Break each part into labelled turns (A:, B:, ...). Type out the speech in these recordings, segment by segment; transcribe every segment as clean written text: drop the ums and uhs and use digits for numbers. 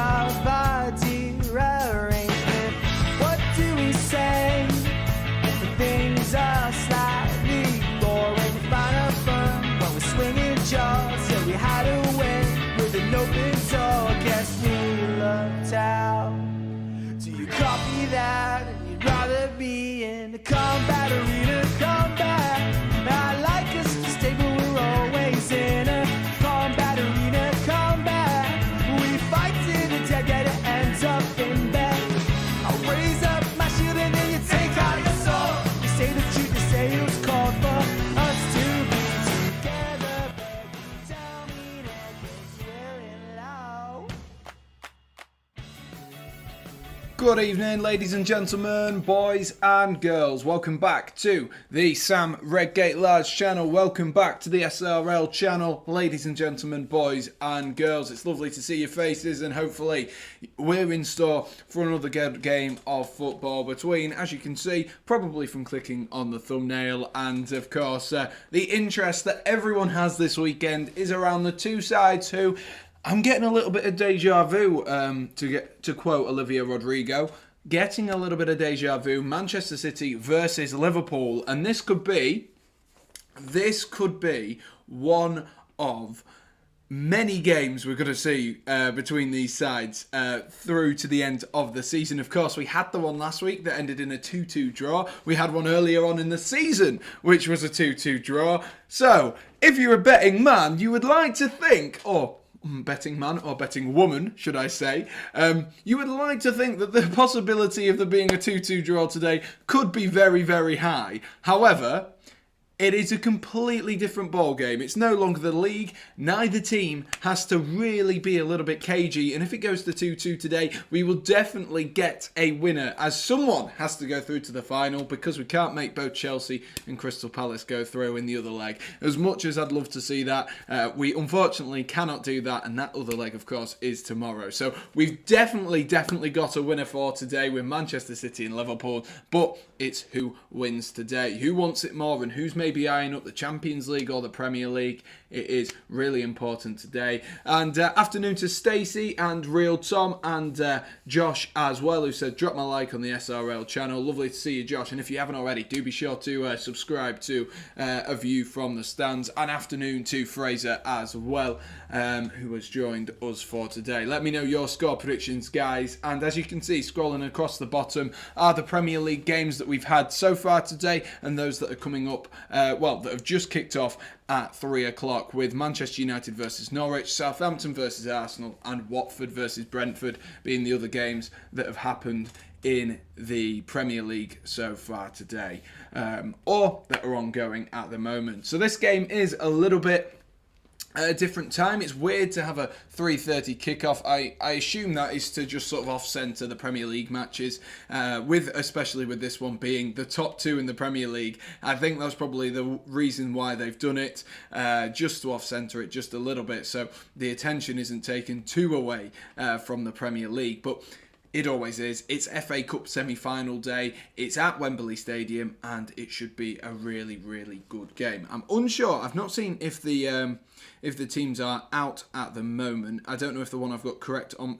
A: of a derangement. What do we say when things are slightly boring? We find a firm when we're swinging jaws. Yeah, we had a win with an open door. Guess we lucked out. Do you copy that? You'd rather be in the combat arena. Combat. I like us to stay, but we're always in a combat arena. Combat. We fight to the dead, yet it ends up in bed. I'll raise up my shield and then you take out your sword. You say the truth, you say it was called for us to be together, but you tell me that it's really low.
B: Good evening, ladies and gentlemen, boys and girls. Welcome back to the Sam Redgate-Large channel. Welcome back to the SRL channel, ladies and gentlemen, boys and girls. It's lovely to see your faces, and hopefully we're in store for another good game of football between, as you can see, probably from clicking on the thumbnail, and of course the interest that everyone has this weekend is around the two sides who... I'm getting a little bit of deja vu, to quote Olivia Rodrigo, getting a little bit of deja vu, Manchester City versus Liverpool, and this could be one of many games we're going to see between these sides through to the end of the season. Of course, we had the one last week that ended in a 2-2 draw. We had one earlier on in the season, which was a 2-2 draw. So, if you're a betting man, you would like to think, or betting man, or betting woman, should I say, you would like to think that the possibility of there being a 2-2 draw today could be very, very high. However, it is a completely different ball game. It's no longer the league. Neither team has to really be a little bit cagey. And if it goes to 2-2 today, we will definitely get a winner, as someone has to go through to the final, because we can't make both Chelsea and Crystal Palace go through in the other leg. As much as I'd love to see that, we unfortunately cannot do that. And that other leg, of course, is tomorrow. So we've definitely got a winner for today with Manchester City and Liverpool. But it's who wins today. Who wants it more, and who's maybe eyeing up the Champions League or the Premier League. It is really important today. And afternoon to Stacey and Real Tom and Josh as well, who said drop my like on the SRL channel. Lovely to see you, Josh. And if you haven't already, do be sure to subscribe to A View from the Stands. And afternoon to Fraser as well, who has joined us for today. Let me know your score predictions, guys. And as you can see, scrolling across the bottom are the Premier League games that we've had so far today, and those that are coming up, that have just kicked off at 3 o'clock, with Manchester United versus Norwich, Southampton versus Arsenal, and Watford versus Brentford being the other games that have happened in the Premier League so far today, or that are ongoing at the moment. So this game is a little bit at a different time. It's weird to have a 3:30 kickoff. I assume that is to just sort of off-centre the Premier League matches, especially with this one being the top two in the Premier League. I think that's probably the reason why they've done it, just to off-centre it just a little bit, so the attention isn't taken too away from the Premier League. But it always is. It's FA Cup semi-final day. It's at Wembley Stadium, and it should be a really, really good game. I'm unsure. I've not seen if the teams are out at the moment. I don't know if the one I've got correct on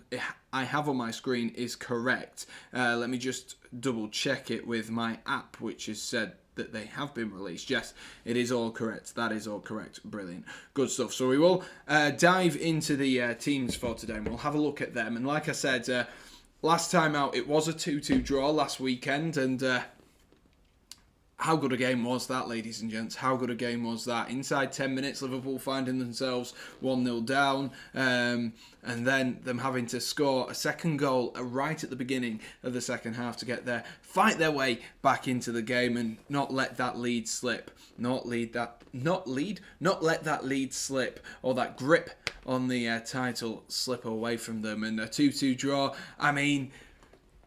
B: I have on my screen is correct. Let me just double check it with my app, which has said that they have been released. Yes, it is all correct. That is all correct. Brilliant. Good stuff. So we will dive into the teams for today, and we'll have a look at them. And like I said, last time out, it was a 2-2 draw last weekend, and how good a game was that, ladies and gents? How good a game was that? Inside 10 minutes, Liverpool finding themselves 1-0 down, and then them having to score a second goal right at the beginning of the second half to fight their way back into the game and not let that lead slip. Not let that lead slip, or that grip on the title slip away from them. And a 2-2 draw, I mean,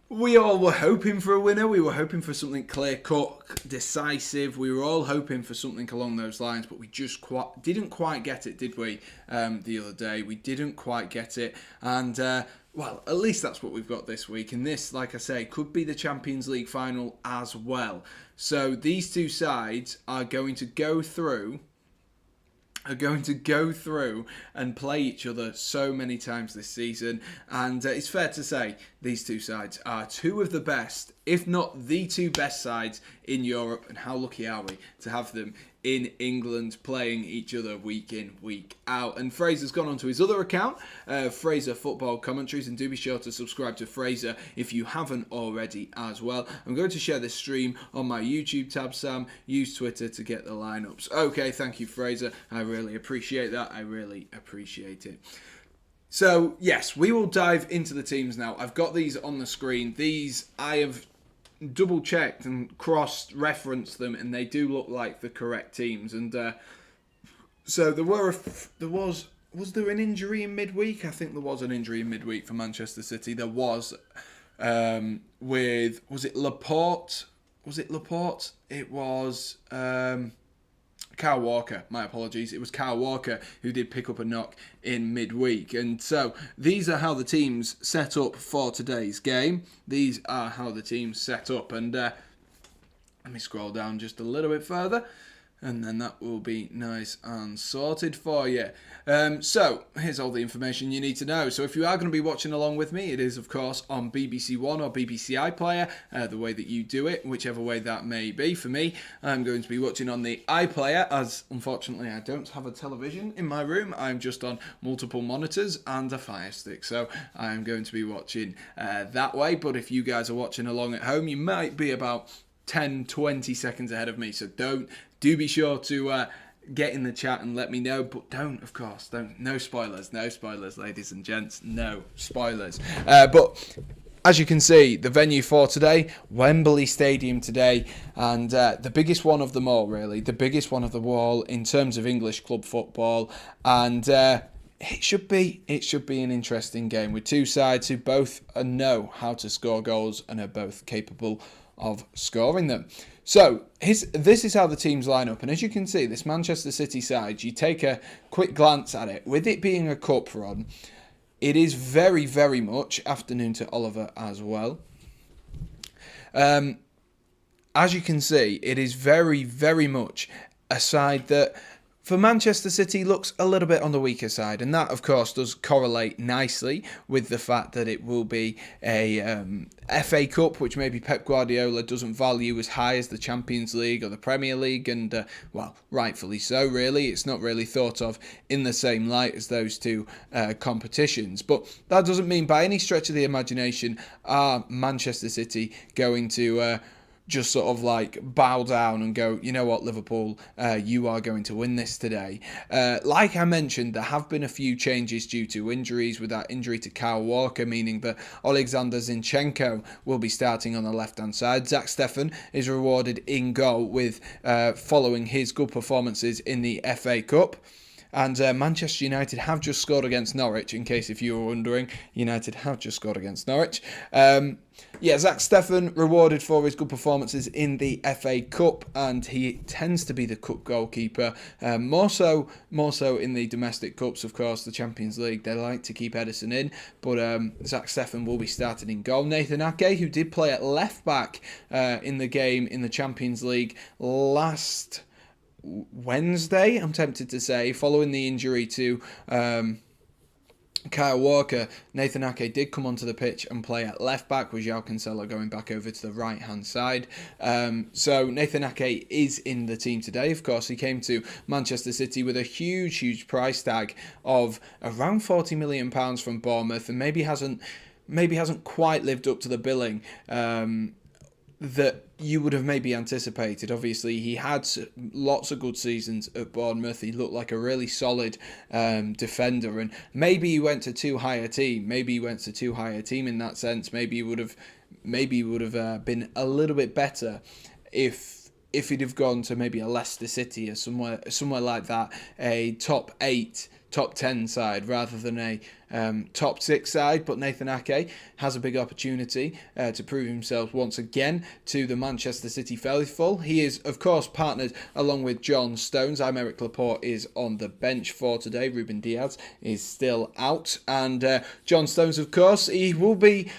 B: we all were hoping for a winner. We were hoping for something clear-cut, decisive. We were all hoping for something along those lines, but we just didn't quite get it, did we, the other day? We didn't quite get it, and well, at least that's what we've got this week. And this, like I say, could be the Champions League final as well. So these two sides are going to go through are going to go through and play each other so many times this season, and it's fair to say these two sides are two of the best, if not the two best sides in Europe, and how lucky are we to have them in England playing each other week in, week out. And Fraser's gone onto his other account, Fraser Football Commentaries, and do be sure to subscribe to Fraser if you haven't already as well. I'm going to share this stream on my YouTube tab, Sam. Use Twitter to get the lineups. Okay, thank you, Fraser. I really appreciate that. I really appreciate it. So, yes, we will dive into the teams now. I've got these on the screen. These I have double checked and cross-referenced them, and they do look like the correct teams. And so was there an injury in midweek? I think there was an injury in midweek for Manchester City. There was was it Laporte? Was it Laporte? It was Kyle Walker, my apologies. It was Kyle Walker who did pick up a knock in midweek. And so these are how the teams set up for today's game. These are how the teams set up. And let me scroll down just a little bit further, and then that will be nice and sorted for you. So here's all the information you need to know. So if you are going to be watching along with me, it is of course on BBC One or BBC iPlayer, the way that you do it, whichever way that may be. For me, I'm going to be watching on the iPlayer, as unfortunately I don't have a television in my room. I'm just on multiple monitors and a Fire Stick, so I'm going to be watching that way. But if you guys are watching along at home, you might be about 10-20 seconds ahead of me, so do be sure to get in the chat and let me know, but don't no spoilers, ladies and gents, no spoilers. But as you can see, the venue for today, Wembley Stadium today, and the biggest one of them all, really, the biggest one of the all in terms of English club football, and it should be an interesting game with two sides who both know how to score goals and are both capable of scoring them. So this is how the teams line up, and as you can see, this Manchester City side, you take a quick glance at it, with it being a cup run, it is very, very much, afternoon to Oliver as well, as you can see, it is very, very much a side that for Manchester City looks a little bit on the weaker side, and that of course does correlate nicely with the fact that it will be a FA Cup, which maybe Pep Guardiola doesn't value as high as the Champions League or the Premier League, and well, rightfully so, really. It's not really thought of in the same light as those two competitions, but that doesn't mean by any stretch of the imagination are Manchester City going to just sort of like bow down and go, you know what, Liverpool, you are going to win this today. Like I mentioned, there have been a few changes due to injuries, with that injury to Kyle Walker, meaning that Alexander Zinchenko will be starting on the left-hand side. Zach Steffen is rewarded in goal with following his good performances in the FA Cup. And Manchester United have just scored against Norwich, in case if you were wondering. United have just scored against Norwich. Zach Steffen rewarded for his good performances in the FA Cup, and he tends to be the cup goalkeeper. More so in the domestic cups, of course, the Champions League. They like to keep Ederson in, but Zach Steffen will be starting in goal. Nathan Ake, who did play at left back in the game in the Champions League last Wednesday, I'm tempted to say, following the injury to Kyle Walker, Nathan Ake did come onto the pitch and play at left back, with João Cancelo going back over to the right hand side. So Nathan Ake is in the team today. Of course, he came to Manchester City with a huge price tag of around £40 million from Bournemouth, and maybe hasn't quite lived up to the billing that you would have maybe anticipated. Obviously, he had lots of good seasons at Bournemouth. He looked like a really solid defender, and maybe he went to too high a team. In that sense. Maybe he would have been a little bit better if he'd have gone to maybe a Leicester City or somewhere like that, a top 8, top 10 side rather than a top 6 side. But Nathan Ake has a big opportunity to prove himself once again to the Manchester City faithful. He is, of course, partnered along with John Stones. Aymeric Laporte is on the bench for today. Ruben Diaz is still out. And John Stones, of course, he will be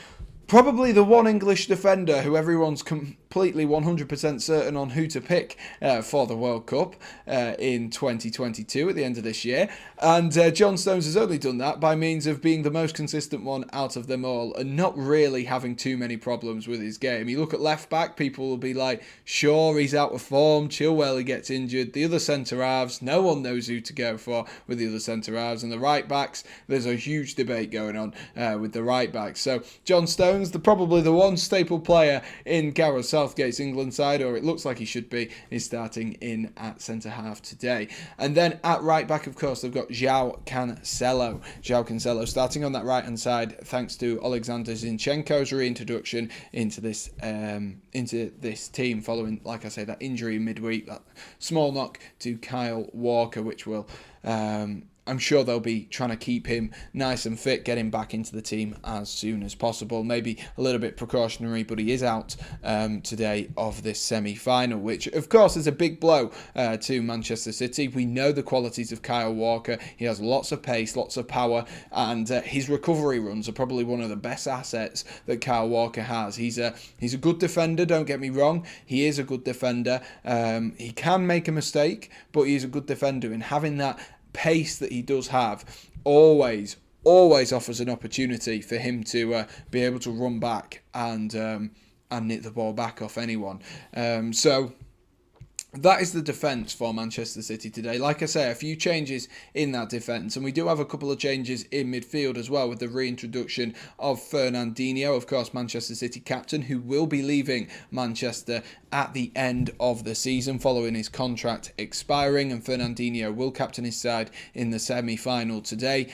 B: probably the one English defender who everyone's completely 100% certain on who to pick for the World Cup in 2022 at the end of this year. And John Stones has only done that by means of being the most consistent one out of them all and not really having too many problems with his game. You look at left back, people will be like, sure, he's out of form, Chilwell, he gets injured. The other centre-halves, no one knows who to go for with the other centre-halves. And the right-backs, there's a huge debate going on with the right-backs. So John Stones, probably the one staple player in Gareth Southgate's England side, or it looks like he should be, is starting in at centre-half today. And then at right-back, of course, they've got João Cancelo. João Cancelo starting on that right-hand side, thanks to Alexander Zinchenko's reintroduction into this team following, like I say, that injury midweek, that small knock to Kyle Walker, which will I'm sure they'll be trying to keep him nice and fit, get him back into the team as soon as possible. Maybe a little bit precautionary, but he is out today of this semi-final, which of course is a big blow to Manchester City. We know the qualities of Kyle Walker. He has lots of pace, lots of power, and his recovery runs are probably one of the best assets that Kyle Walker has. He's a good defender, don't get me wrong. He is a good defender. He can make a mistake, but he's a good defender, and having that pace that he does have always offers an opportunity for him to be able to run back and nick the ball back off anyone. So that is the defence for Manchester City today. Like I say, a few changes in that defence, and we do have a couple of changes in midfield as well with the reintroduction of Fernandinho, of course, Manchester City captain, who will be leaving Manchester at the end of the season following his contract expiring, and Fernandinho will captain his side in the semi-final today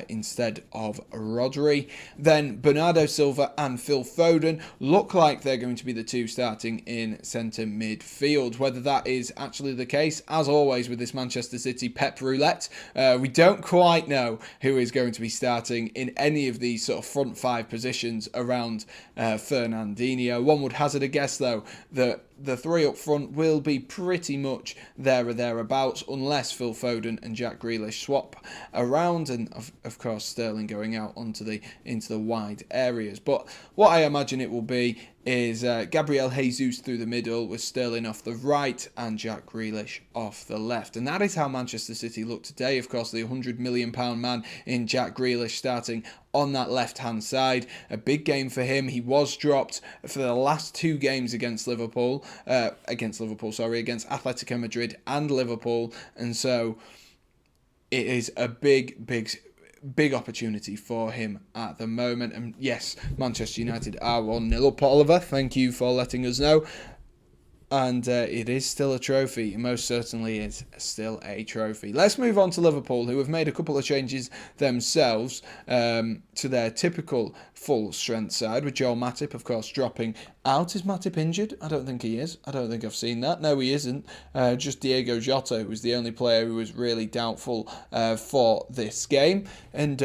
B: instead of Rodri. Then Bernardo Silva and Phil Foden look like they're going to be the two starting in centre midfield. Whether that is actually the case, as always with this Manchester City Pep roulette, we don't quite know who is going to be starting in any of these sort of front five positions around Fernandinho. One would hazard a guess though that the three up front will be pretty much there or thereabouts, unless Phil Foden and Jack Grealish swap around, and of course Sterling going out into the wide areas. But what I imagine it will be is Gabriel Jesus through the middle with Sterling off the right and Jack Grealish off the left. And that is how Manchester City look today. Of course, the £100 million man in Jack Grealish starting on that left-hand side. A big game for him. He was dropped for the last two games against Atletico Madrid and Liverpool. And so it is a big opportunity for him at the moment. And yes, Manchester United are 1-0 up, Oliver. Thank you for letting us know. And it is still a trophy. It most certainly is still a trophy. Let's move on to Liverpool, who have made a couple of changes themselves to their typical full-strength side, with Joel Matip, of course, dropping out. Is Matip injured? I don't think he is. I don't think I've seen that. No, he isn't. Just Diego Jota, who was the only player who was really doubtful for this game. And,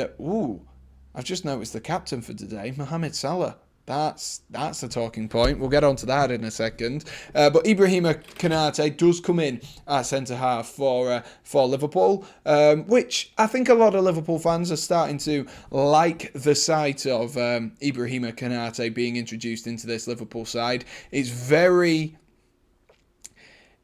B: I've just noticed the captain for today, Mohamed Salah. That's a talking point. We'll get on to that in a second. But Ibrahima Konate does come in at centre-half for Liverpool, which I think a lot of Liverpool fans are starting to like the sight of Ibrahima Konate being introduced into this Liverpool side. It's very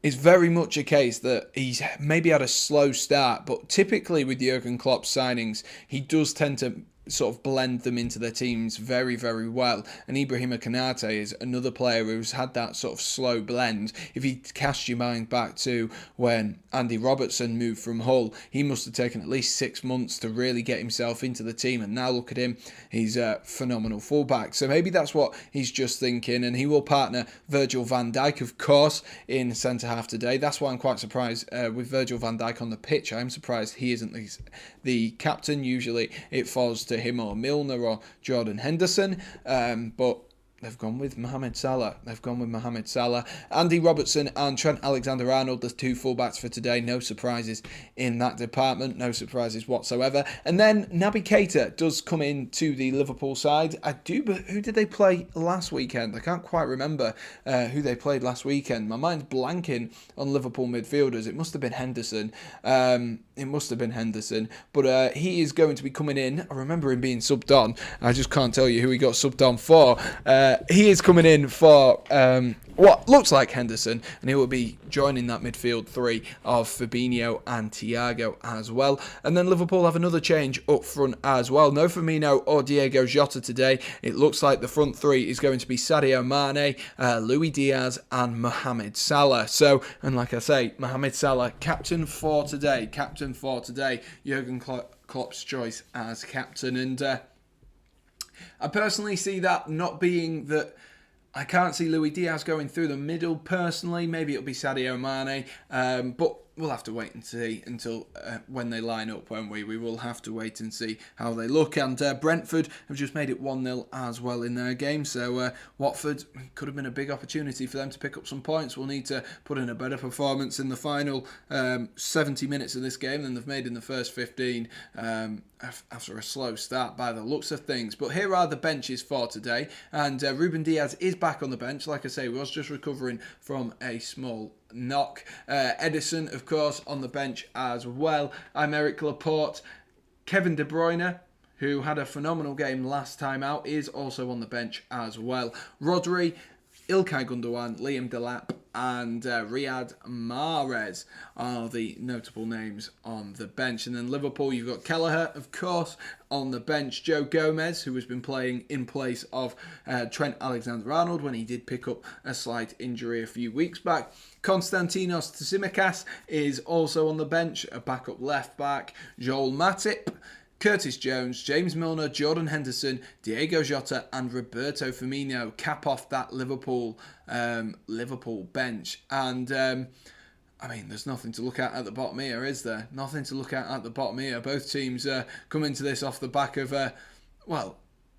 B: much a case that he's maybe had a slow start, but typically with Jurgen Klopp's signings, he does tend to sort of blend them into their teams very, very well. And Ibrahima Konate is another player who's had that sort of slow blend. If you cast your mind back to when Andy Robertson moved from Hull, he must have taken at least 6 months to really get himself into the team. And now look at him, he's a phenomenal fullback. So maybe that's what he's just thinking. And he will partner Virgil van Dijk, of course, in centre-half today. That's why I'm quite surprised with Virgil van Dijk on the pitch. I'm surprised he isn't the captain. Usually it falls to him or Milner or Jordan Henderson, but they've gone with Mohamed Salah. Andy Robertson and Trent Alexander-Arnold, the two fullbacks for today. No surprises in that department. No surprises whatsoever. And then Naby Keita does come into the Liverpool side. But who did they play last weekend? I can't quite remember who they played last weekend. My mind's blanking on Liverpool midfielders. It must have been Henderson. But he is going to be coming in. I remember him being subbed on. I just can't tell you who he got subbed on for. He is coming in for what looks like Henderson, and he will be joining that midfield three of Fabinho and Thiago as well. And then Liverpool have another change up front as well. No Firmino or Diego Jota today. It looks like the front three is going to be Sadio Mane, Luis Diaz and Mohamed Salah. So, and like I say, Mohamed Salah, captain for today. Jurgen Klopp's choice as captain. And I personally see that not being that. I can't see Luis Diaz going through the middle personally. Maybe it'll be Sadio Mane, but we'll have to wait and see until when they line up, won't we? We will have to wait and see how they look. And Brentford have just made it 1-0 as well in their game. So Watford could have been a big opportunity for them to pick up some points. We'll need to put in a better performance in the final 70 minutes of this game than they've made in the first 15 after a slow start by the looks of things. But here are the benches for today. And Ruben Diaz is back on the bench. Like I say, he was just recovering from a small knock. Edison, of course, on the bench as well. Aymeric Laporte. Kevin De Bruyne, who had a phenomenal game last time out, is also on the bench as well. Rodri, Ilkay Gundogan, Liam Delap and Riyad Mahrez are the notable names on the bench. And then Liverpool, you've got Kelleher, of course, on the bench. Joe Gomez, who has been playing in place of Trent Alexander-Arnold when he did pick up a slight injury a few weeks back. Konstantinos Tsimikas is also on the bench, a backup left back. Joel Matip, Curtis Jones, James Milner, Jordan Henderson, Diego Jota and Roberto Firmino cap off that Liverpool bench. And I mean, there's nothing to look at the bottom here, is there? Nothing to look at the bottom here. Both teams come into this off the back of,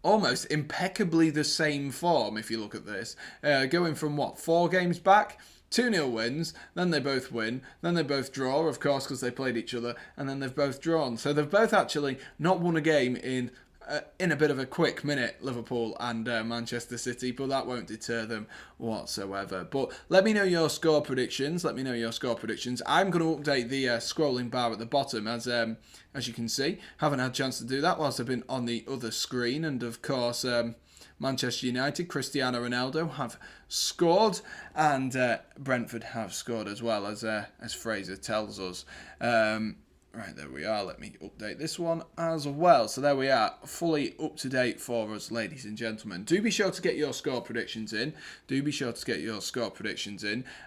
B: almost impeccably the same form, if you look at this. Going from, 4 games back? 2-0 wins, then they both win, then they both draw, of course, because they played each other, and then they've both drawn. So they've both actually not won a game in a bit of a quick minute, Liverpool and Manchester City, but that won't deter them whatsoever. But let me know your score predictions. I'm going to update the scrolling bar at the bottom, as you can see. Haven't had a chance to do that whilst I've been on the other screen, and of course, Manchester United, Cristiano Ronaldo have scored, and Brentford have scored as well, as Fraser tells us. Right, there we are. Let me update this one as well. So there we are, fully up to date for us, ladies and gentlemen. Do be sure to get your score predictions in.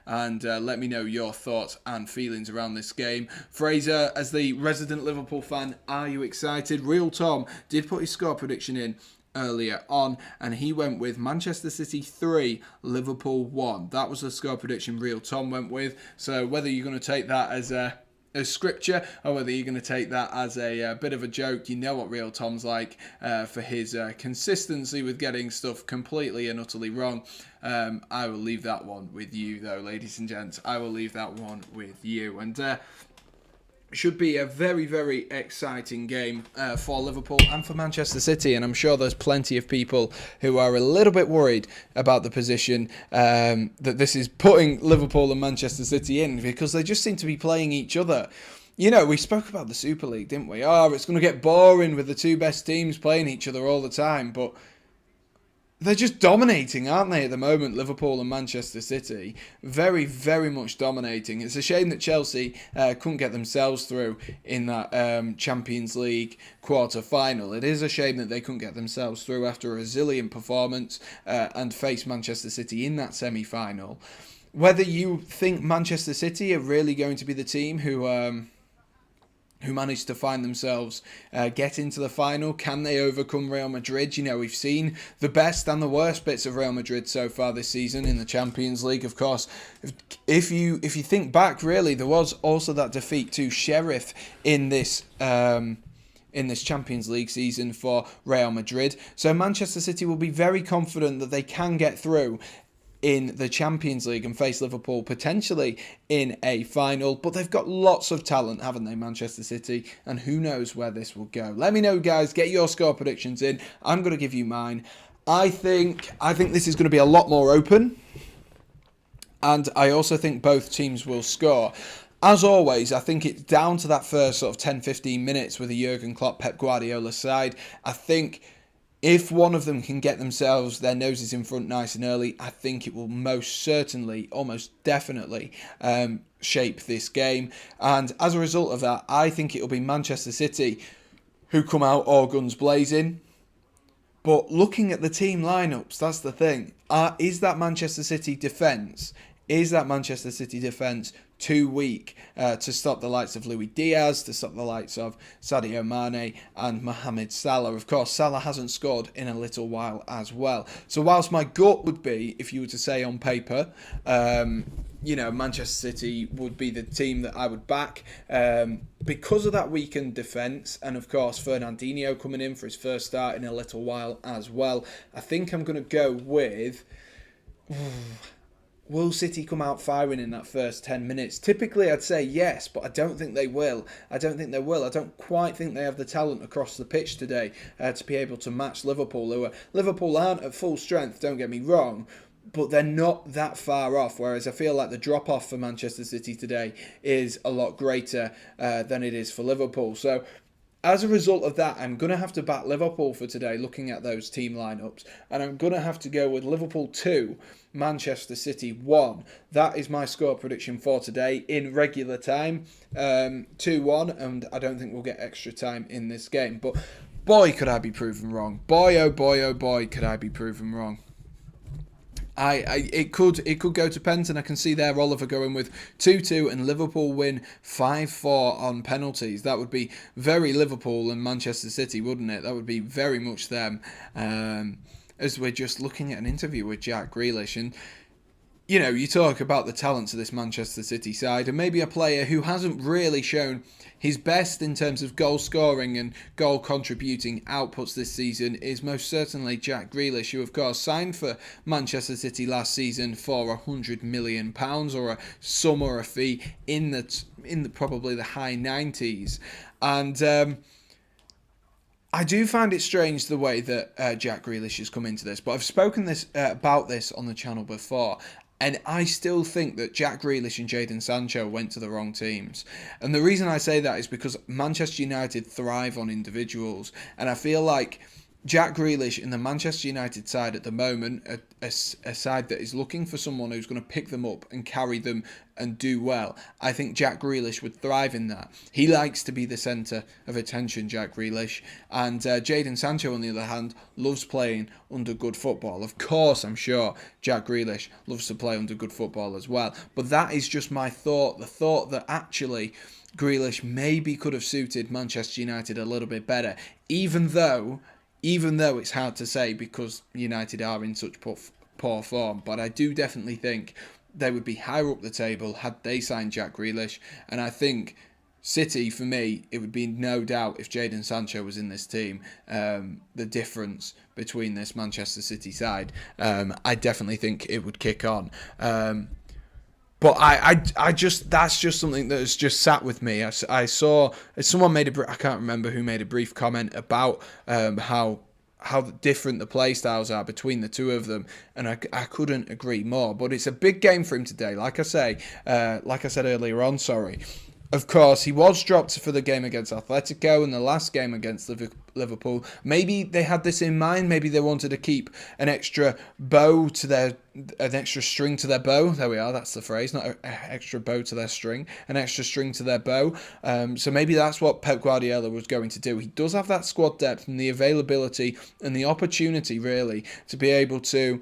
B: And let me know your thoughts and feelings around this game. Fraser, as the resident Liverpool fan, are you excited? Real Tom did put his score prediction in earlier on, and he went with Manchester City 3, Liverpool 1. That was the score prediction Real Tom went with. So whether you're going to take that as scripture or whether you're going to take that as a bit of a joke, you know what Real Tom's like for his consistency with getting stuff completely and utterly wrong. I will leave that one with you, though, ladies and gents. I will leave that one with you. And should be a very, very exciting game for Liverpool and for Manchester City, and I'm sure there's plenty of people who are a little bit worried about the position that this is putting Liverpool and Manchester City in, because they just seem to be playing each other. You know, we spoke about the Super League, didn't we? It's going to get boring with the two best teams playing each other all the time, but they're just dominating, aren't they, at the moment, Liverpool and Manchester City? Very, very much dominating. It's a shame that Chelsea couldn't get themselves through in that Champions League quarter-final. It is a shame that they couldn't get themselves through after a resilient performance and face Manchester City in that semi-final. Whether you think Manchester City are really going to be the team who managed to find themselves get into the final. Can they overcome Real Madrid? You know, we've seen the best and the worst bits of Real Madrid so far this season in the Champions League. Of course, if you think back, really, there was also that defeat to Sheriff in this Champions League season for Real Madrid. So Manchester City will be very confident that they can get through in the Champions League and face Liverpool potentially in a final. But they've got lots of talent, haven't they, Manchester City? And who knows where this will go. Let me know, guys. Get your score predictions in. I'm going to give you mine. I think this is going to be a lot more open. And I also think both teams will score. As always, I think it's down to that first sort of 10-15 minutes with a Jurgen Klopp, Pep Guardiola side. I think If one of them can get themselves their noses in front nice and early, I think it will most certainly, almost definitely, shape this game. And as a result of that, I think it will be Manchester City who come out all guns blazing. But looking at the team lineups, that's the thing. Is that Manchester City defence too weak to stop the likes of Luis Diaz, to stop the likes of Sadio Mane and Mohamed Salah? Of course, Salah hasn't scored in a little while as well. So whilst my gut would be, if you were to say on paper, Manchester City would be the team that I would back because of that weakened defence, and of course Fernandinho coming in for his first start in a little while as well. I think I'm going to go with... Will City come out firing in that first 10 minutes? Typically, I'd say yes, but I don't think they will. I don't quite think they have the talent across the pitch today to be able to match Liverpool. Liverpool aren't at full strength, don't get me wrong, but they're not that far off, whereas I feel like the drop-off for Manchester City today is a lot greater than it is for Liverpool. So as a result of that, I'm going to have to back Liverpool for today, looking at those team lineups, and I'm going to have to go with Liverpool 2, Manchester City 1. That is my score prediction for today in regular time, 2-1, and I don't think we'll get extra time in this game. But boy, could I be proven wrong. Boy, oh boy, could I be proven wrong. It could go to pens, and I can see there Oliver going with 2-2 and Liverpool win 5-4 on penalties. That would be very Liverpool and Manchester City, wouldn't it? That would be very much them. As we're just looking at an interview with Jack Grealish, and you talk about the talents of this Manchester City side, and maybe a player who hasn't really shown his best in terms of goal scoring and goal contributing outputs this season is most certainly Jack Grealish, who of course signed for Manchester City last season for £100 million or a sum or a fee in the probably the high 90s. And I do find it strange the way that Jack Grealish has come into this, but I've spoken about this on the channel before. And I still think that Jack Grealish and Jadon Sancho went to the wrong teams. And the reason I say that is because Manchester United thrive on individuals. And I feel like Jack Grealish in the Manchester United side at the moment, a side that is looking for someone who's going to pick them up and carry them and do well. I think Jack Grealish would thrive in that. He likes to be the centre of attention, Jack Grealish. And Jadon Sancho, on the other hand, loves playing under good football. Of course, I'm sure Jack Grealish loves to play under good football as well. But that is just my thought. The thought that actually Grealish maybe could have suited Manchester United a little bit better, even though it's hard to say because United are in such poor form. But I do definitely think they would be higher up the table had they signed Jack Grealish. And I think City, for me, it would be no doubt if Jadon Sancho was in this team, the difference between this Manchester City side, I definitely think it would kick on. But that's just something that has just sat with me. I saw someone I can't remember who made a brief comment about how different the play styles are between the two of them, and I couldn't agree more. But it's a big game for him today. Like I said earlier on, Of course, he was dropped for the game against Atletico and the last game against Liverpool. Maybe they had this in mind. Maybe they wanted to keep an extra string to their bow. There we are. That's the phrase. Not an extra bow to their string. An extra string to their bow. So maybe that's what Pep Guardiola was going to do. He does have that squad depth and the availability and the opportunity, really, to be able to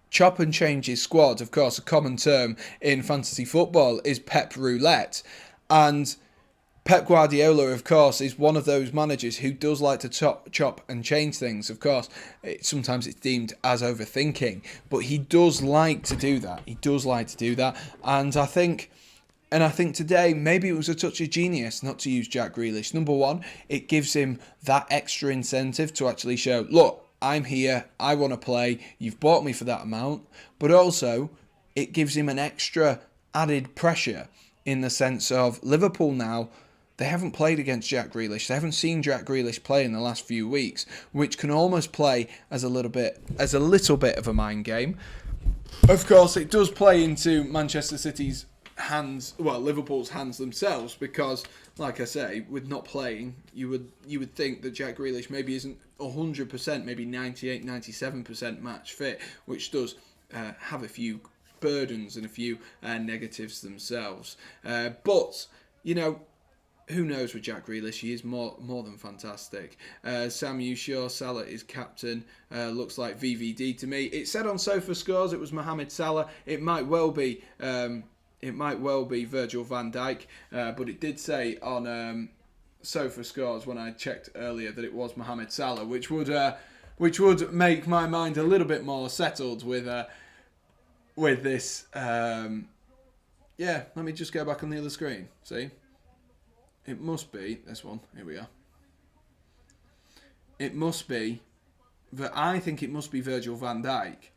B: chop and change his squad. Of course, a common term in fantasy football is Pep Roulette. And Pep Guardiola, of course, is one of those managers who does like to chop and change things. Of course, sometimes it's deemed as overthinking, but he does like to do that. And I think today, maybe it was a touch of genius not to use Jack Grealish. Number one, it gives him that extra incentive to actually show, look, I'm here, I want to play, you've bought me for that amount. But also, it gives him an extra added pressure in the sense of Liverpool now, they haven't played against Jack Grealish. They haven't seen Jack Grealish play in the last few weeks, which can almost play as a little bit of a mind game. Of course, it does play into Manchester City's Liverpool's hands themselves, because, like I say, with not playing, you would think that Jack Grealish maybe isn't 100%, maybe 98, 97% match fit, which does have a few burdens and a few negatives themselves. But, who knows with Jack Grealish? He is more than fantastic. Sam Shaw, Salah is captain. Looks like VVD to me. It said on Sofa Scores it was Mohamed Salah. It might well be Virgil van Dijk, but it did say on Sofa Scores when I checked earlier that it was Mohamed Salah, which would make my mind a little bit more settled with this. Let me just go back on the other screen. See. It must be this one. Here we are. It must be, I think it must be Virgil van Dijk.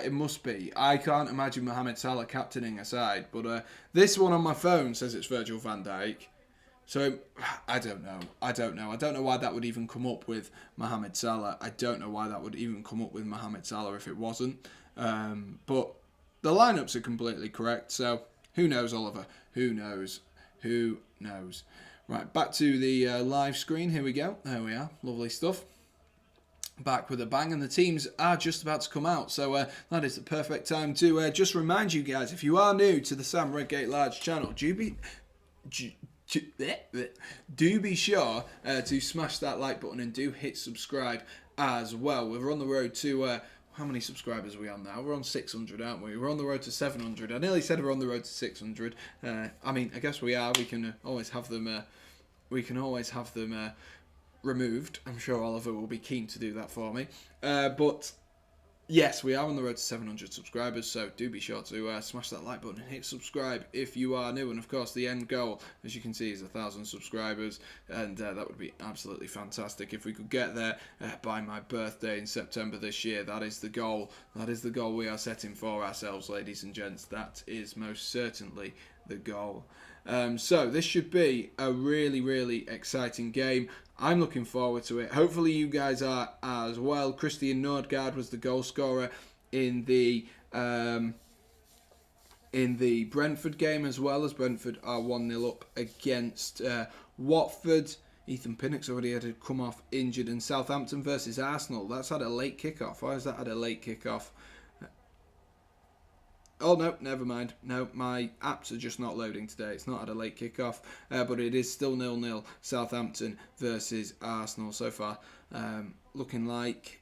B: It must be. I can't imagine Mohamed Salah captaining a side, but this one on my phone says it's Virgil van Dijk. So I don't know. I don't know why that would even come up with Mohamed Salah. I don't know why that would even come up with Mohamed Salah if it wasn't. But the lineups are completely correct. So who knows, Oliver? Who knows? Who knows? Right, back to the live screen. Here we go. There we are. Lovely stuff. Back with a bang, and the teams are just about to come out. So that is the perfect time to just remind you guys, if you are new to the Sam Redgate-Large channel, do be sure to smash that like button and do hit subscribe as well. We're on the road to... how many subscribers are we on now? We're on 600, aren't we? We're on the road to 700. I nearly said we're on the road to 600. I guess we are. We can always have them. Removed. I'm sure Oliver will be keen to do that for me. But yes, we are on the road to 700 subscribers. So do be sure to smash that like button and hit subscribe if you are new. And of course, the end goal, as you can see, is 1,000 subscribers, and that would be absolutely fantastic if we could get there by my birthday in September this year. That is the goal. That is the goal we are setting for ourselves, ladies and gents. That is most certainly the goal. So this should be a really, really exciting game. I'm looking forward to it. Hopefully you guys are as well. Christian Nordgaard was the goal scorer in the Brentford game, as well, as Brentford are 1-0 up against Watford. Ethan Pinnock's already had to come off injured. And Southampton versus Arsenal. That's had a late kickoff. Why has that had a late kickoff? Oh, no, never mind. No, my apps are just not loading today. It's not had a late kickoff, but it is still 0-0. Southampton versus Arsenal so far. Looking like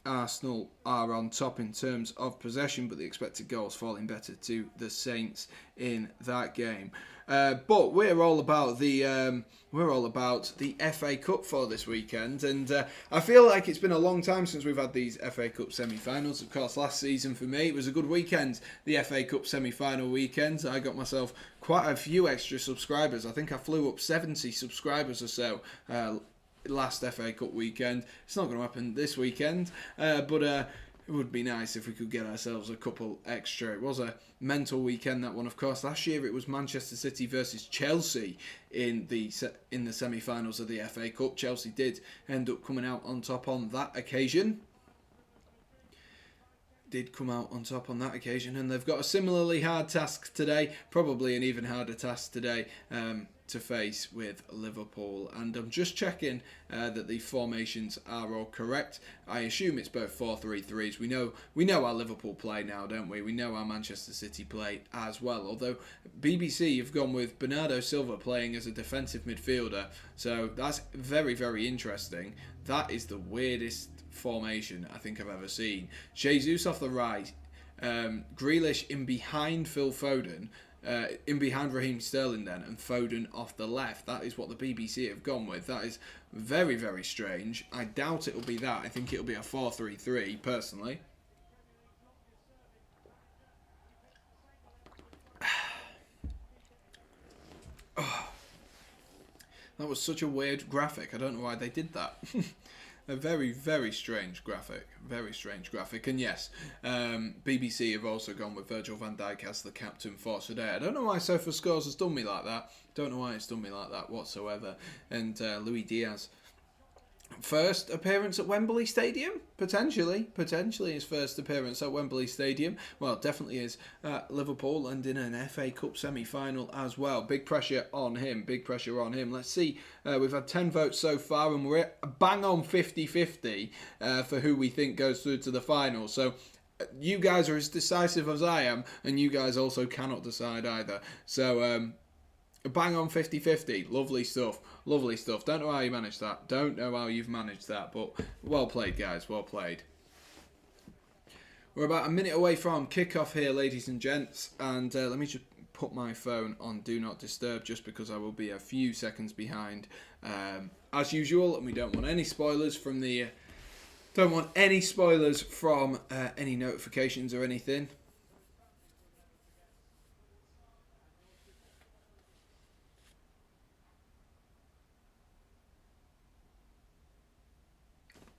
B: Arsenal are on top in terms of possession, but the expected goals falling better to the Saints in that game. But we're all about the FA Cup for this weekend, and I feel like it's been a long time since we've had these FA Cup semi-finals. Of course, last season for me it was a good weekend. The FA Cup semi-final weekend, I got myself quite a few extra subscribers. I think I flew up 70 subscribers or so. Last FA Cup weekend. It's not going to happen this weekend, but it would be nice if we could get ourselves a couple extra. It was a mental weekend, that one, of course. Last year it was Manchester City versus Chelsea in the semi-finals of the FA Cup. Chelsea did end up coming out on top on that occasion. And they've got a similarly hard task today, probably an even harder task today, to face with Liverpool. And I'm just checking that the formations are all correct. I assume it's both 4-3-3s. We know how Liverpool play now, don't we? We know how Manchester City play as well. Although BBC have gone with Bernardo Silva playing as a defensive midfielder, so that's very, very interesting. That is the weirdest formation I think I've ever seen. Jesus off the right, Grealish in behind Phil Foden, in behind Raheem Sterling then, and Foden off the left. That is what the BBC have gone with. That is very, very strange. I doubt it'll be that. I think it'll be a 4-3-3 personally. Oh, that was such a weird graphic. I don't know why they did that. A very, very strange graphic. Very strange graphic. And yes, BBC have also gone with Virgil van Dijk as the captain for today. I don't know why Sofa Scores has done me like that. Don't know why it's done me like that whatsoever. And Luis Diaz first appearance at Wembley Stadium, potentially his first appearance at Wembley Stadium. Well, definitely is at Liverpool and in an FA Cup semi-final as well. Big pressure on him. Let's see. We've had 10 votes so far, and we're bang on 50-50 for who we think goes through to the final. So you guys are as decisive as I am, and you guys also cannot decide either. So bang on 50-50. Lovely stuff. Don't know how you managed that. But well played, guys. Well played. We're about a minute away from kickoff here, ladies and gents. And let me just put my phone on Do Not Disturb, just because I will be a few seconds behind as usual. And we don't want any spoilers from the... any notifications or anything.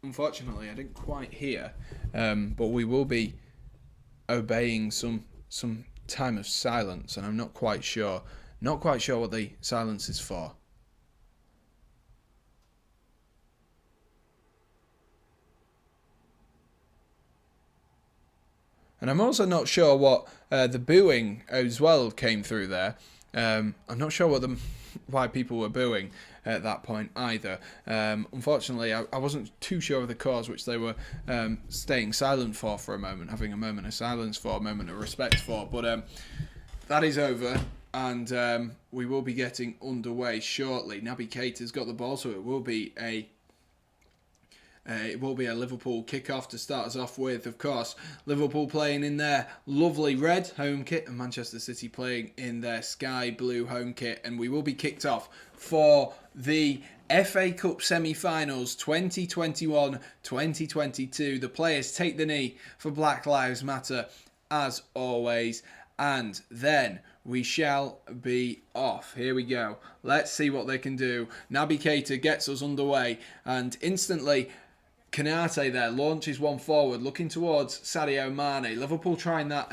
B: Unfortunately, I didn't quite hear, but we will be obeying some time of silence, and I'm not quite sure what the silence is for. And I'm also not sure what the booing as well came through there. I'm not sure why people were booing at that point either. Unfortunately, I wasn't too sure of the cause, which they were staying silent for a moment, having a moment of silence for, a moment of respect for. But that is over, and we will be getting underway shortly. Naby Keita's got the ball, so it will be a Liverpool kickoff to start us off with. Of course, Liverpool playing in their lovely red home kit and Manchester City playing in their sky blue home kit. And we will be kicked off for the FA Cup semi-finals 2021-2022. The players take the knee for Black Lives Matter as always. And then we shall be off. Here we go. Let's see what they can do. Naby Keita gets us underway, and instantly Konate there launches one forward, looking towards Sadio Mane. Liverpool trying that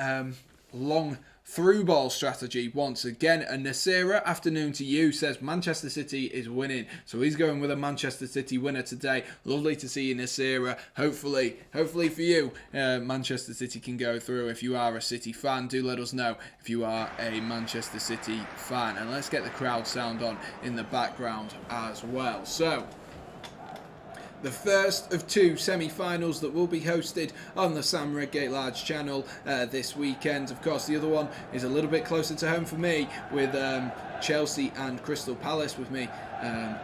B: long through ball strategy once again. And Nasira, afternoon to you, says Manchester City is winning. So he's going with a Manchester City winner today. Lovely to see you, Nasira. Hopefully for you, Manchester City can go through. If you are a City fan, do let us know if you are a Manchester City fan. And let's get the crowd sound on in the background as well. So the first of two semi-finals that will be hosted on the Sam Redgate-Large channel this weekend. Of course, the other one is a little bit closer to home for me, with Chelsea and Crystal Palace, with me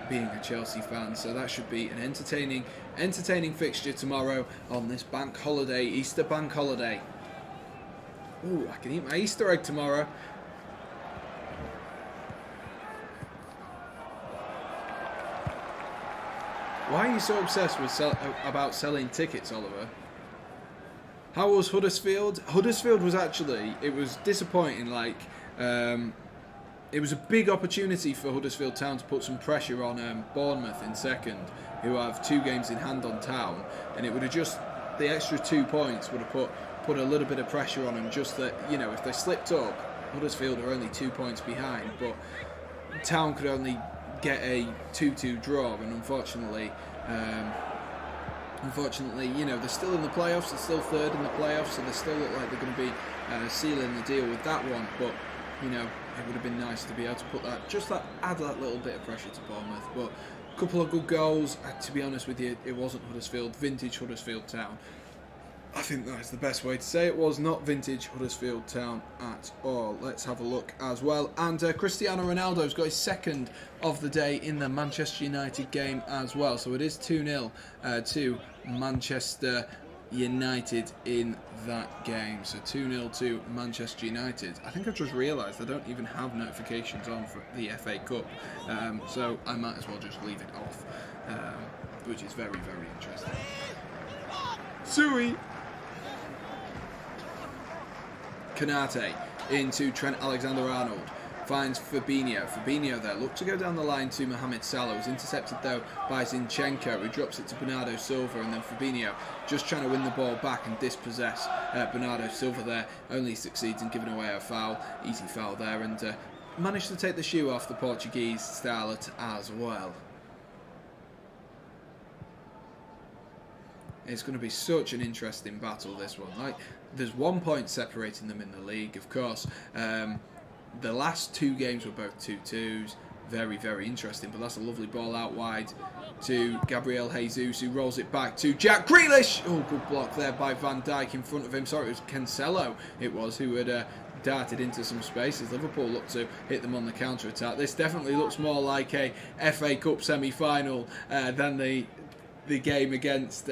B: being a Chelsea fan. So that should be an entertaining fixture tomorrow on this bank holiday, Easter bank holiday. Ooh, I can eat my Easter egg tomorrow. Why are you so obsessed with about selling tickets, Oliver? How was Huddersfield? Huddersfield was actually, it was disappointing. It was a big opportunity for Huddersfield Town to put some pressure on Bournemouth in second, who have 2 games in hand on Town, and it would have just, the extra 2 points would have put a little bit of pressure on them. Just that, you know, if they slipped up, Huddersfield are only 2 points behind, but Town could only get a 2-2 draw, and unfortunately, you know, they're still in the playoffs. They're still third in the playoffs, so they still look like they're going to be sealing the deal with that one. But you know, it would have been nice to be able to put that, add that little bit of pressure to Bournemouth. But a couple of good goals. To be honest with you, it wasn't Huddersfield, vintage Huddersfield Town. I think that's the best way to say it. Was not vintage Huddersfield Town at all. Let's have a look as well. And Cristiano Ronaldo's got his second of the day in the Manchester United game as well. So it is 2-0 to Manchester United in that game. So 2-0 to Manchester United. I think I just realised I don't even have notifications on for the FA Cup. So I might as well just leave it off, which is very, very interesting. Sui! Konate into Trent Alexander-Arnold, finds Fabinho. Fabinho there, looked to go down the line to Mohamed Salah, was intercepted though by Zinchenko, who drops it to Bernardo Silva, and then Fabinho just trying to win the ball back and dispossess Bernardo Silva there, only succeeds in giving away a foul, easy foul there, and managed to take the shoe off the Portuguese starlet as well. It's going to be such an interesting battle, this one. Like, there's 1 point separating them in the league, of course. The last 2 games were both 2-2s. Very, very interesting. But that's a lovely ball out wide to Gabriel Jesus, who rolls it back to Jack Grealish. Oh, good block there by Van Dijk in front of him. Sorry, it was Cancelo, who had darted into some spaces. Liverpool looked to hit them on the counter-attack. This definitely looks more like a FA Cup semi-final than the game against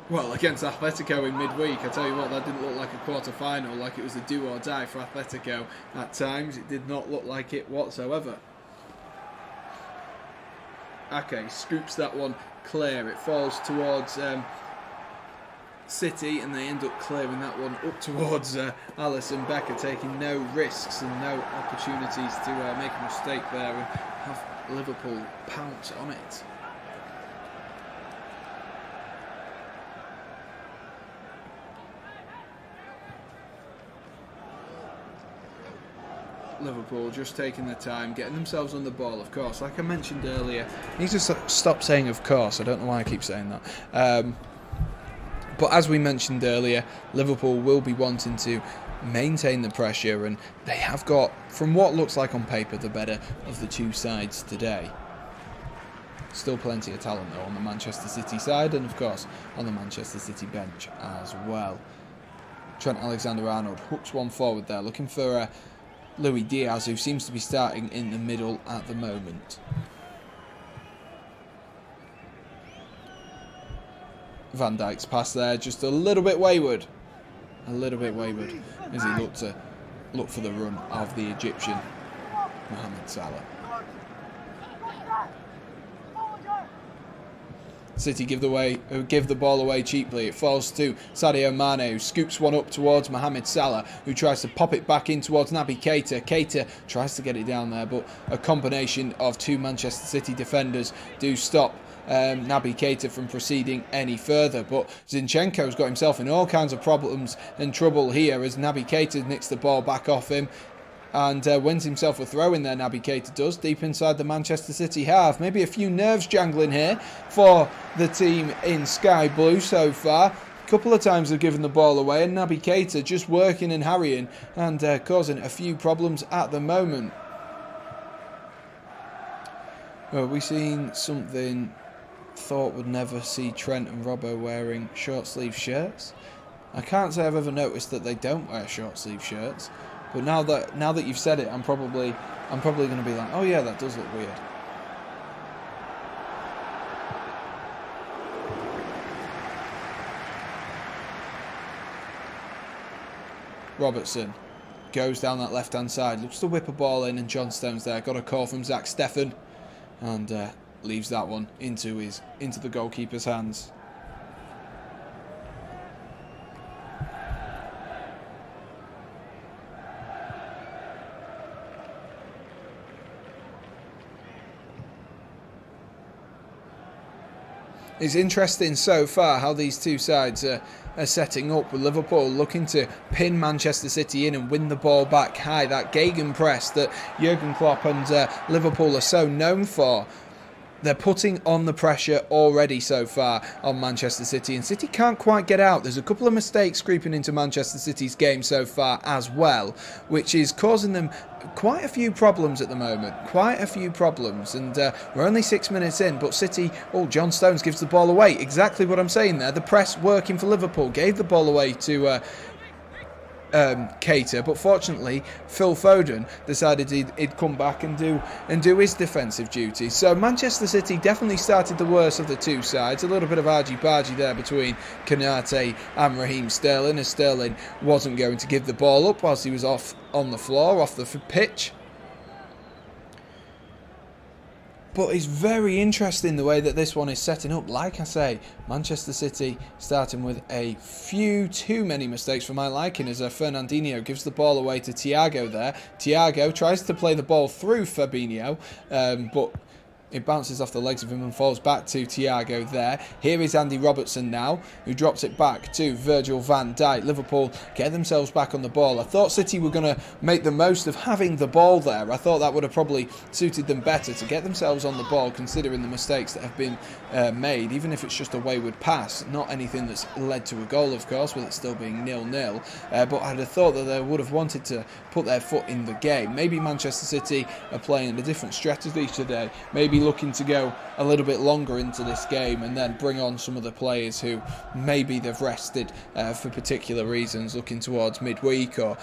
B: Atletico in midweek. I tell you what, that didn't look like a quarter-final, like it was a do or die for Atletico at times. It did not look like it whatsoever. Ake scoops that one clear. It falls towards City, and they end up clearing that one up towards Alisson Becker, taking no risks and no opportunities to make a mistake there and have Liverpool pounce on it. Liverpool just taking their time, getting themselves on the ball, of course. Like I mentioned earlier, I need to stop saying of course. I don't know why I keep saying that. But as we mentioned earlier, Liverpool will be wanting to maintain the pressure, and they have got, from what looks like on paper, the better of the 2 sides today. Still plenty of talent though on the Manchester City side, and of course on the Manchester City bench as well. Trent Alexander-Arnold hooks one forward there, looking for Luis Diaz, who seems to be starting in the middle at the moment. Van Dijk's pass there, just a little bit wayward. As he look for the run of the Egyptian, Mohamed Salah. City give the ball away cheaply. It falls to Sadio Mane, who scoops one up towards Mohamed Salah, who tries to pop it back in towards Naby Keita. Keita tries to get it down there, but a combination of 2 Manchester City defenders do stop Naby Keita from proceeding any further. But Zinchenko's got himself in all kinds of problems and trouble here as Naby Keita nicks the ball back off him and wins himself a throw in there. Naby Keita does, deep inside the Manchester City half. Maybe a few nerves jangling here for the team in Sky Blue so far. A couple of times they've given the ball away, and Naby Keita just working and harrying and causing a few problems at the moment. Well, we've seen something thought would never see Trent and Robbo wearing short sleeve shirts. I can't say I've ever noticed that they don't wear short sleeve shirts. But now that you've said it, I'm probably going to be like, oh yeah, that does look weird. Robertson goes down that left-hand side, looks to whip a ball in, and John Stones there. Got a call from Zach Steffen, and leaves that one into the goalkeeper's hands. It's interesting so far how these 2 sides are setting up, with Liverpool looking to pin Manchester City in and win the ball back high. That gegenpress that Jurgen Klopp and Liverpool are so known for. They're putting on the pressure already so far on Manchester City, and City can't quite get out. There's a couple of mistakes creeping into Manchester City's game so far as well, which is causing them quite a few problems at the moment. And we're only 6 minutes in, but City, John Stones gives the ball away. Exactly what I'm saying there. The press working for Liverpool gave the ball away to Keita, but fortunately Phil Foden decided he'd come back and do his defensive duties. So Manchester City definitely started the worst of the 2 sides. A little bit of argy-bargy there between Konate and Raheem Sterling, as Sterling wasn't going to give the ball up whilst he was off on the floor, off the pitch. But it's very interesting the way that this one is setting up. Like I say, Manchester City starting with a few too many mistakes for my liking, as Fernandinho gives the ball away to Thiago there. Thiago tries to play the ball through Fabinho, but It bounces off the legs of him and falls back to Thiago there. Here is Andy Robertson now, who drops it back to Virgil van Dijk. Liverpool get themselves back on the ball. I thought City were going to make the most of having the ball there. I thought that would have probably suited them better to get themselves on the ball, considering the mistakes that have been made, even if it's just a wayward pass. Not anything that's led to a goal, of course, with it still being 0-0. But I'd have thought that they would have wanted to put their foot in the game. Maybe Manchester City are playing a different strategy today. Maybe looking to go a little bit longer into this game and then bring on some of the players who maybe they've rested for particular reasons, looking towards midweek or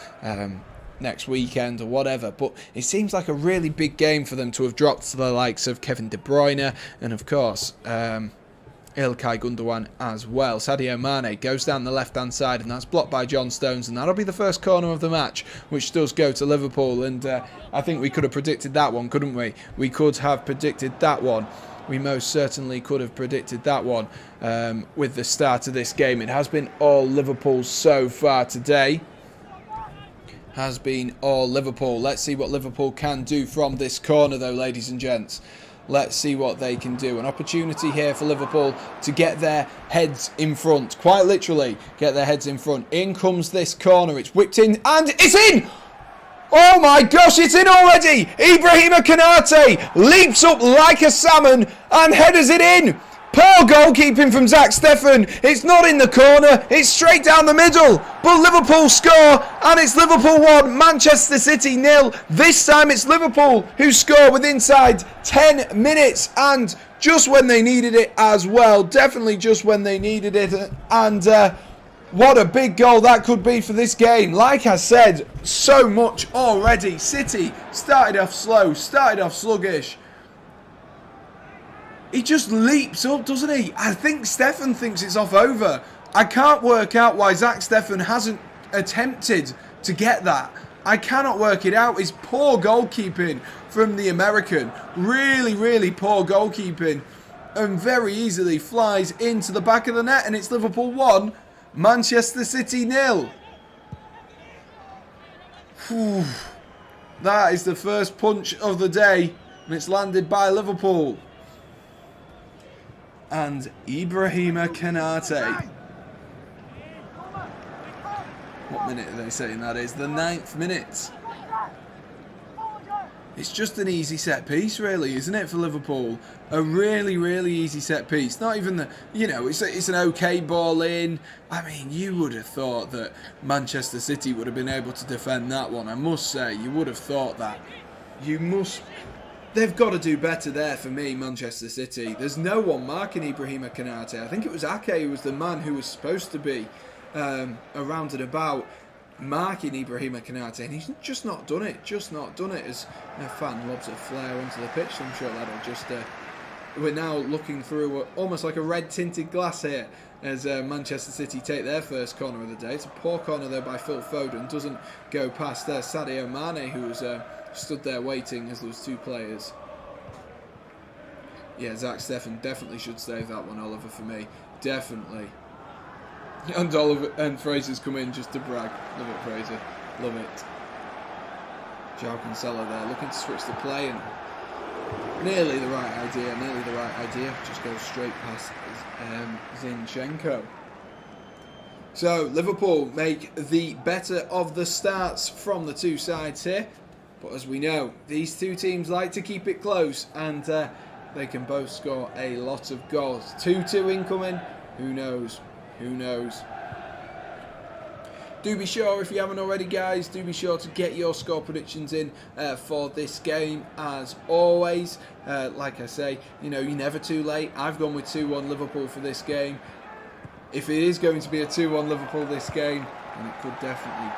B: next weekend or whatever. But it seems like a really big game for them to have dropped to the likes of Kevin De Bruyne and, of course, Ilkay Gundogan as well. Sadio Mane goes down the left-hand side, and that's blocked by John Stones, and that'll be the first corner of the match, which does go to Liverpool. And I think we could have predicted that one, couldn't we? We could have predicted that one. We most certainly could have predicted that one with the start of this game. It has been all Liverpool so far today. Has been all Liverpool. Let's see what Liverpool can do from this corner, though, ladies and gents. Let's see what they can do. An opportunity here for Liverpool to get their heads in front. Quite literally, get their heads in front. In comes this corner. It's whipped in and it's in! Oh my gosh, it's in already! Ibrahima Konate leaps up like a salmon and headers it in! Poor goalkeeping from Zach Steffen. It's not in the corner, it's straight down the middle. But Liverpool score, and it's Liverpool 1, Manchester City 0. This time it's Liverpool who score with inside 10 minutes, and just when they needed it as well. Definitely just when they needed it. And what a big goal that could be for this game. Like I said, so much already. City started off slow, started off sluggish. He just leaps up, doesn't he? I think Steffen thinks it's off over. I can't work out why Zach Steffen hasn't attempted to get that. I cannot work it out. It's poor goalkeeping from the American. Really, really poor goalkeeping. And very easily flies into the back of the net. And it's Liverpool 1, Manchester City 0. Whew. That is the first punch of the day. And it's landed by Liverpool. And Ibrahima Konate. What minute are they saying that is? The 9th minute. It's just an easy set piece, really, isn't it, for Liverpool? A really, really easy set piece. Not even the, you know, it's an okay ball in. I mean, you would have thought that Manchester City would have been able to defend that one. I must say, you would have thought that. They've got to do better there for me, Manchester City. There's no one marking Ibrahima Konate. I think it was Ake who was the man who was supposed to be around and about marking Ibrahima Konate, and he's just not done it. Just not done it. As a fan lobs a flare onto the pitch, I'm sure that'll just... we're now looking through almost like a red-tinted glass here as Manchester City take their first corner of the day. It's a poor corner there by Phil Foden. Doesn't go past Sadio Mane, who was... stood there waiting as there was two players. Yeah, Zach Steffen definitely should save that one, Oliver, for me. Definitely. And Oliver and Fraser's come in just to brag. Love it, Fraser. Love it. João Cancelo there, looking to switch the play, and nearly the right idea. Just goes straight past Zinchenko. So, Liverpool make the better of the starts from the two sides here. But as we know, these two teams like to keep it close, and they can both score a lot of goals. 2-2 incoming. Who knows? Who knows? Do be sure, if you haven't already, guys, do be sure to get your score predictions in for this game, as always. Like I say, you know, you're never too late. I've gone with 2-1 Liverpool for this game. If it is going to be a 2-1 Liverpool this game, and it could definitely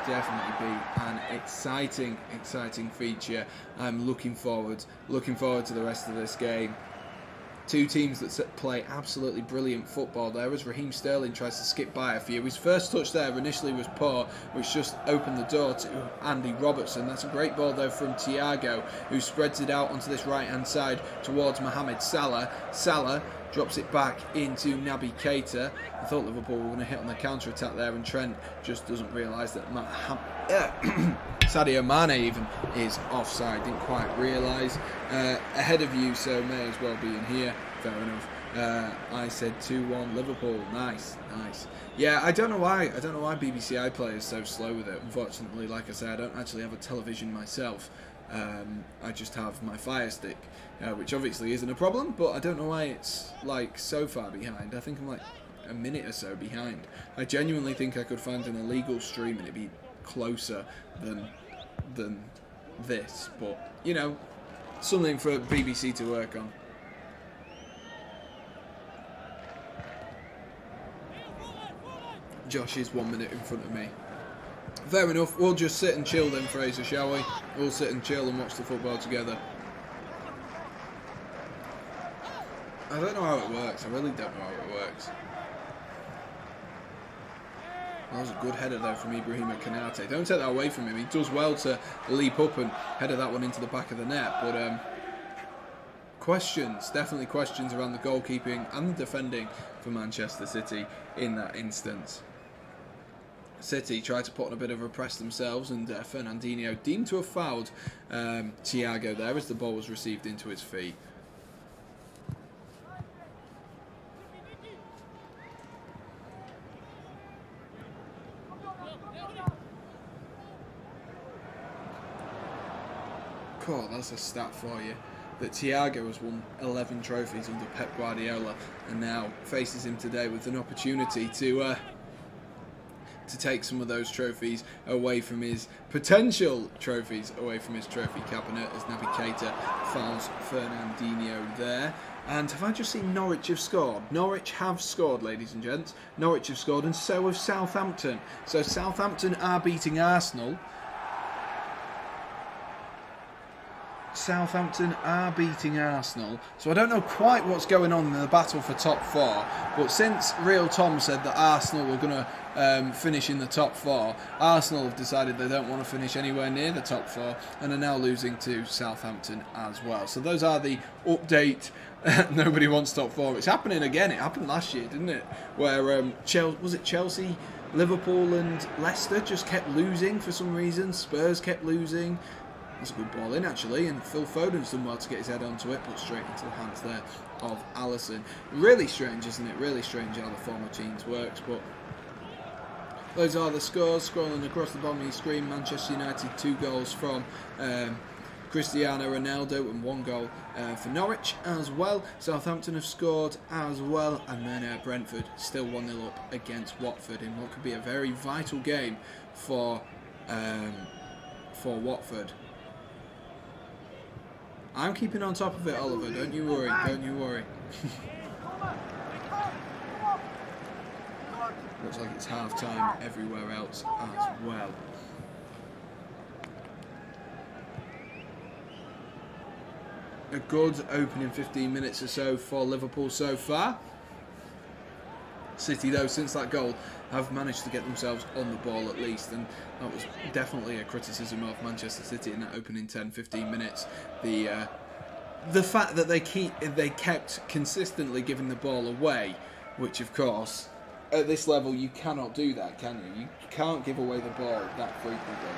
B: be an exciting feature. I'm looking forward to the rest of this game. Two teams that play absolutely brilliant football there, as Raheem Sterling tries to skip by a few. His first touch there initially was poor, which just opened the door to Andy Robertson. That's a great ball though from Thiago, who spreads it out onto this right hand side towards Mohamed Salah. Salah drops it back into Naby Keita. I thought Liverpool were going to hit on the counter-attack there, and Trent just doesn't realise that Sadio Mane even is offside. Didn't quite realise. Ahead of you, so may as well be in here. Fair enough. I said 2-1 Liverpool. Nice. Yeah, I don't know why BBC iPlayer is so slow with it. Unfortunately, like I said, I don't actually have a television myself. I just have my Fire Stick, which obviously isn't a problem, but I don't know why it's like so far behind. I think I'm like a minute or so behind. I genuinely think I could find an illegal stream and it'd be closer than this, but you know, something for BBC to work on. Josh is 1 minute in front of me. Fair enough, we'll just sit and chill then, Fraser, shall we? We'll sit and chill and watch the football together. I don't know how it works, I really don't know how it works. That was a good header there from Ibrahima Konate. Don't take that away from him, he does well to leap up and header that one into the back of the net, but questions, definitely questions around the goalkeeping and the defending for Manchester City in that instance. City tried to put on a bit of a press themselves, and Fernandinho deemed to have fouled Thiago there as the ball was received into his feet. Cool, that's a stat for you. That Thiago has won 11 trophies under Pep Guardiola and now faces him today with an opportunity to take some of those trophies away from his potential trophies away from his trophy cabinet as Naby Keita fouls Fernandinho there. And have I just seen Norwich have scored? Norwich have scored, ladies and gents. Norwich have scored, and so have Southampton. So Southampton are beating Arsenal. Southampton are beating Arsenal, so I don't know quite what's going on in the battle for top four, but since Real Tom said that Arsenal were going to finish in the top four, Arsenal have decided they don't want to finish anywhere near the top four and are now losing to Southampton as well. So those are the update. Nobody wants top four. It's happening again. It happened last year, didn't it? Where was it Chelsea, Liverpool and Leicester just kept losing for some reason. Spurs kept losing. That's a good ball in, actually, and Phil Foden's done well to get his head onto it, but straight into the hands there of Alisson. Really strange, isn't it? Really strange how the former teams works, but those are the scores. Scrolling across the bottom of your screen, Manchester United 2 goals from Cristiano Ronaldo and 1 goal for Norwich as well. Southampton have scored as well, and then Brentford still 1-0 up against Watford in what could be a very vital game for Watford. I'm keeping on top of it, Oliver. Don't you worry. Don't you worry. Looks like it's half time everywhere else as well. A good opening 15 minutes or so for Liverpool so far. City, though, since that goal, have managed to get themselves on the ball at least, and that was definitely a criticism of Manchester City in that opening 10-15 minutes. The fact that they kept consistently giving the ball away, which of course at this level you cannot do that, can you? You can't give away the ball that frequently.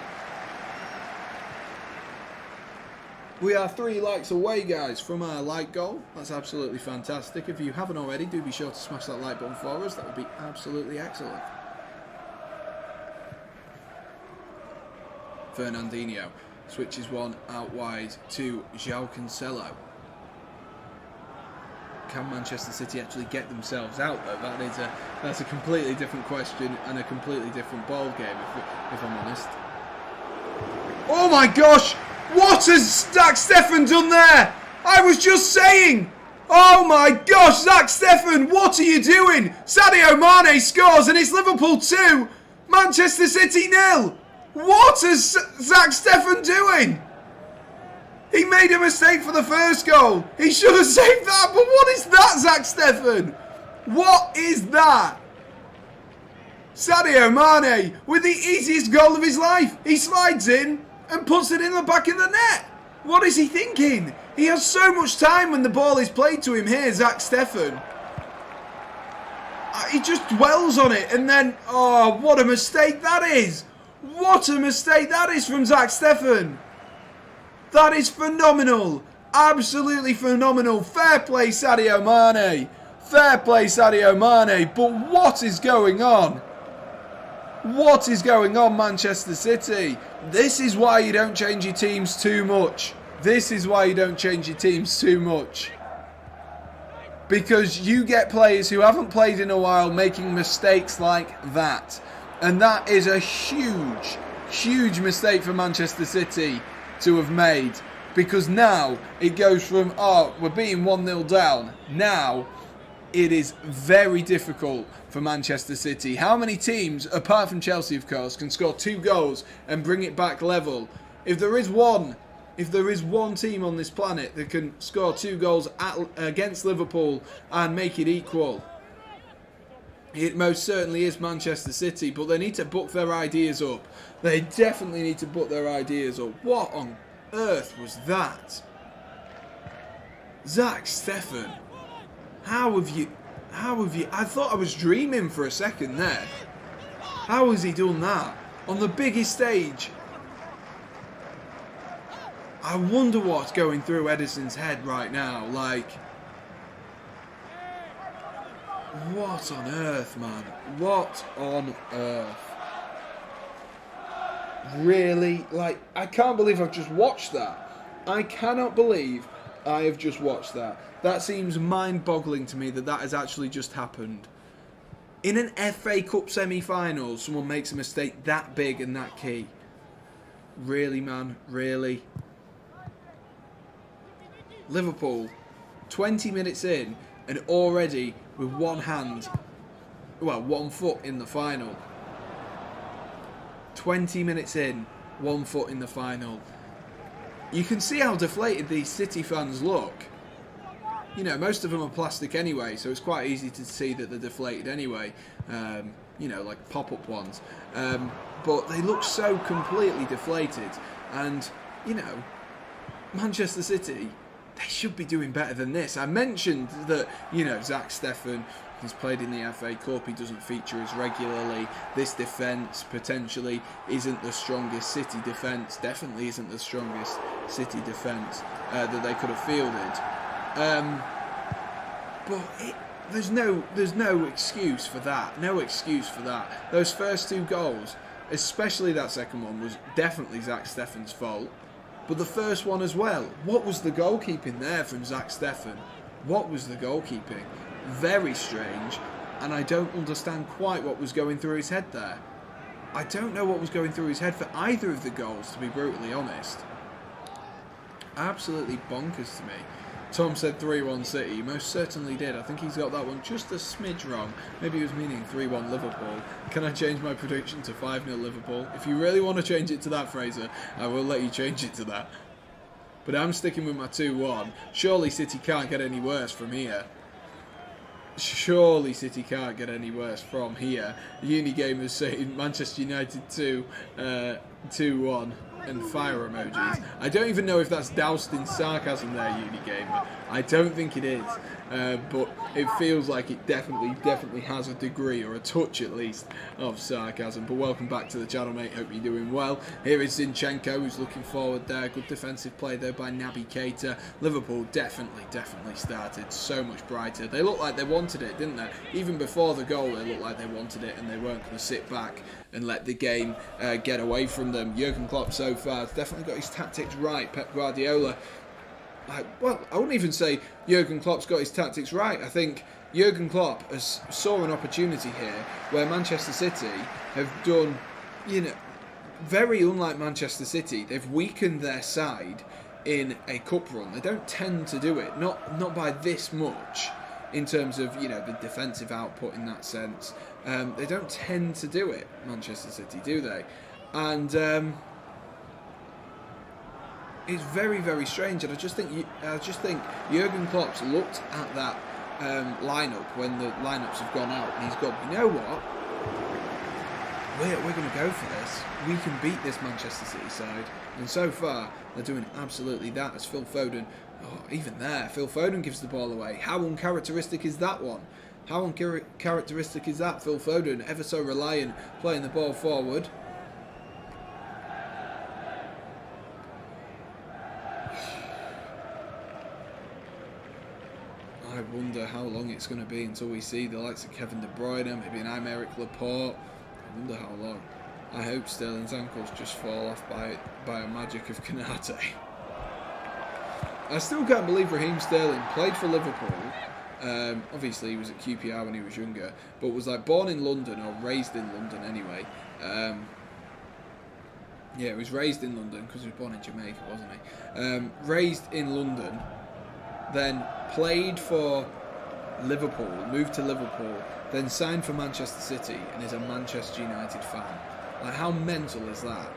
B: We are 3 likes away, guys, from our like goal. That's absolutely fantastic. If you haven't already, do be sure to smash that like button for us. That would be absolutely excellent. Fernandinho switches one out wide to João Cancelo. Can Manchester City actually get themselves out, though? That's a completely different question and a completely different ball game, if I'm honest. Oh my gosh! What has Zach Steffen done there? I was just saying! Oh my gosh, Zach Steffen, what are you doing? Sadio Mane scores and it's Liverpool 2, Manchester City 0. What is Zach Steffen doing? He made a mistake for the first goal. He should have saved that, but what is that, Zach Steffen? What is that? Sadio Mane with the easiest goal of his life. He slides in and puts it in the back of the net. What is he thinking? He has so much time when the ball is played to him here, Zach Steffen. He just dwells on it and then, oh, what a mistake that is. What a mistake that is from Zach Steffen. That is phenomenal. Absolutely phenomenal. Fair play, Sadio Mane. Fair play, Sadio Mane. But what is going on? What is going on, Manchester City? This is why you don't change your teams too much. This is why you don't change your teams too much. Because you get players who haven't played in a while making mistakes like that. And that is a huge, huge mistake for Manchester City to have made. Because now it goes from, oh, we're being 1-0 down. Now it is very difficult for Manchester City. How many teams, apart from Chelsea of course, can score 2 goals and bring it back level? If there is one team on this planet that can score 2 goals against Liverpool and make it equal, it most certainly is Manchester City. But they need to book their ideas up. They definitely need to book their ideas up. What on earth was that? Zach Steffen, how have you, I thought I was dreaming for a second there. How has he done that? On the biggest stage. I wonder what's going through Ederson's head right now. Like, what on earth, man? What on earth? Really? Like, I can't believe I've just watched that. I cannot believe I have just watched that. That seems mind-boggling to me that that has actually just happened. In an FA Cup semi-final, someone makes a mistake that big and that key. Really, man? Really? Liverpool, 20 minutes in, and already with one foot in the final. 20 minutes in, 1 foot in the final. You can see how deflated these City fans look. You know, most of them are plastic anyway, so it's quite easy to see that they're deflated anyway. You know, like pop-up ones. But they look so completely deflated. And, you know, Manchester City, they should be doing better than this. I mentioned that, you know, Zach Steffen has played in the FA Cup. He doesn't feature as regularly. This defence potentially isn't the strongest City defence. Definitely isn't the strongest City defence that they could have fielded. But there's no excuse for that. No excuse for that. Those first 2 goals, especially that second one, was definitely Zach Steffen's fault. But the first one as well. What was the goalkeeping there from Zach Steffen? What was the goalkeeping? Very strange. And I don't understand quite what was going through his head there. I don't know what was going through his head for either of the goals, to be brutally honest. Absolutely bonkers to me. Tom said 3-1 City. He most certainly did. I think he's got that one just a smidge wrong. Maybe he was meaning 3-1 Liverpool. Can I change my prediction to 5-0 Liverpool? If you really want to change it to that, Fraser, I will let you change it to that. But I'm sticking with my 2-1. Surely City can't get any worse from here. Surely City can't get any worse from here. Unigamers saying Manchester United 2-1. And fire emojis. I don't even know if that's doused in sarcasm there, Unigamer. I don't think it is. But it feels like it definitely has a degree, or a touch at least, of sarcasm. But welcome back to the channel, mate. Hope you're doing well. Here is Zinchenko, who's looking forward there. Good defensive play there by Naby Keita. Liverpool definitely started so much brighter. They looked like they wanted it, didn't they? Even before the goal, they looked like they wanted it, and they weren't going to sit back and let the game get away from them. Jurgen Klopp so far has definitely got his tactics right. Pep Guardiola, well, I wouldn't even say Jurgen Klopp's got his tactics right. I think Jurgen Klopp has saw an opportunity here where Manchester City have done, you know, very unlike Manchester City. They've weakened their side in a cup run. They don't tend to do it, not by this much in terms of, you know, the defensive output in that sense. They don't tend to do it, Manchester City, do they? And it's very strange. And I just think Jurgen Klopp's looked at that lineup when the lineups have gone out, and he's gone, you know what? We're going to go for this. We can beat this Manchester City side. And so far, they're doing absolutely that. As Phil Foden, even there, Phil Foden gives the ball away. How uncharacteristic is that one? How uncharacteristic is that, Phil Foden? Ever so reliant, playing the ball forward. wonder how long it's going to be until we see the likes of Kevin De Bruyne, maybe an Aymeric Laporte. I wonder how long. I hope Sterling's ankles just fall off by a magic of Konate. I still can't believe Raheem Sterling played for Liverpool. Obviously, he was at QPR when he was younger, but was like born in London, or raised in London anyway. Yeah, he was raised in London because he was born in Jamaica, wasn't he? Raised in London, then played for Liverpool, moved to Liverpool, then signed for Manchester City, and is a Manchester United fan. Like, how mental is that?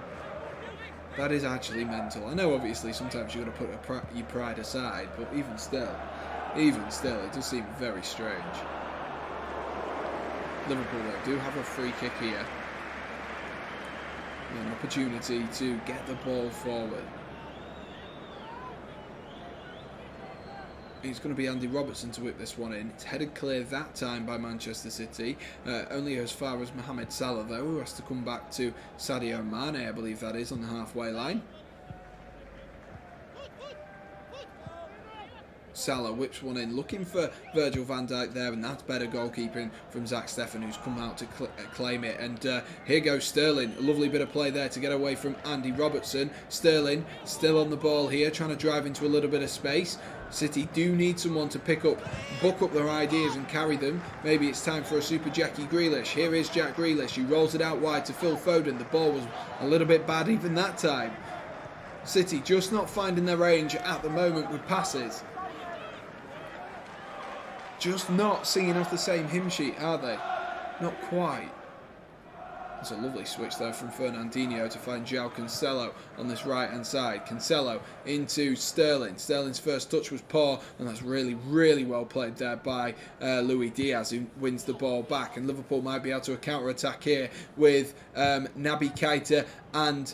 B: That is actually mental. I know, obviously, sometimes you've got to put your pride aside, but even still, it does seem very strange. Liverpool, though, do have a free kick here. An opportunity to get the ball forward. It's going to be Andy Robertson to whip this one in. It's headed clear that time by Manchester City. Only as far as Mohamed Salah, though, who has to come back to Sadio Mane, I believe that is, on the halfway line. Salah whips one in, looking for Virgil van Dijk there, and that's better goalkeeping from Zach Steffen, who's come out to claim it. And here goes Sterling. A lovely bit of play there to get away from Andy Robertson. Sterling still on the ball here, trying to drive into a little bit of space. City do need someone to buck up their ideas and carry them. Maybe it's time for a super Jackie Grealish. Here is Jack Grealish. He rolls it out wide to Phil Foden. The ball was a little bit bad even that time. City just not finding their range at the moment with passes. Just not singing off the same hymn sheet, are they? Not quite. It's a lovely switch there from Fernandinho to find João Cancelo on this right-hand side. Cancelo into Sterling. Sterling's first touch was poor, and that's really, really well played there by Luis Diaz, who wins the ball back. And Liverpool might be able to counter-attack here with Naby Keita and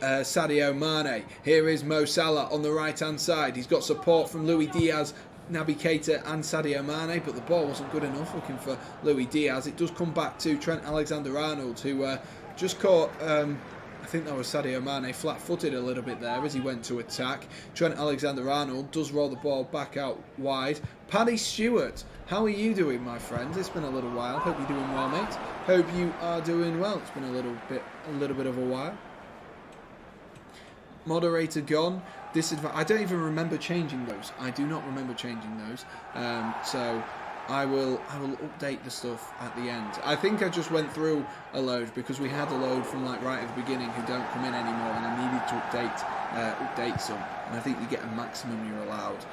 B: Sadio Mane. Here is Mo Salah on the right-hand side. He's got support from Luis Diaz, Naby Keita and Sadio Mane, but the ball wasn't good enough looking for Luis Diaz. It does come back to Trent Alexander-Arnold, who just caught, I think that was Sadio Mane, flat-footed a little bit there as he went to attack. Trent Alexander-Arnold does roll the ball back out wide. Paddy Stewart, how are you doing, my friend? It's been a little while. Hope you're doing well, mate. Hope you are doing well. It's been a little bit of a while. Moderator gone. I don't even remember changing those. I do not remember changing those. So I will update the stuff at the end. I think I just went through a load because we had a load from like right at the beginning who don't come in anymore, and I needed to update some. And I think you get a maximum you're allowed.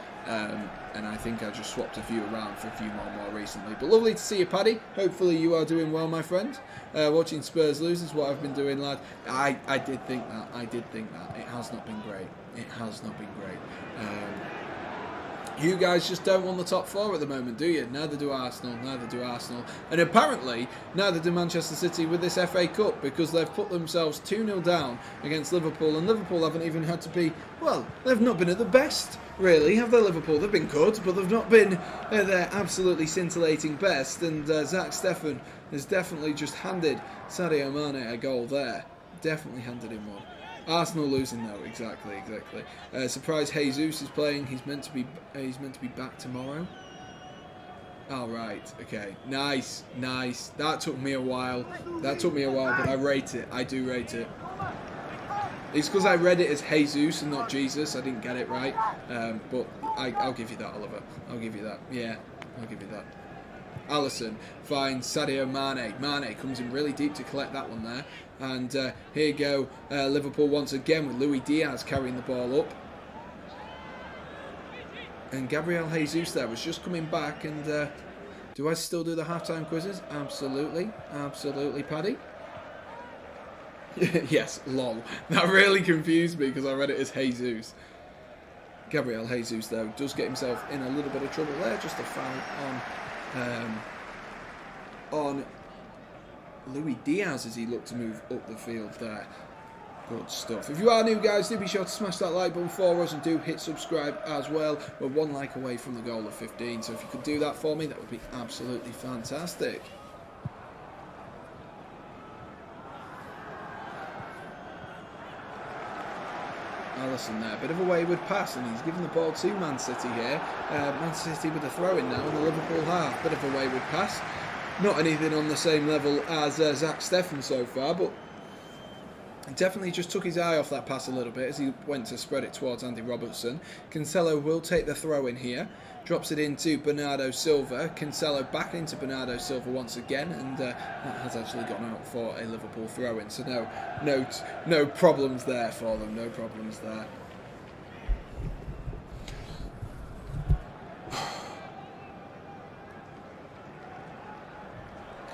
B: And I think I just swapped a few around for a few more recently. But lovely to see you, Paddy. Hopefully you are doing well, my friend. Watching Spurs lose is what I've been doing, lad. I did think that. It has not been great. You guys just don't want the top four at the moment, do you? Neither do Arsenal. And apparently, neither do Manchester City with this FA Cup, because they've put themselves 2-0 down against Liverpool, and Liverpool haven't even had to be, well, they've not been at the best, really, have they, Liverpool? They've been good, but they've not been at their absolutely scintillating best, and Zach Steffen has definitely just handed Sadio Mane a goal there. Definitely handed him one. Arsenal losing though, exactly. Surprise, Jesus is playing. He's meant to be back tomorrow. All right, okay, nice. That took me a while, but I rate it. I do rate it. It's because I read it as Jesus and not Jesus. I didn't get it right, but I'll give you that, Oliver. I'll give you that. Yeah, I'll give you that. Alisson finds Sadio Mane. Mane comes in really deep to collect that one there. And here you go, Liverpool once again with Luis Diaz carrying the ball up. And Gabriel Jesus there was just coming back. And do I still do the halftime quizzes? Absolutely, Paddy. Yes, lol. That really confused me because I read it as Jesus. Gabriel Jesus, though, does get himself in a little bit of trouble there. Just a foul on Luis Diaz as he looked to move up the field there. Good stuff. If you are new, guys, do be sure to smash that like button for us, and do hit subscribe as well. We're one like away from the goal of 15, so if you could do that for me, that would be absolutely fantastic. Alisson there. Bit of a wayward pass, and he's given the ball to Man City here. Man City with the throw-in now in the Liverpool half. Bit of a wayward pass. Not anything on the same level as Zach Steffen so far, but definitely just took his eye off that pass a little bit as he went to spread it towards Andy Robertson. Cancelo will take the throw-in here. Drops it into Bernardo Silva. Cancelo back into Bernardo Silva once again, and that has actually gone out for a Liverpool throw-in. So no problems there for them. No problems there.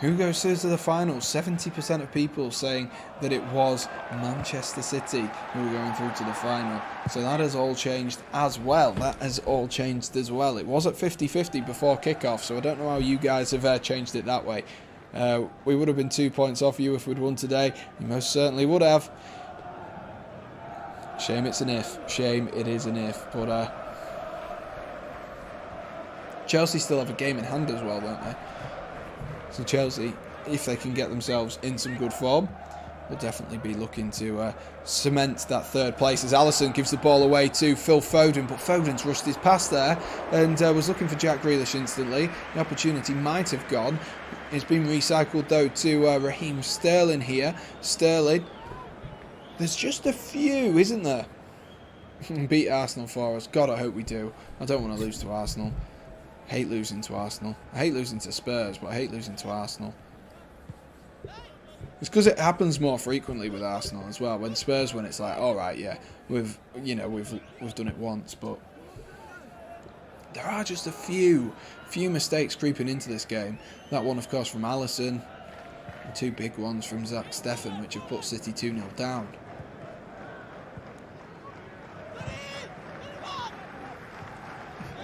B: Who goes through to the final? 70% of people saying that it was Manchester City who were going through to the final. So that has all changed as well. It was at 50-50 before kickoff, so I don't know how you guys have changed it that way. We would have been 2 points off you if we'd won today. You most certainly would have. Shame it's an if. Shame it is an if. But Chelsea still have a game in hand as well, don't they? So Chelsea, if they can get themselves in some good form, will definitely be looking to cement that third place as Alisson gives the ball away to Phil Foden, but Foden's rushed his pass there and was looking for Jack Grealish instantly. The opportunity might have gone. It's been recycled though to Raheem Sterling here. Sterling, there's just a few, isn't there? Beat Arsenal for us. God, I hope we do. I don't want to lose to Arsenal. Hate losing to Arsenal. I hate losing to Spurs, but I hate losing to Arsenal. It's because it happens more frequently with Arsenal as well. When Spurs win, it's like, all right, yeah, we've done it once, but there are just a few mistakes creeping into this game. That one, of course, from Alisson, and two big ones from Zach Steffen, which have put City 2-0 down.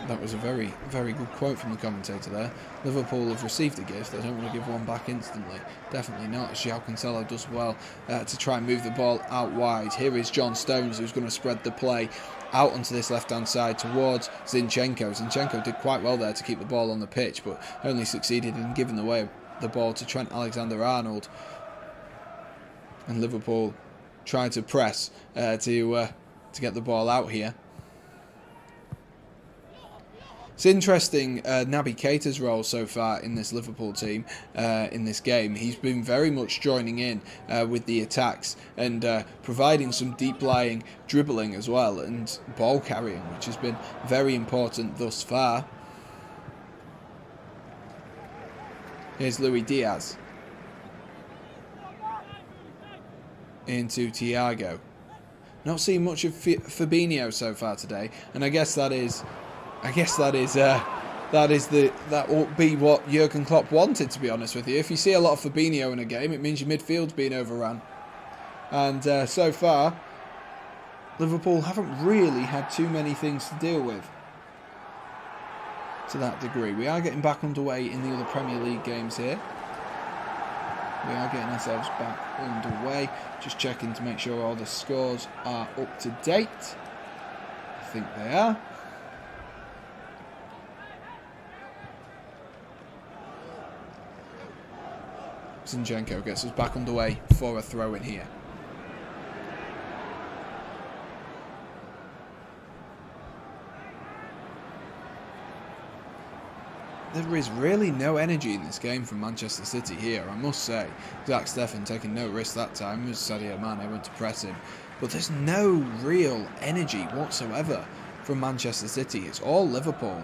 B: That was a very, very good quote from the commentator there. Liverpool have received a gift. They don't want to give one back instantly. Definitely not. João Cancelo does well to try and move the ball out wide. Here is John Stones, who's going to spread the play out onto this left-hand side towards Zinchenko. Zinchenko did quite well there to keep the ball on the pitch, but only succeeded in giving away the ball to Trent Alexander-Arnold. And Liverpool tried to press to get the ball out here. It's interesting, Naby Keita's role so far in this Liverpool team, in this game. He's been very much joining in with the attacks and providing some deep-lying dribbling as well and ball carrying, which has been very important thus far. Here's Luis Diaz. Into Thiago. Not seeing much of Fabinho so far today, and I guess that will be what Jurgen Klopp wanted, to be honest with you. If you see a lot of Fabinho in a game, it means your midfield's being overrun. And so far, Liverpool haven't really had too many things to deal with to that degree. We are getting back underway in the other Premier League games here. We are getting ourselves back underway. Just checking to make sure all the scores are up to date. I think they are. Zinchenko gets us back underway for a throw-in here. There is really no energy in this game from Manchester City here, I must say. Zach Steffen taking no risk that time as Sadio Mane went to press him. But there's no real energy whatsoever from Manchester City. It's all Liverpool.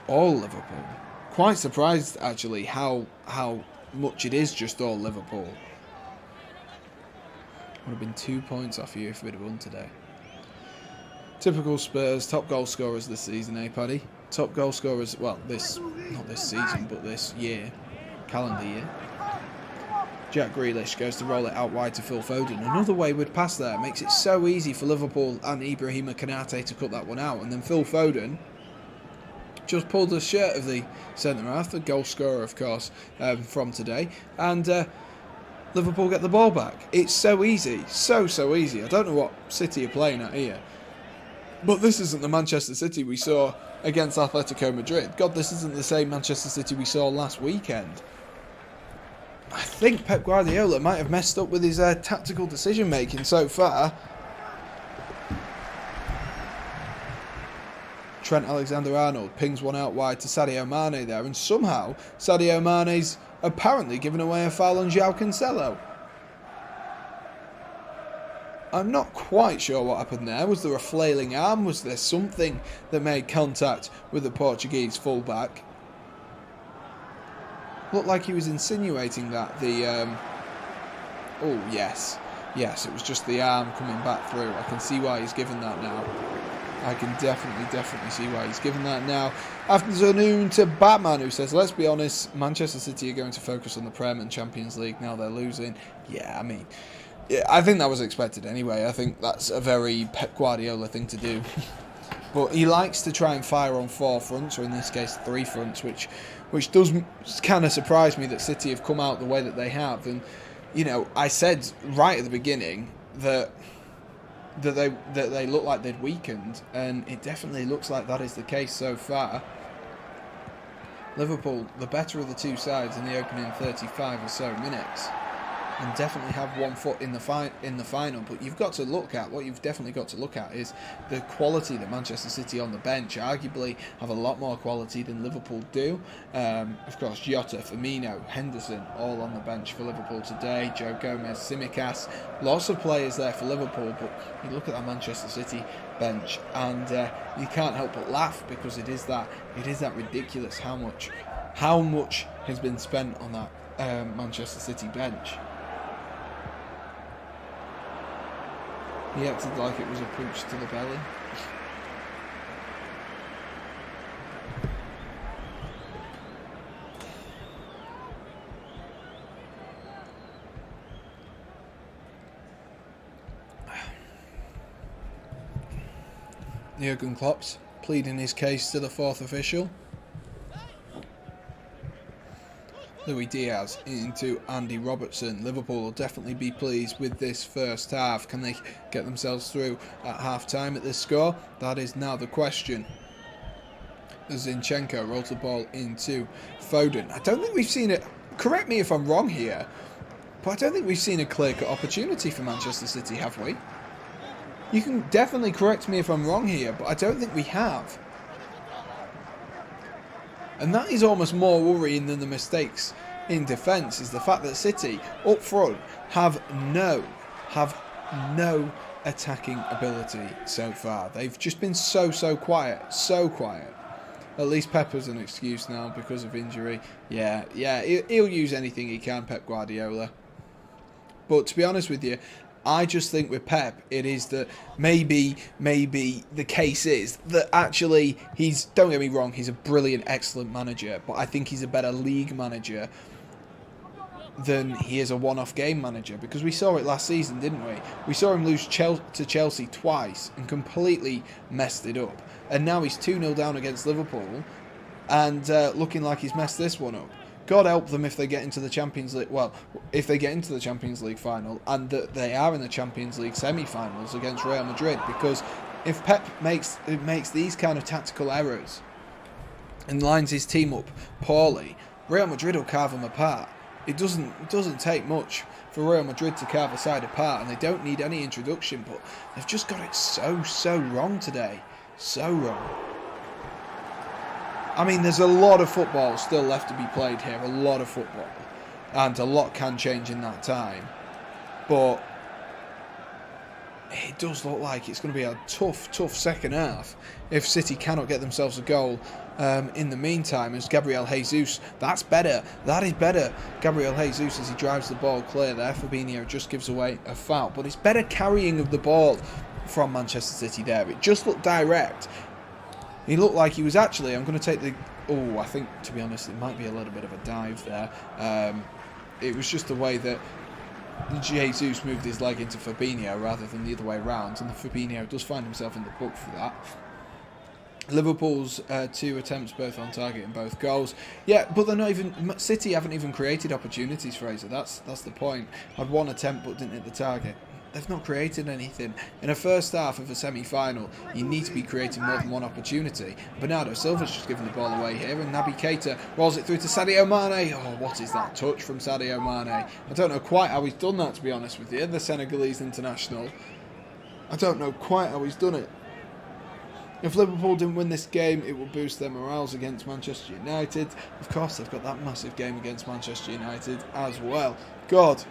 B: All Liverpool. Quite surprised, actually, how much it is just all Liverpool. Would have been 2 points off you if we'd have won today. Typical Spurs, top goal scorers this season, eh, Paddy? Top goal scorers, well, not this season, but this year, calendar year. Jack Grealish goes to roll it out wide to Phil Foden. Another wayward pass there. Makes it so easy for Liverpool and Ibrahima Konate to cut that one out. And then Phil Foden just pulled the shirt of the centre-half, the goal scorer, of course, from today. And Liverpool get the ball back. It's so easy. So easy. I don't know what City are playing at here. But this isn't the Manchester City we saw against Atletico Madrid. God, this isn't the same Manchester City we saw last weekend. I think Pep Guardiola might have messed up with his tactical decision-making so far. Trent Alexander-Arnold pings one out wide to Sadio Mane there, and somehow Sadio Mane's apparently given away a foul on João Cancelo. I'm not quite sure what happened there. Was there a flailing arm? Was there something that made contact with the Portuguese fullback? Looked like he was insinuating that oh, yes. Yes, it was just the arm coming back through. I can see why he's given that now. I can definitely see why he's given that now. Afternoon to Batman, who says, let's be honest, Manchester City are going to focus on the Prem and Champions League now they're losing. Yeah, I mean, yeah, I think that was expected anyway. I think that's a very Pep Guardiola thing to do. But he likes to try and fire on 4 fronts, or in this case 3 fronts, which does kind of surprise me that City have come out the way that they have. And, you know, I said right at the beginning that they look like they'd weakened, and it definitely looks like that is the case so far. Liverpool, the better of the two sides in the opening 35 or so minutes, and definitely have one foot in the final. But you've got to look at, what you've definitely got to look at is the quality that Manchester City on the bench arguably have a lot more quality than Liverpool do. Of course, Jota, Firmino, Henderson, all on the bench for Liverpool today. Joe Gomez, Tsimikas, lots of players there for Liverpool. But you look at that Manchester City bench, and you can't help but laugh, because it is that ridiculous how much has been spent on that Manchester City bench. He acted like it was a punch to the belly. Jurgen Klopp's pleading his case to the 4th official. Louis Diaz into Andy Robertson. Liverpool will definitely be pleased with this first half. Can they get themselves through at half-time at this score? That is now the question. Zinchenko rolls the ball into Foden. I don't think we've seen it. Correct me if I'm wrong here, but I don't think we've seen a clear-cut opportunity for Manchester City, have we? You can definitely correct me if I'm wrong here, but I don't think we have. And that is almost more worrying than the mistakes in defence, is the fact that City up front have no attacking ability so far. They've just been so quiet. At least Pep's an excuse now because of injury. Yeah, he'll use anything he can, Pep Guardiola. But to be honest with you, I just think with Pep, it is that maybe the case is that actually don't get me wrong, he's a brilliant, excellent manager, but I think he's a better league manager than he is a one-off game manager, because we saw it last season, didn't we? We saw him lose to Chelsea twice and completely messed it up. And now he's 2-0 down against Liverpool and looking like he's messed this one up. God help them if they get into the Champions League. Well, if they get into the Champions League final, and that they are in the Champions League semi-finals against Real Madrid, because if Pep makes these kind of tactical errors and lines his team up poorly, Real Madrid will carve them apart. It doesn't take much for Real Madrid to carve a side apart, and they don't need any introduction, but they've just got it so wrong today. So wrong. I mean, there's a lot of football still left to be played here, a lot of football, and a lot can change in that time, but it does look like it's going to be a tough second half if City cannot get themselves a goal in the meantime. As Gabriel Jesus, that is better. Gabriel Jesus, as he drives the ball clear there, Fabinho just gives away a foul, but it's better carrying of the ball from Manchester City there. It just looked direct. He looked like he was actually, I'm going to take the... Oh, I think, to be honest, it might be a little bit of a dive there. It was just the way that Jesus moved his leg into Fabinho rather than the other way around, and the Fabinho does find himself in the book for that. Liverpool's 2 attempts both on target and both goals. Yeah, but they're not even... City haven't even created opportunities, Fraser. That's the point. Had 1 attempt but didn't hit the target. They've not created anything. In a first half of a semi-final, you need to be creating more than 1 opportunity. Bernardo Silva's just given the ball away here, and Naby Keita rolls it through to Sadio Mane. Oh, what is that touch from Sadio Mane? I don't know quite how he's done that, to be honest with you, the Senegalese international. I don't know quite how he's done it. If Liverpool didn't win this game, it would boost their morales against Manchester United. Of course, they've got that massive game against Manchester United as well. God,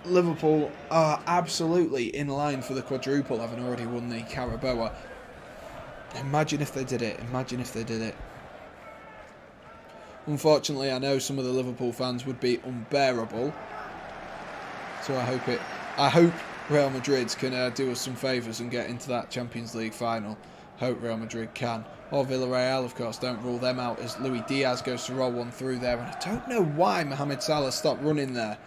B: Liverpool are absolutely in line for the quadruple, having already won the Carabao. Imagine if they did it. Imagine if they did it. Unfortunately, I know some of the Liverpool fans would be unbearable. So I hope Real Madrid can do us some favours and get into that Champions League final. Hope Real Madrid can. Or Villarreal, of course, don't rule them out as Luis Diaz goes to roll one through there. And I don't know why Mohamed Salah stopped running there.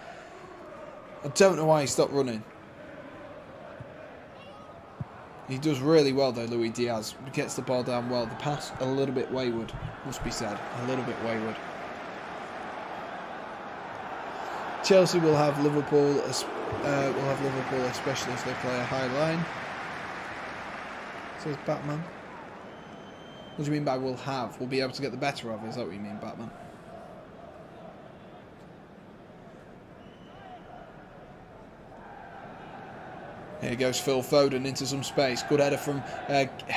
B: I don't know why he stopped running. He does really well though, Luis Diaz. Gets the ball down well. The pass a little bit wayward, must be said. A little bit wayward. Chelsea will have Liverpool, especially if they play a high line. Says Batman. What do you mean by will have? We'll be able to get the better of. Is that what you mean, Batman? Here goes Phil Foden into some space. Good header from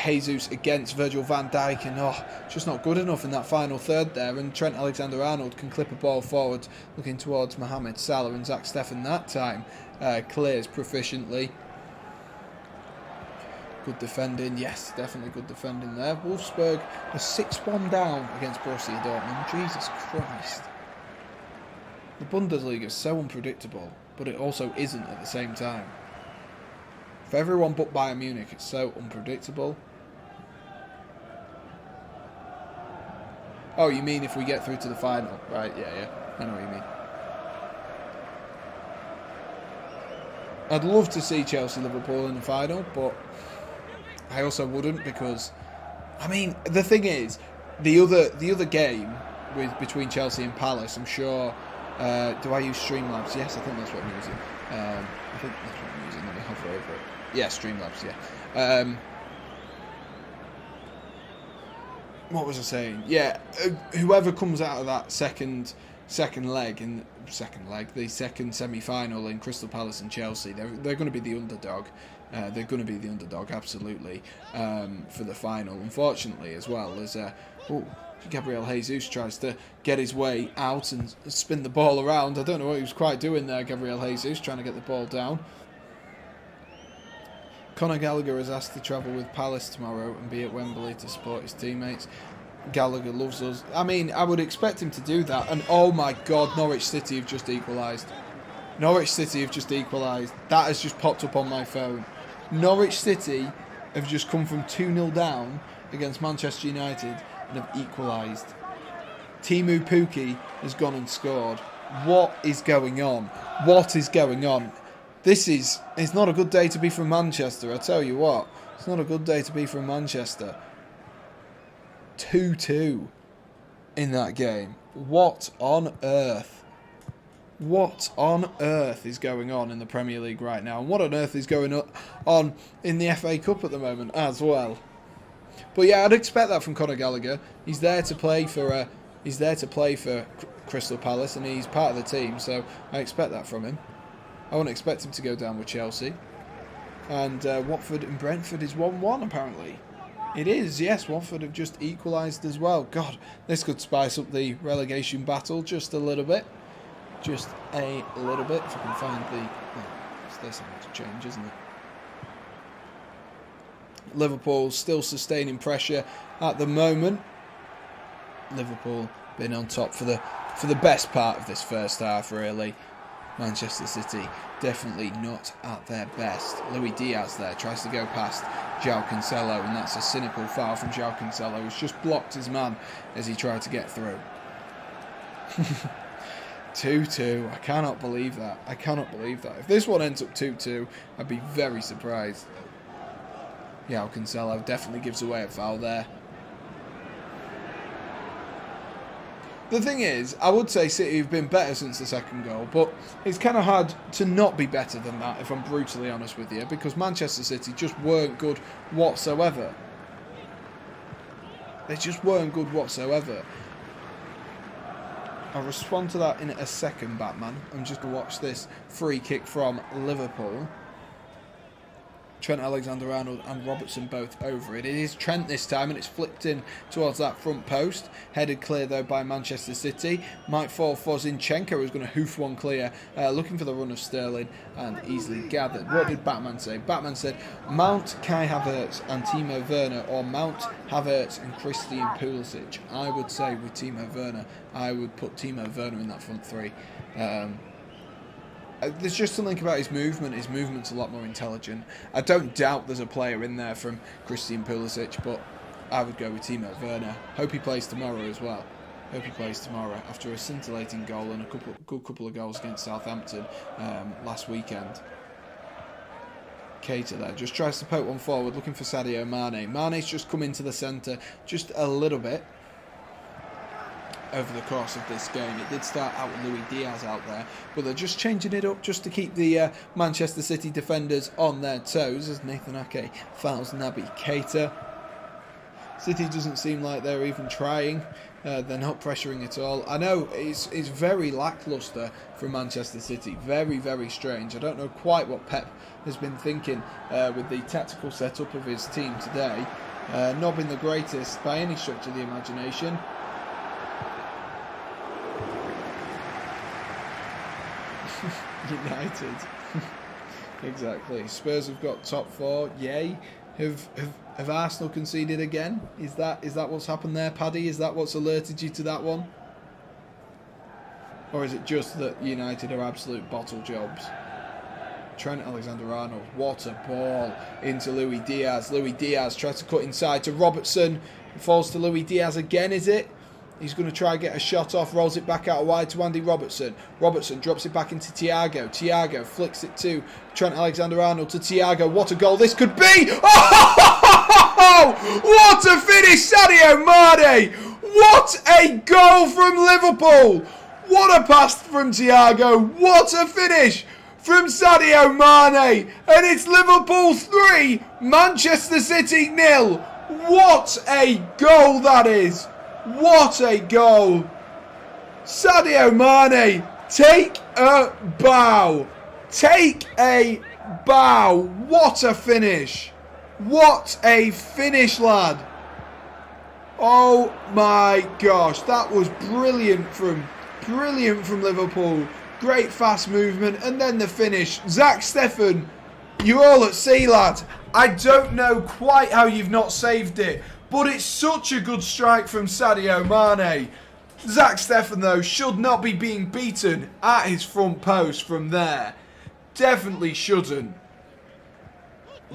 B: Jesus against Virgil van Dijk. And just not good enough in that final third there. And Trent Alexander-Arnold can clip a ball forward looking towards Mohamed Salah. And Zach Steffen that time clears proficiently. Good defending. Yes, definitely good defending there. Wolfsburg are 6-1 down against Borussia Dortmund. Jesus Christ. The Bundesliga is so unpredictable, but it also isn't at the same time. For everyone but Bayern Munich, it's so unpredictable. Oh, you mean if we get through to the final? Right, yeah. I know what you mean. I'd love to see Chelsea-Liverpool in the final, but I also wouldn't because, I mean, the thing is, the other game between Chelsea and Palace, I'm sure, do I use Streamlabs? Yes, I think that's what I'm using. Let me hover over it. Yeah, Streamlabs, yeah. What was I saying? Yeah, whoever comes out of that second leg, the second semi-final in Crystal Palace and Chelsea, they're going to be the underdog. They're going to be the underdog, absolutely, for the final. Unfortunately, as well, as Gabriel Jesus tries to get his way out and spin the ball around. I don't know what he was quite doing there, Gabriel Jesus, trying to get the ball down. Conor Gallagher is asked to travel with Palace tomorrow and be at Wembley to support his teammates. Gallagher loves us. I mean, I would expect him to do that. And oh my God, Norwich City have just equalised. Norwich City have just equalised. That has just popped up on my phone. Norwich City have just come from 2-0 down against Manchester United and have equalised. Timu Pukki has gone and scored. What is going on? What is going on? It's not a good day to be from Manchester, I tell you what. It's not a good day to be from Manchester. 2-2 in that game. What on earth? What on earth is going on in the Premier League right now? And what on earth is going on in the FA Cup at the moment as well? But yeah, I'd expect that from Conor Gallagher. He's there to play for Crystal Palace and he's part of the team, so I expect that from him. I wouldn't expect him to go down with Chelsea. And Watford and Brentford is 1-1 apparently. It is, yes, Watford have just equalised as well. God, this could spice up the relegation battle just a little bit. Just a little bit, if I can find the... there's something to change, isn't it? Liverpool still sustaining pressure at the moment. Liverpool been on top for the best part of this first half, really. Manchester City definitely not at their best. Luis Diaz there tries to go past João Cancelo, and that's a cynical foul from João Cancelo, who's just blocked his man as he tried to get through. 2-2. I cannot believe that. I cannot believe that. If this one ends up 2-2, I'd be very surprised. João Cancelo definitely gives away a foul there. The thing is, I would say City have been better since the second goal, but it's kind of hard to not be better than that, if I'm brutally honest with you, because Manchester City just weren't good whatsoever. They just weren't good whatsoever. I'll respond to that in a second, Batman. I'm just going to watch this free kick from Liverpool. Trent Alexander-Arnold and Robertson both over it. It is Trent this time, and it's flicked in towards that front post. Headed clear, though, by Manchester City. Might fall for Zinchenko, who's going to hoof one clear, looking for the run of Sterling, and easily gathered. What did Batman say? Batman said, Mount, Kai Havertz and Timo Werner, or Mount, Havertz and Christian Pulisic. I would say with Timo Werner, I would put Timo Werner in that front three. There's just something about his movement. His movement's a lot more intelligent. I don't doubt there's a player in there from Christian Pulisic, but I would go with Timo Werner. Hope he plays tomorrow as well. Hope he plays tomorrow after a scintillating goal and a good couple of goals against Southampton last weekend. Keita there just tries to poke one forward, looking for Sadio Mane. Mane's just come into the centre just a little bit over the course of this game. It did start out with Luis Diaz out there, but they're just changing it up just to keep the Manchester City defenders on their toes as Nathan Ake fouls Naby Keita. City doesn't seem like they're even trying. They're not pressuring at all. I know it's very lacklustre from Manchester City. Very, very strange. I don't know quite what Pep has been thinking with the tactical setup of his team today. Not been the greatest by any stretch of the imagination. United. Exactly. Spurs have got top four. Yay. Have Arsenal conceded again? Is that what's happened there, Paddy? Is that what's alerted you to that one? Or is it just that United are absolute bottle jobs? Trent Alexander-Arnold, what a ball into Luis Diaz. Luis Diaz tries to cut inside to Robertson. Falls to Luis Diaz again, is it? He's going to try and get a shot off, rolls it back out wide to Andy Robertson. Robertson drops it back into Thiago. Thiago flicks it to Trent Alexander-Arnold to Thiago. What a goal this could be! Oh! What a finish, Sadio Mane! What a goal from Liverpool! What a pass from Thiago! What a finish from Sadio Mane! And it's Liverpool 3, Manchester City 0. What a goal that is! What a goal! Sadio Mane, take a bow. Take a bow. What a finish. What a finish, lad. Oh my gosh, that was brilliant from Liverpool. Great fast movement, and then the finish. Zach Steffen, you're all at sea, lad. I don't know quite how you've not saved it, but it's such a good strike from Sadio Mane. Zach Steffen, though, should not be being beaten at his front post from there. Definitely shouldn't.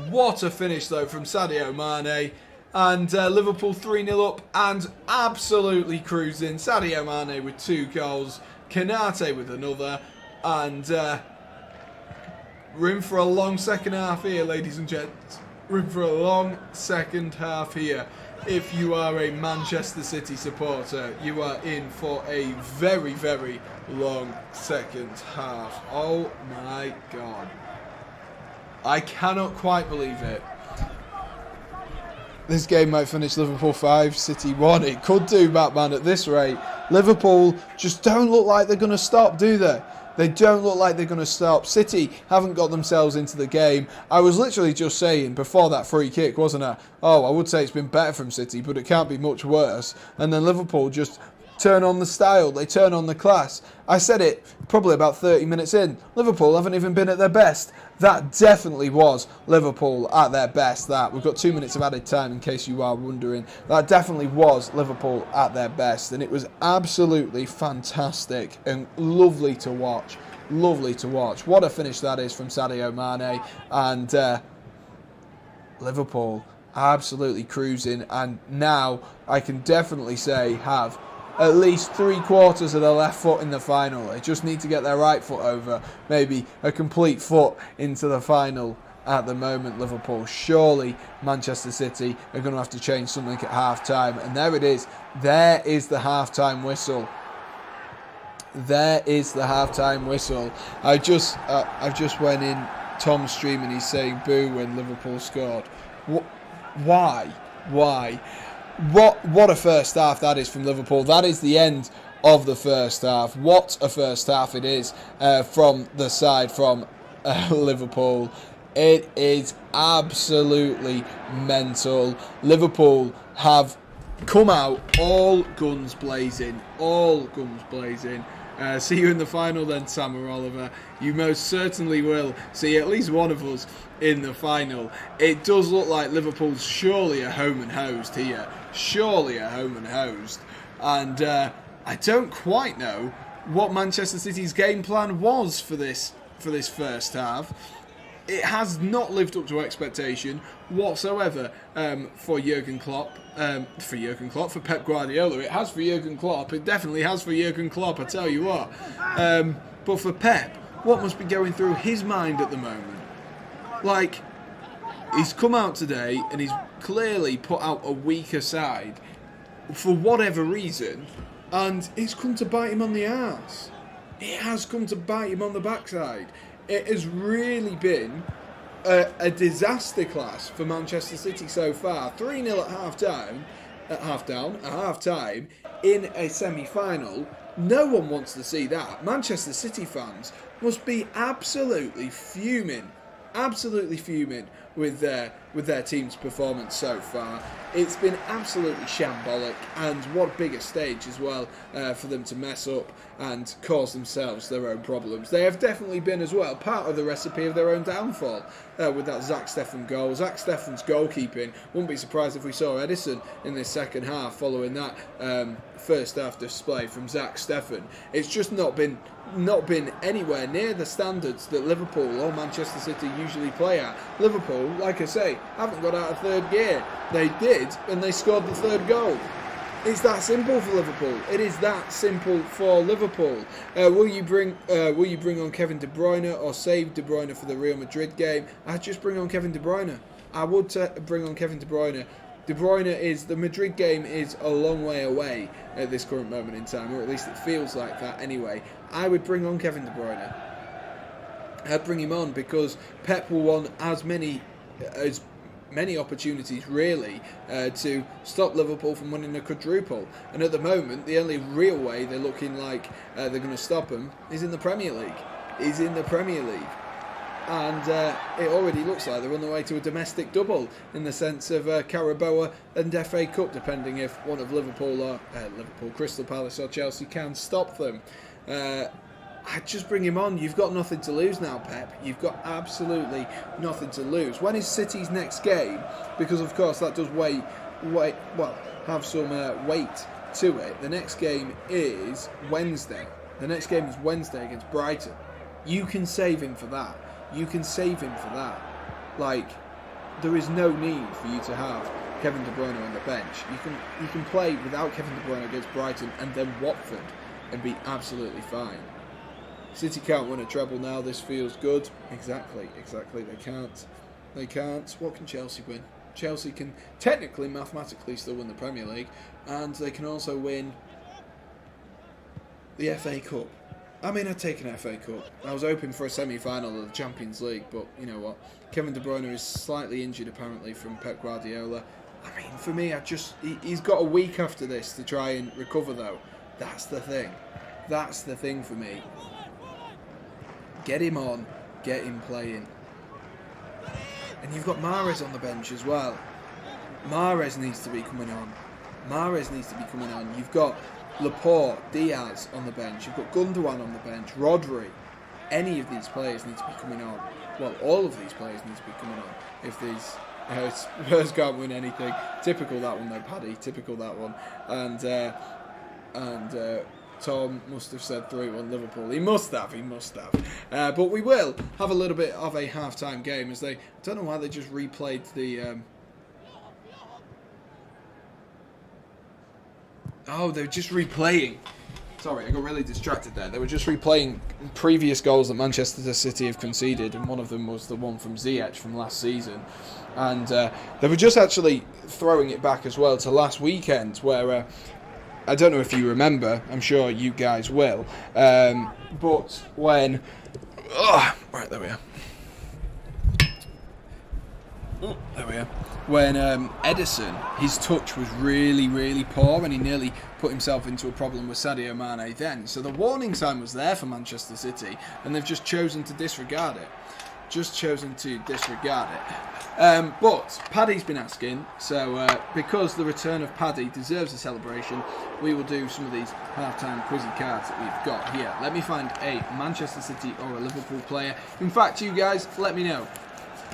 B: What a finish, though, from Sadio Mane. And Liverpool 3-0 up and absolutely cruising. Sadio Mane with 2 goals. Kanate with another. And room for a long second half here, ladies and gents. Room for a long second half here. If you are a Manchester City supporter, you are in for a very, very long second half. Oh my God. I cannot quite believe it. This game might finish Liverpool 5, City 1. It could do, Batman, at this rate. Liverpool just don't look like they're going to stop, do they? They don't look like they're going to stop. City haven't got themselves into the game. I was literally just saying before that free kick, wasn't I? Oh, I would say it's been better from City, but it can't be much worse. And then Liverpool just turn on the style. They turn on the class. I said it probably about 30 minutes in. Liverpool haven't even been at their best. That definitely was Liverpool at their best. That we've got 2 minutes of added time in case you are wondering. That definitely was Liverpool at their best, and it was absolutely fantastic and lovely to watch. Lovely to watch. What a finish that is from Sadio Mane, and Liverpool absolutely cruising, and now I can definitely say have at least 3/4 of their left foot in the final. They just need to get their right foot over, maybe a complete foot into the final at the moment, Liverpool. Surely Manchester City are going to have to change something at half-time. And there it is. There is the half-time whistle. There is the half-time whistle. I've just went in Tom's stream and he's saying boo when Liverpool scored. Why? Why? What a first half that is from Liverpool. That is the end of the first half. What a first half it is from the side from Liverpool. It is absolutely mental. Liverpool have come out all guns blazing. See you in the final then, Sam or Oliver. You most certainly will see at least one of us in the final. It does look like Liverpool's surely a home and hosed here. And I don't quite know what Manchester City's game plan was for this first half. It has not lived up to expectation whatsoever for Jurgen Klopp. For Pep Guardiola. It has for Jurgen Klopp. It definitely has for Jurgen Klopp, I tell you what. But for Pep, what must be going through his mind at the moment? Like, he's come out today and he's clearly put out a weaker side for whatever reason, and it's come to bite him on the arse. It has come to bite him on the backside. It has really been a disaster class for Manchester City so far. 3-0 at half-time in a semi-final. No one wants to see that. Manchester City fans must be absolutely fuming with their team's performance so far. It's been absolutely shambolic, and what bigger stage as well for them to mess up and cause themselves their own problems. They have definitely been as well part of the recipe of their own downfall with that Zach Steffen goal. Zach Steffen's goalkeeping, wouldn't be surprised if we saw Edison in this second half following that first half display from Zach Steffen. It's just not been anywhere near the standards that Liverpool or Manchester City usually play at. Liverpool, like I say, haven't got out of third gear. They did, and they scored the third goal. It's that simple for Liverpool. It is that simple for Liverpool. Will you bring on Kevin De Bruyne or save De Bruyne for the Real Madrid game? I'd just bring on Kevin De Bruyne. I would bring on Kevin De Bruyne. The Madrid game is a long way away at this current moment in time, or at least it feels like that anyway. I would bring on Kevin De Bruyne. I'd bring him on because Pep will want as many opportunities really to stop Liverpool from winning a quadruple. And at the moment, the only real way they're looking like they're going to stop them is in the Premier League. And it already looks like they're on the way to a domestic double in the sense of Carabao and FA Cup, depending if one of Liverpool, Crystal Palace or Chelsea can stop them. I'd just bring him on. You've got nothing to lose now, Pep. You've got absolutely nothing to lose. When is City's next game? Because, of course, that does have some weight to it. The next game is Wednesday. Against Brighton. You can save him for that. Like, there is no need for you to have Kevin De Bruyne on the bench. You can play without Kevin De Bruyne against Brighton and then Watford and be absolutely fine. City can't win a treble now. This feels good. Exactly. They can't. What can Chelsea win? Chelsea can technically, mathematically, still win the Premier League, and they can also win the FA Cup. I mean, I'd take an FA Cup. I was hoping for a semi-final of the Champions League, but you know what? Kevin De Bruyne is slightly injured, apparently, from Pep Guardiola. I mean, for me, he's got a week after this to try and recover, though. That's the thing for me. Get him on, get him playing. And you've got Mahrez on the bench as well. Mahrez needs to be coming on. You've got Laporte, Diaz on the bench. You've got Gundogan on the bench, Rodri. Any of these players need to be coming on. Well, all of these players need to be coming on if these Spurs can't win anything. Typical that one though, Paddy. Typical that one. And Tom must have said 3-1 Liverpool. He must have. But we will have a little bit of a half-time game as I don't know why they just replayed the... they're just replaying. Sorry, I got really distracted there. They were just replaying previous goals that Manchester City have conceded, and one of them was the one from Ziyech from last season. And they were just actually throwing it back as well to last weekend, where... I don't know if you remember, I'm sure you guys will, but when... right, there we are. There we are. When Edison, his touch was really, really poor, and he nearly put himself into a problem with Sadio Mane then. So the warning sign was there for Manchester City, and they've just chosen to disregard it. just chosen to disregard it. But Paddy's been asking, so because the return of Paddy deserves a celebration, we will do some of these half-time quizzy cards that we've got here. Let me find a Manchester City or a Liverpool player. In fact, you guys, let me know.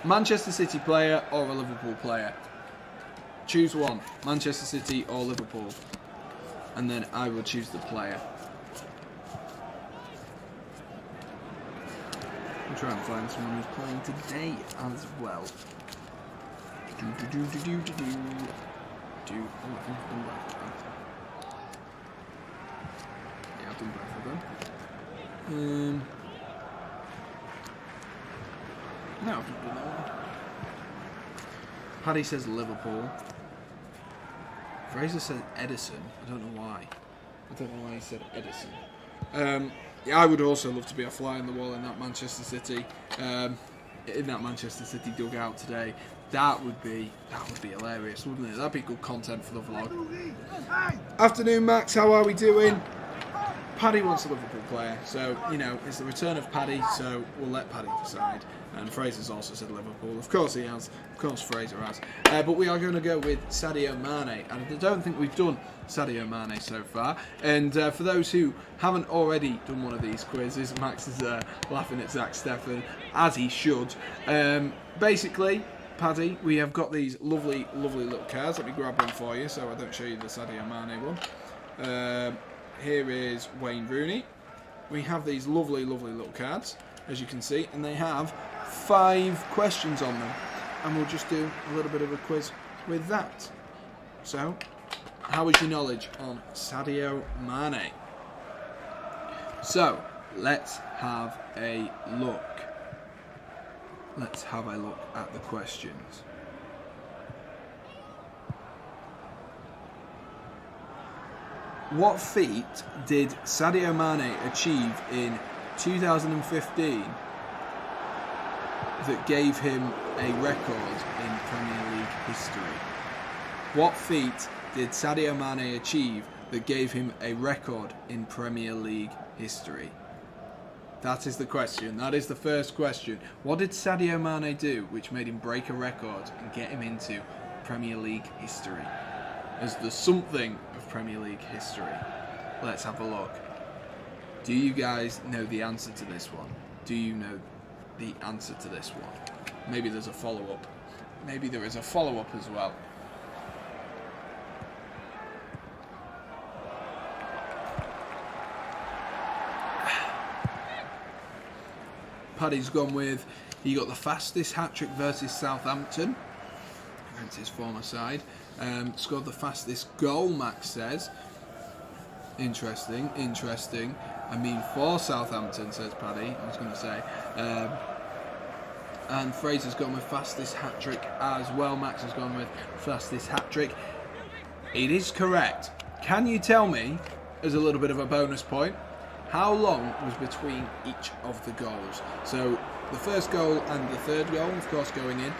B: Manchester City player or a Liverpool player? Choose one, Manchester City or Liverpool. And then I will choose the player. I'm trying to find someone who's playing today as well. Oh, I've done both. Yeah, I've done both of them. No, I've not done that one. Paddy says Liverpool. Fraser said Edison. I don't know why. I don't know why he said Edison. Yeah, I would also love to be a fly on the wall in that Manchester City dugout today. That would be hilarious, wouldn't it? That'd be good content for the vlog. Afternoon, Max. How are we doing? Paddy wants a Liverpool player, so you know it's the return of Paddy. So we'll let Paddy decide. And Fraser's also said Liverpool. Of course he has. Of course Fraser has. But we are going to go with Sadio Mane. And I don't think we've done Sadio Mane so far. And for those who haven't already done one of these quizzes, Max is laughing at Zach Steffen, as he should. Basically, Paddy, we have got these lovely, lovely little cards. Let me grab one for you so I don't show you the Sadio Mane one. Here is Wayne Rooney. We have these lovely, lovely little cards, as you can see, and they have 5 questions on them, and we'll just do a little bit of a quiz with that. So, how is your knowledge on Sadio Mane? So, let's have a look. Let's have a look at the questions. What feat did Sadio Mane achieve in 2015 that gave him a record in Premier League history? What feat did Sadio Mane achieve that gave him a record in Premier League history? That is the question. That is the first question. What did Sadio Mane do which made him break a record and get him into Premier League history as the something of Premier League history? Let's have a look. Do you guys know the answer to this one? Do you know the answer to this one? Maybe there's a follow-up. Maybe there is a follow-up as well. Paddy's gone with, he got the fastest hat-trick versus Southampton against his former side. Scored the fastest goal, Max says. Interesting. I mean, for Southampton, says Paddy, I was going to say. And Fraser's gone with fastest hat-trick as well. Max has gone with fastest hat-trick. It is correct. Can you tell me, as a little bit of a bonus point, how long was between each of the goals? So the first goal and the third goal, of course, going in.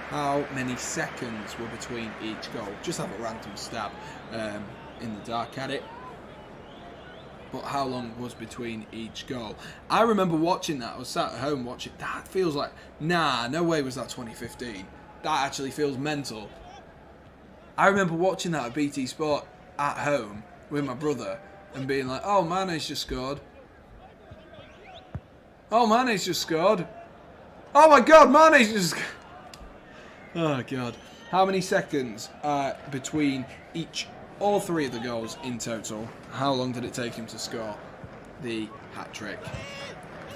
B: How many seconds were between each goal? Just have a random stab in the dark at it. But how long was between each goal? I remember watching that. I was sat at home watching. That feels like, nah, no way was that 2015. That actually feels mental. I remember watching that at BT Sport at home with my brother and being like, oh, Mane's just scored. Oh, Mane's just scored. Oh my God, Mane's just scored. Oh God. How many seconds between all 3 of the goals in total? How long did it take him to score the hat-trick?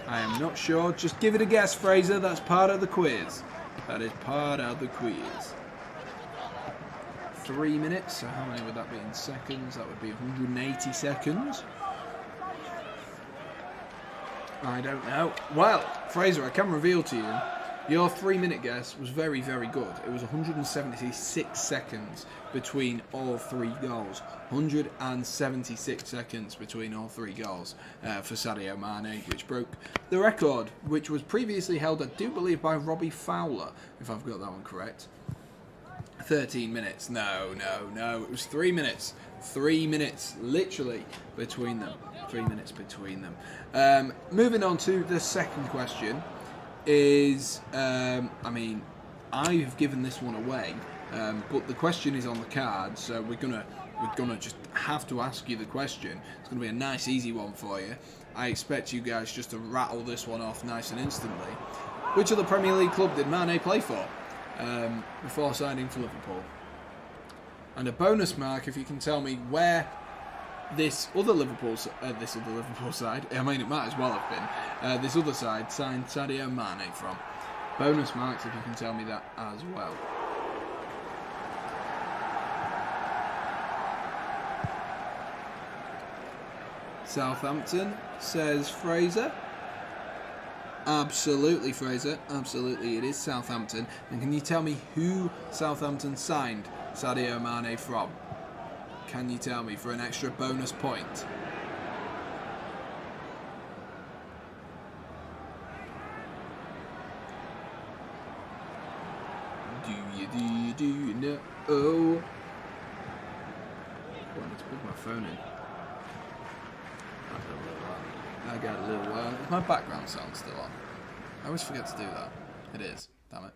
B: I am not sure. Just give it a guess, Fraser. That's part of the quiz. That is part of the quiz. 3 minutes. So how many would that be in seconds? That would be 180 seconds. I don't know. Well, Fraser, I can reveal to you, your 3-minute guess was very, very good. It was 176 seconds between all 3 goals. 176 seconds between all 3 goals for Sadio Mane, which broke the record, which was previously held, I do believe, by Robbie Fowler, if I've got that one correct. 13 minutes. No. It was 3 minutes. 3 minutes, literally, between them. 3 minutes between them. Moving on to the second question. is, I mean, I have given this one away, but the question is on the card, so we're gonna just have to ask you the question. It's gonna be a nice, easy one for you. I expect you guys just to rattle this one off nice and instantly. Which other Premier League club did Mane play for before signing for Liverpool? And a bonus mark if you can tell me where this other Liverpool side, I mean it might as well have been, this other side signed Sadio Mane from. Bonus marks if you can tell me that as well. Southampton, says Fraser. Absolutely, Fraser. Absolutely, it is Southampton. And can you tell me who Southampton signed Sadio Mane from? Can you tell me for an extra bonus point? Do you know? Oh. I need to plug my phone in. I got a little while. Is my background sound still on? I always forget to do that. It is. Damn it.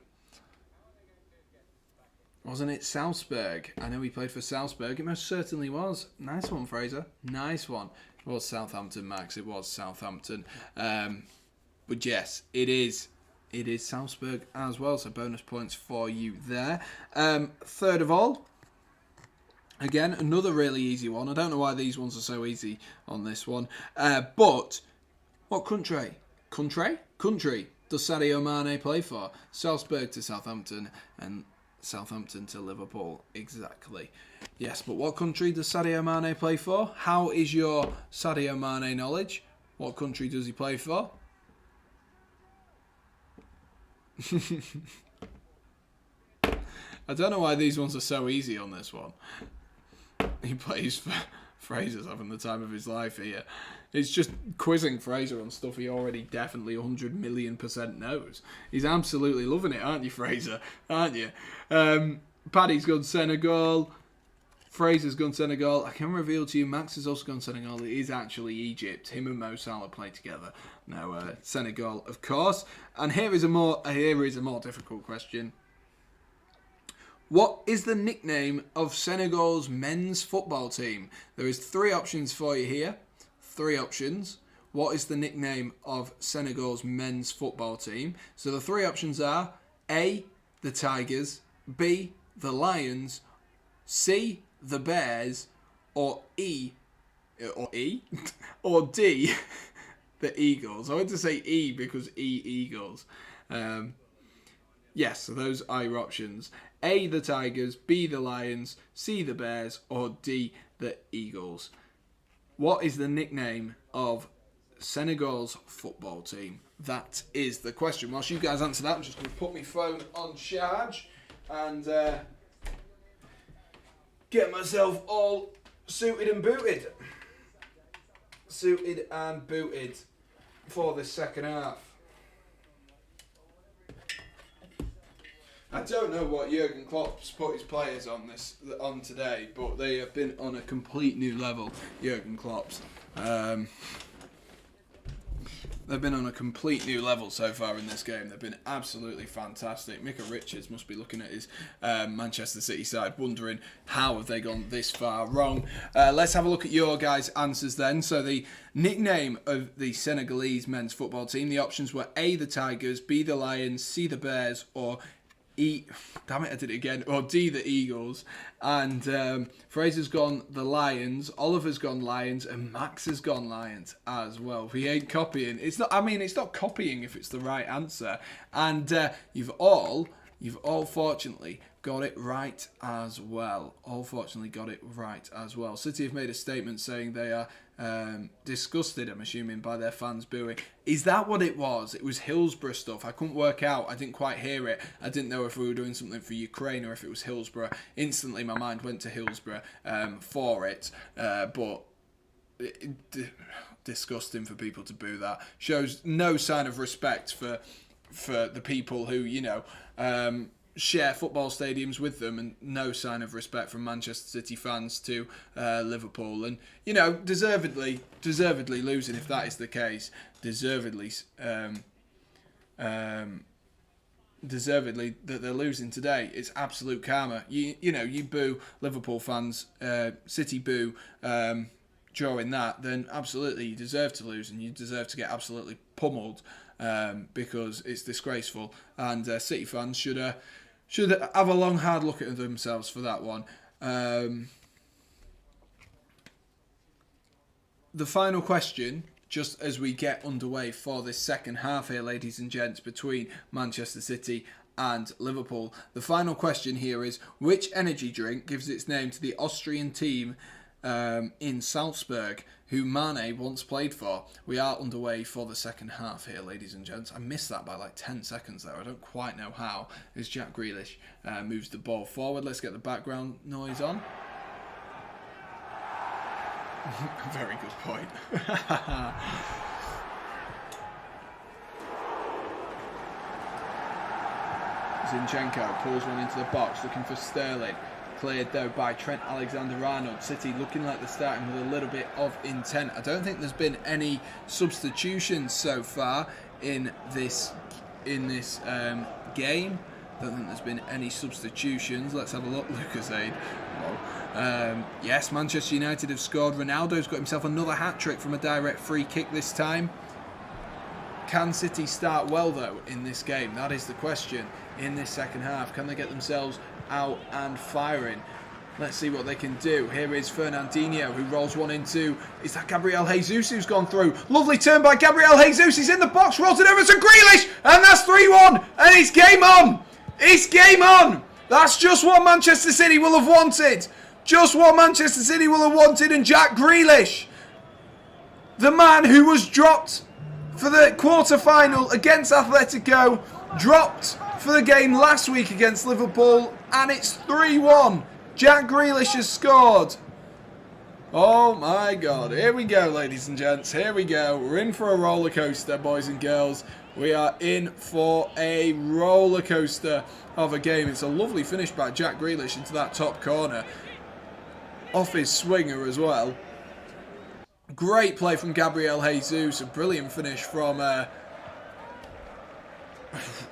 B: Wasn't it Salzburg? I know he played for Salzburg. It most certainly was. Nice one, Fraser. Nice one. It was Southampton, Max. It was Southampton. But yes, it is. It is Salzburg as well. So bonus points for you there. Third of all. Again, another really easy one. I don't know why these ones are so easy on this one. But what country does Sadio Mane play for? Salzburg to Southampton and Southampton to Liverpool. Exactly. Yes, but what country does Sadio Mane play for? How is your Sadio Mane knowledge? What country does he play for? I don't know why these ones are so easy on this one. He plays for Fraser's having the time of his life here. It's just quizzing Fraser on stuff he already definitely 100,000,000% knows. He's absolutely loving it, aren't you, Fraser? Aren't you? Paddy's gone Senegal. Fraser's gone Senegal. I can reveal to you, Max has also gone Senegal. It is actually Egypt. Him and Mo Salah play together. No, Senegal, of course. And here is a more difficult question. What is the nickname of Senegal's men's football team? There is 3 options for you here. 3 options. What is the nickname of Senegal's men's football team? So the 3 options are A, the Tigers, B, the Lions, C, the Bears, or or D, the Eagles. I went to say E because Eagles. Yes, so those are your options. A, the Tigers, B, the Lions, C, the Bears, or D, the Eagles. What is the nickname of Senegal's football team? That is the question. Whilst you guys answer that, I'm just going to put my phone on charge and get myself all suited and booted. Suited and booted for the second half. I don't know what Jurgen Klopp's put his players on today, but they have been on a complete new level. Jurgen Klopp's. They've been on a complete new level so far in this game. They've been absolutely fantastic. Micah Richards must be looking at his Manchester City side, wondering how have they gone this far wrong. Let's have a look at your guys' answers then. So the nickname of the Senegalese men's football team, the options were A, the Tigers, B, the Lions, C, the Bears, or damn it, I did it again. Or D, the Eagles. And Fraser's gone the Lions. Oliver's gone Lions, and Max has gone Lions as well. He ain't copying. It's not copying if it's the right answer. And you've all fortunately got it right as well. City have made a statement saying they are disgusted, I'm assuming, by their fans booing. Is that what it was? It was Hillsborough stuff. I couldn't work out. I didn't quite hear it. I didn't know if we were doing something for Ukraine or if it was Hillsborough. Instantly, my mind went to Hillsborough for it. But disgusting for people to boo that. Shows no sign of respect for the people who, share football stadiums with them, and no sign of respect from Manchester City fans to Liverpool, and deservedly losing if that is the case, deservedly deservedly that they're losing today. It's absolute karma. You boo Liverpool fans, City boo during that, then absolutely you deserve to lose and you deserve to get absolutely pummeled because it's disgraceful. And City fans should have a long hard look at themselves for that one. The final question, just as we get underway for this second half here, ladies and gents, between Manchester City and Liverpool. The final question here is, which energy drink gives its name to the Austrian team in Salzburg, who Mane once played for? We are underway for the second half here, ladies and gents. I missed that by like 10 seconds there. I don't quite know how, as Jack Grealish moves the ball forward. Let's get the background noise on. Very good point. Zinchenko pulls one into the box, looking for Sterling. Cleared though by Trent Alexander-Arnold. City looking like they're starting with a little bit of intent. I don't think there's been any substitutions so far in this game. Don't think there's been any substitutions. Let's have a look. Lucasade. Yes, Manchester United have scored. Ronaldo's got himself another hat-trick from a direct free kick this time. Can City start well, though, in this game? That is the question in this second half. Can they get themselves out and firing? Let's see what they can do. Here is Fernandinho, who rolls one into... Is that Gabriel Jesus who's gone through? Lovely turn by Gabriel Jesus. He's in the box, rolls it over to Grealish, and that's 3-1. And it's game on. It's game on. That's just what Manchester City will have wanted. Just what Manchester City will have wanted. And Jack Grealish, the man who was dropped for the quarter-final against Atletico, dropped for the game last week against Liverpool, and it's 3-1. Jack Grealish has scored. Oh my God. Here we go, ladies and gents. Here we go. We're in for a roller coaster, boys and girls. We are in for a roller coaster of a game. It's a lovely finish by Jack Grealish into that top corner. Off his swinger as well. Great play from Gabriel Jesus. A brilliant finish from...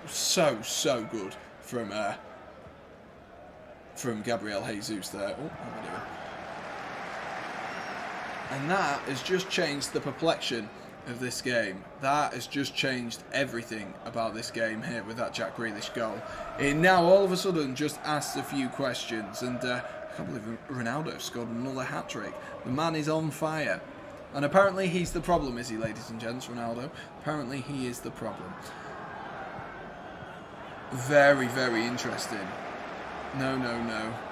B: so good from Gabriel Jesus there. Oh, what am I doing? And that has just changed the complexion of this game. That has just changed everything about this game here with that Jack Grealish goal. It now all of a sudden just asks a few questions, and I can't believe Ronaldo scored another hat-trick. The man is on fire. And apparently he's the problem, is he, ladies and gents, Ronaldo? Apparently he is the problem. Very, very interesting. No.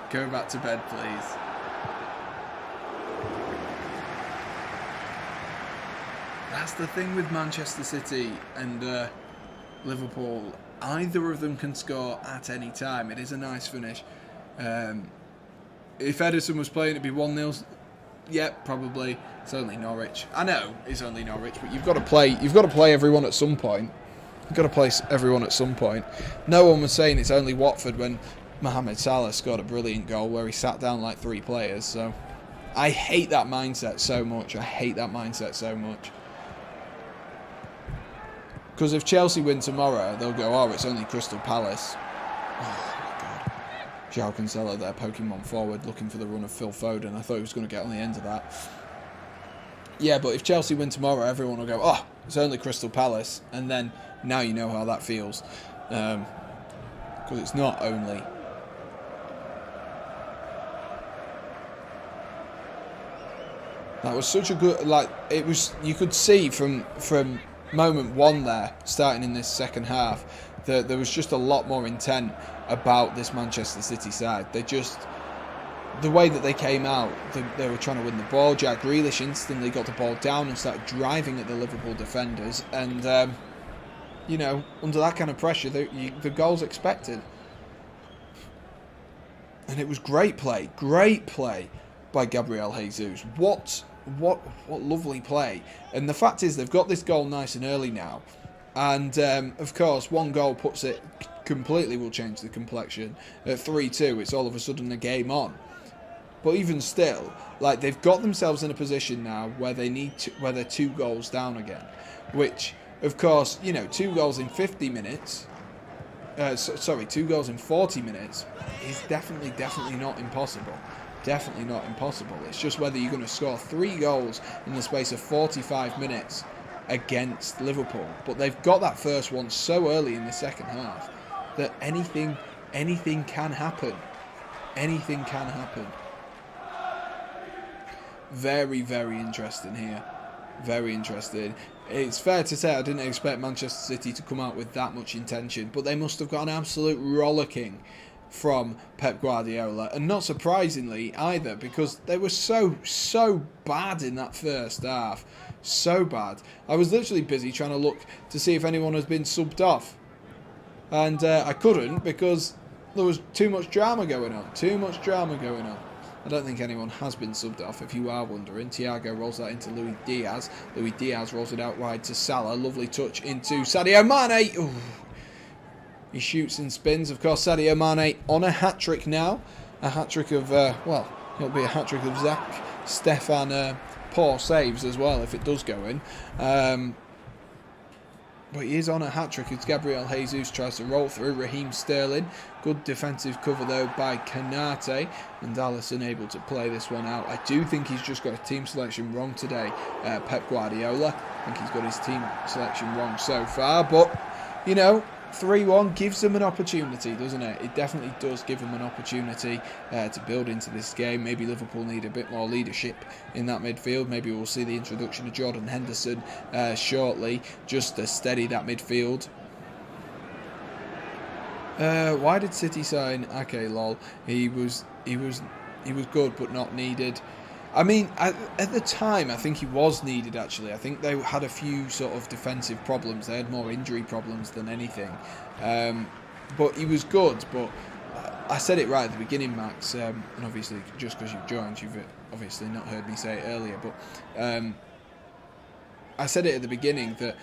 B: Go back to bed, please. That's the thing with Manchester City and Liverpool. Either of them can score at any time. It is a nice finish. If Ederson was playing, it'd be 1-0. Yep, probably. It's only Norwich. I know it's only Norwich, but you've got to play. You've got to play everyone at some point. You've got to play everyone at some point. No one was saying it's only Watford when Mohamed Salah scored a brilliant goal where he sat down like 3 players. So I hate that mindset so much. I hate that mindset so much. Because if Chelsea win tomorrow, they'll go, oh, it's only Crystal Palace. Oh, my God. João Cancelo there poking one forward, looking for the run of Phil Foden. I thought he was going to get on the end of that. Yeah, but if Chelsea win tomorrow, everyone will go, oh, it's only Crystal Palace. And then now you know how that feels. Because it's not only. That was such a good, like, it was, you could see from moment one there, starting in this second half, that there was just a lot more intent about this Manchester City side. They just, the way that they came out, they were trying to win the ball. Jack Grealish instantly got the ball down and started driving at the Liverpool defenders. And, you know, under that kind of pressure, the goal's expected. And it was great play by Gabriel Jesus. What lovely play. And the fact is, they've got this goal nice and early now. And, of course, one goal puts it completely, will change the complexion. At 3-2, it's all of a sudden a game on. But even still, like, they've got themselves in a position now where they need to, where they're 2 goals down again, which of course, you know, 2 goals in 50 minutes. 2 goals in 40 minutes is definitely not impossible. Definitely not impossible. It's just whether you're going to score 3 goals in the space of 45 minutes against Liverpool. But they've got that first one so early in the second half that anything can happen. Anything can happen. Very, very interesting here. Very interesting. It's fair to say I didn't expect Manchester City to come out with that much intention, but they must have got an absolute rollicking from Pep Guardiola, and not surprisingly either, because they were so bad in that first half. So bad. I was literally busy trying to look to see if anyone has been subbed off, and I couldn't because there was too much drama going on. I don't think anyone has been subbed off, if you are wondering. Thiago rolls that into Luis Diaz. Luis Diaz rolls it out wide to Salah. Lovely touch into Sadio Mane. Ooh. He shoots and spins. Of course, Sadio Mane on a hat-trick now. A hat-trick of, well, it'll be a hat-trick of Zach, Stefan, poor saves as well, if it does go in. But he is on a hat-trick as Gabriel Jesus tries to roll through Raheem Sterling. Good defensive cover, though, by Konate. And Alisson able to play this one out. I do think he's just got a team selection wrong today, Pep Guardiola. I think he's got his team selection wrong so far. But, you know, 3-1 gives them an opportunity, doesn't it? It definitely does give them an opportunity to build into this game. Maybe Liverpool need a bit more leadership in that midfield. Maybe we'll see the introduction of Jordan Henderson shortly, just to steady that midfield. Why did City sign Ake? Lol. He was good, but not needed. I mean, at the time, I think he was needed, actually. I think they had a few sort of defensive problems. They had more injury problems than anything. But he was good. But I said it right at the beginning, Max. And obviously, just because you've joined, you've obviously not heard me say it earlier. But I said it at the beginning that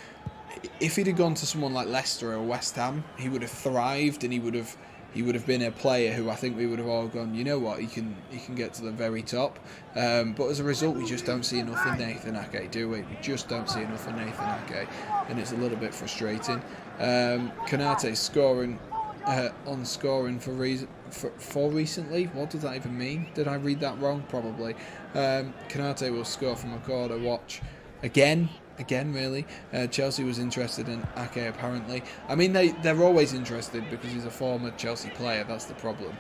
B: if he'd have gone to someone like Leicester or West Ham, he would have thrived and he would have been a player who I think we would have all gone, you know what, he can get to the very top. But as a result, we just don't see enough in Nathan Ake, do we? We just don't see enough in Nathan Ake, and it's a little bit frustrating. Konate scoring on scoring for recently. What does that even mean? Did I read that wrong? Probably. Konate will score from a corner. Watch again, really. Chelsea was interested in Ake, apparently. I mean, they're always interested because he's a former Chelsea player. That's the problem.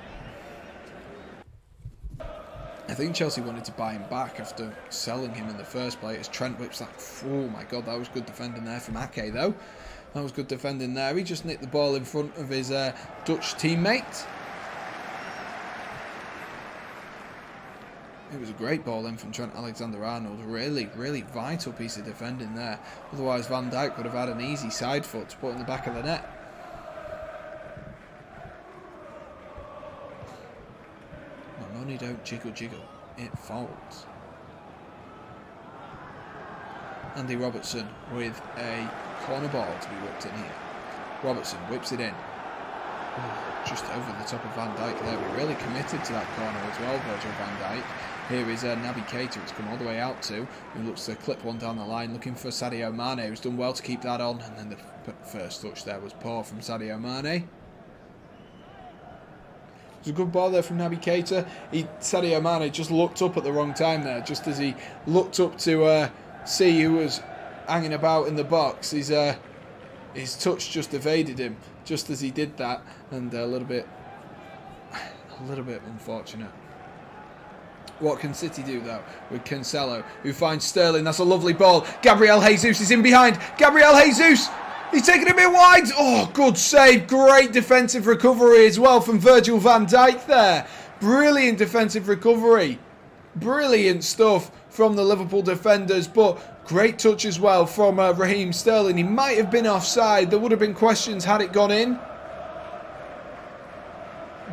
B: I think Chelsea wanted to buy him back after selling him in the first place. Trent whips that. Oh my God, that was good defending there from Ake, though. That was good defending there. He just nicked the ball in front of his Dutch teammate. It was a great ball in from Trent Alexander-Arnold. Really, really vital piece of defending there. Otherwise, Van Dijk would have had an easy side foot to put in the back of the net. My money don't jiggle. It folds. Andy Robertson with a corner ball to be whipped in here. Robertson whips it in. Ooh, just over the top of Van Dijk there. We're really committed to that corner as well, Virgil van Dijk. Here is Naby Keita, it's come all the way out to, who looks to clip one down the line, looking for Sadio Mane, who's done well to keep that on, and then the first touch there was poor from Sadio Mane. It was a good ball there from Naby Keita. Sadio Mane just looked up at the wrong time there, just as he looked up to see who was hanging about in the box. His touch just evaded him, just as he did that, and a little bit unfortunate. What can City do, though, with Cancelo, who finds Sterling? That's a lovely ball. Gabriel Jesus is in behind. Gabriel Jesus! He's taking it a bit wide. Oh, good save. Great defensive recovery as well from Virgil van Dijk there. Brilliant defensive recovery. Brilliant stuff from the Liverpool defenders, but great touch as well from Raheem Sterling. He might have been offside. There would have been questions had it gone in.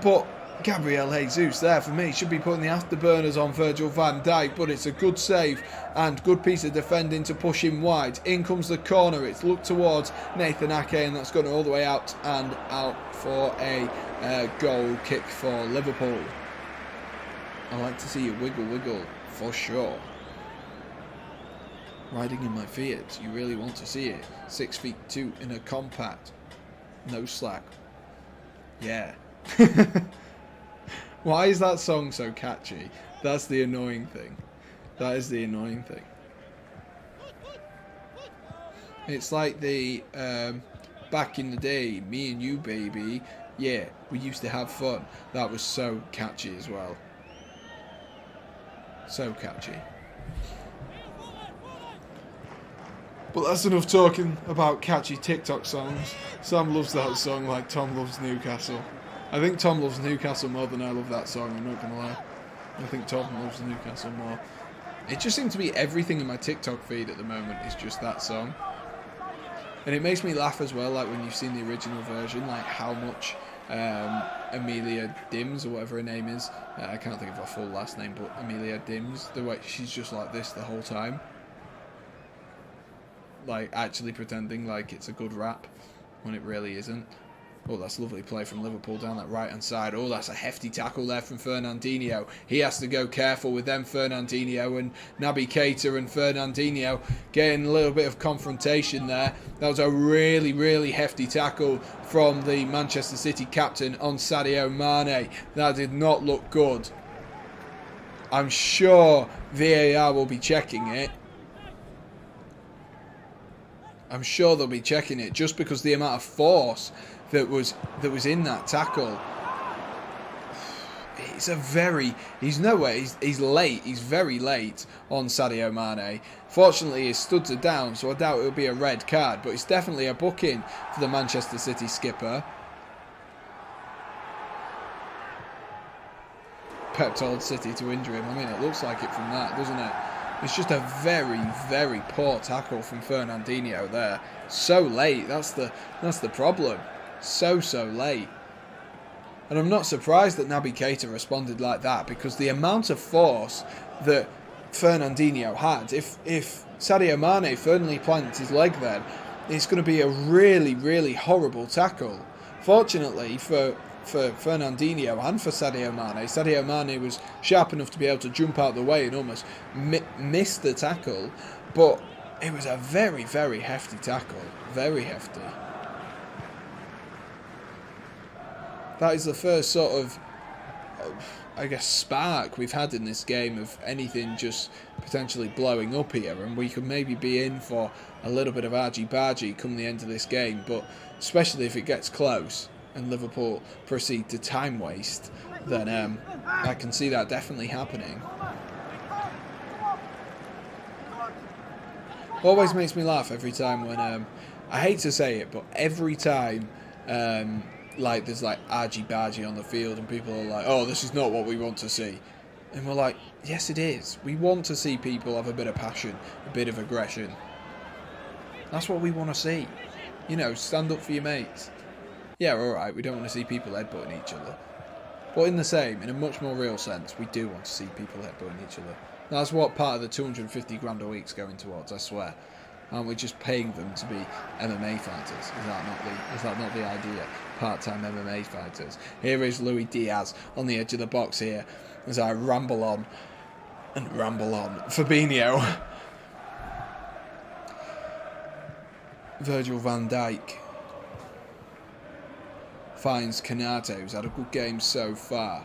B: But Gabriel Jesus there, for me, should be putting the afterburners on Virgil van Dijk, but it's a good save and good piece of defending to push him wide. In comes the corner. It's looked towards Nathan Ake, and that's gone all the way out and out for a goal kick for Liverpool. I like to see you wiggle for sure. Riding in my Fiat, you really want to see it. 6'2" in a compact. No slack. Yeah. Why is that song so catchy? That's the annoying thing. That is the annoying thing. It's like the back in the day, me and you, baby. Yeah, we used to have fun. That was so catchy as well. So catchy. But that's enough talking about catchy TikTok songs. Sam loves that song like Tom loves Newcastle. I think Tom loves Newcastle more than I love that song, I'm not going to lie. I think Tom loves Newcastle more. It just seems to be everything in my TikTok feed at the moment is just that song. And it makes me laugh as well, like when you've seen the original version, like how much Amelia Dims, or whatever her name is, I can't think of her full last name, but Amelia Dims, the way she's just like this the whole time. Like actually pretending like it's a good rap when it really isn't. Oh, that's a lovely play from Liverpool down that right hand side. Oh, that's a hefty tackle there from Fernandinho. He has to go careful with them, Fernandinho and Naby Keita, and Fernandinho getting a little bit of confrontation there. That was a really, really hefty tackle from the Manchester City captain on Sadio Mane. That did not look good. I'm sure VAR will be checking it. I'm sure they'll be checking it just because the amount of force that was in that tackle. He's late. He's very late on Sadio Mane. Fortunately, his studs are down, so I doubt it'll be a red card, but it's definitely a booking for the Manchester City skipper. Pep told City to injure him. I mean, it looks like it from that, doesn't it? It's just a very, very poor tackle from Fernandinho there. So late. That's the problem. So late. And I'm not surprised that Naby Keita responded like that, because the amount of force that Fernandinho had, if Sadio Mane firmly plants his leg then, it's going to be a really, really horrible tackle. Fortunately for Fernandinho and for Sadio Mane was sharp enough to be able to jump out the way and almost miss the tackle, but it was a very, very hefty tackle. Very hefty. That is the first sort of, I guess, spark we've had in this game of anything just potentially blowing up here, and we could maybe be in for a little bit of argy-bargy come the end of this game, but especially if it gets close and Liverpool proceed to time waste, then I can see that definitely happening. Always makes me laugh every time when, I hate to say it, but every time like there's like argy-bargy on the field and people are like, oh, this is not what we want to see. And we're like, yes it is. We want to see people have a bit of passion, a bit of aggression. That's what we want to see. You know, stand up for your mates. Yeah, alright, we don't want to see people headbutting each other. But in a much more real sense, we do want to see people headbutting each other. That's what part of the 250 grand a week's going towards, I swear. Aren't we just paying them to be MMA fighters? Is that not the idea? Part-time MMA fighters. Here is Luis Diaz on the edge of the box here as I ramble on and ramble on. Fabinho. Virgil van Dijk finds Konate, who's had a good game so far.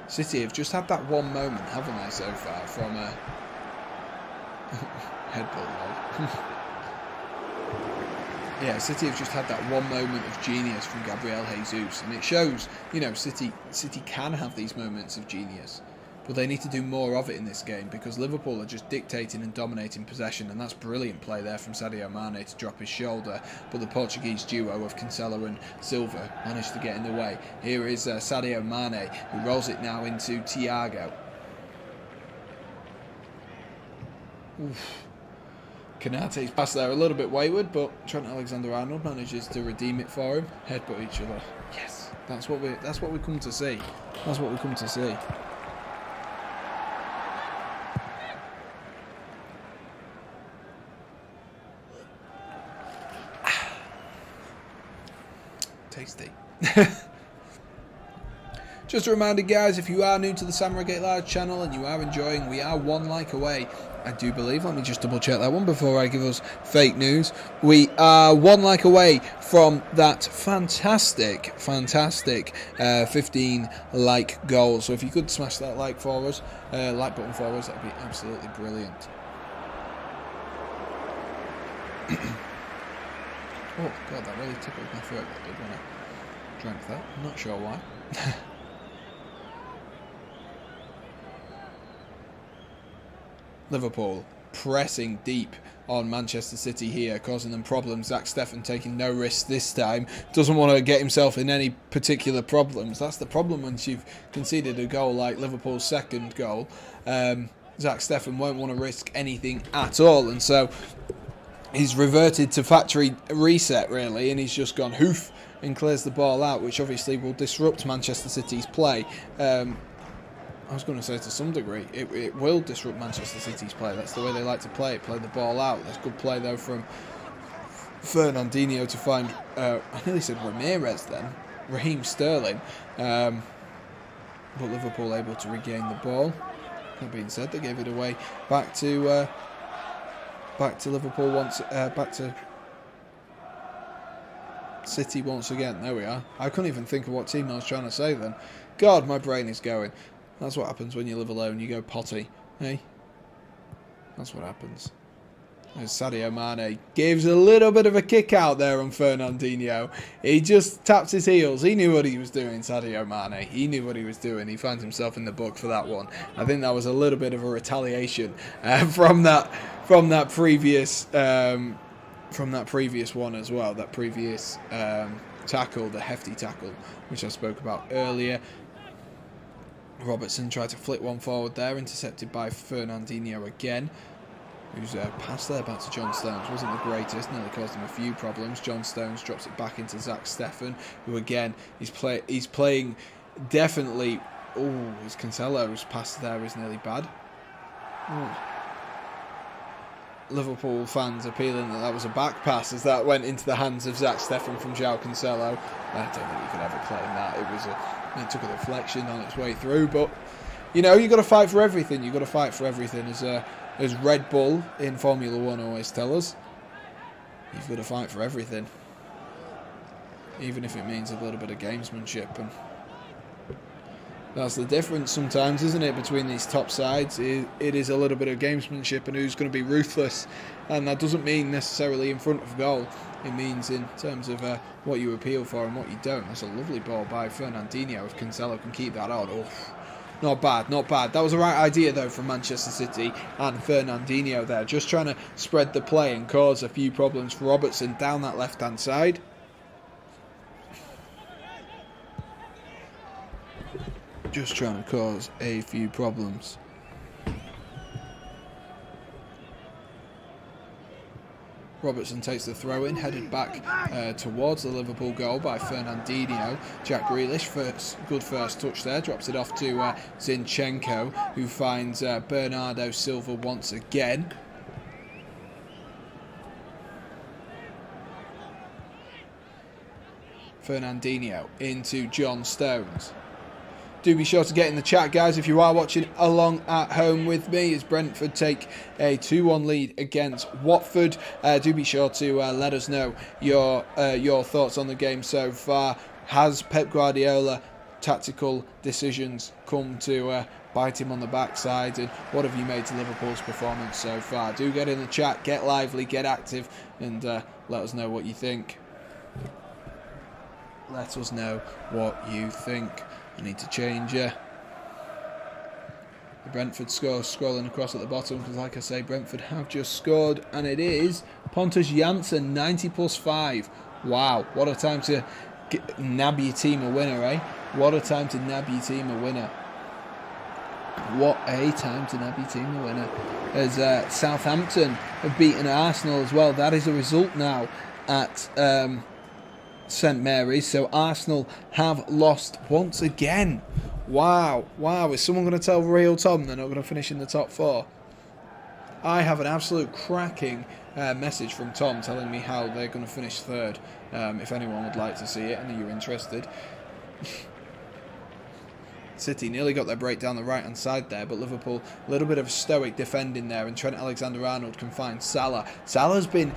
B: City have just had that one moment, haven't they, so far, from a headbutt. Yeah, City have just had that one moment of genius from Gabriel Jesus, and it shows, you know, City can have these moments of genius, but they need to do more of it in this game, because Liverpool are just dictating and dominating possession, and that's brilliant play there from Sadio Mane to drop his shoulder, but the Portuguese duo of Cancelo and Silva managed to get in the way. Here is Sadio Mane, who rolls it now into Thiago. Oof. Konate's pass there a little bit wayward, but Trent Alexander-Arnold manages to redeem it for him. Headbutt each other. Yes, that's what we come to see. That's what we come to see. Tasty. Just a reminder, guys, if you are new to the Sam Redgate-Large channel and you are enjoying, we are 1 like away. I do believe, let me just double check that one before I give us fake news. We are 1 like away from that fantastic 15 like goal. So if you could smash that like for us, like button for us, that would be absolutely brilliant. Oh god, that really tickled my throat. I did when I drank that. I'm not sure why. Liverpool pressing deep on Manchester City here, causing them problems. Zach Steffen taking no risks this time. Doesn't want to get himself in any particular problems. That's the problem once you've conceded a goal like Liverpool's second goal. Zach Steffen won't want to risk anything at all, and so he's reverted to factory reset really, and he's just gone hoof and clears the ball out, which obviously will disrupt Manchester City's play. I was going to say to some degree, it will disrupt Manchester City's play. That's the way they like to play it, play the ball out. That's good play though from Fernandinho to find, I nearly said Ramirez then, Raheem Sterling. But Liverpool able to regain the ball. That being said, they gave it away back to Liverpool once, back to City once again. There we are. I couldn't even think of what team I was trying to say then. God, my brain is going. That's what happens when you live alone. You go potty, hey? That's what happens. There's Sadio Mane. Gives a little bit of a kick out there on Fernandinho. He just taps his heels. He knew what he was doing, Sadio Mane. He knew what he was doing. He finds himself in the book for that one. I think that was a little bit of a retaliation from that previous one as well. That previous tackle, the hefty tackle, which I spoke about earlier. Robertson tried to flick one forward there, intercepted by Fernandinho again, who's passed there back to John Stones. Wasn't the greatest, nearly caused him a few problems. John Stones drops it back into Zach Steffen, who again, he's playing definitely. Oh, his Cancelo's pass there is nearly bad. Ooh. Liverpool fans appealing that was a back pass as that went into the hands of Zach Steffen from João Cancelo. I don't think you could ever claim that. It took a deflection on its way through, but you know, you got to fight for everything. You got to fight for everything, as Red Bull in Formula 1 always tell us. You've got to fight for everything, even if it means a little bit of gamesmanship, and that's the difference sometimes, isn't it, between these top sides? It is a little bit of gamesmanship and who's going to be ruthless, and that doesn't mean necessarily in front of goal. It means in terms of what you appeal for and what you don't. That's a lovely ball by Fernandinho. If Cancelo can keep that on, oh, not bad, not bad. That was the right idea though from Manchester City and Fernandinho there, just trying to spread the play and cause a few problems for Robertson down that left-hand side. Just trying to cause a few problems. Robertson takes the throw in, headed back towards the Liverpool goal by Fernandinho. Jack Grealish, good first touch there, drops it off to Zinchenko, who finds Bernardo Silva once again. Fernandinho into John Stones. Do be sure to get in the chat, guys, if you are watching along at home with me as Brentford take a 2-1 lead against Watford. Do be sure to let us know your thoughts on the game so far. Has Pep Guardiola tactical decisions come to bite him on the backside, and what have you made to Liverpool's performance so far? Do get in the chat, get lively, get active, and let us know what you think. Let us know what you think. I need to change the Brentford score scrolling across at the bottom, because like I say, Brentford have just scored, and it is Pontus Jansson, 90 plus 5. Wow, what a time to nab your team a winner, eh? What a time to nab your team a winner. What a time to nab your team a winner. As Southampton have beaten Arsenal as well. That is a result now at St Mary's, so Arsenal have lost once again. Wow, is someone going to tell Real Tom they're not going to finish in the top 4? I have an absolute cracking message from Tom telling me how they're going to finish 3rd. If anyone would like to see it and you're interested. City nearly got their break down the right-hand side there, but Liverpool, a little bit of stoic defending there, and Trent Alexander-Arnold can find Salah. Salah's been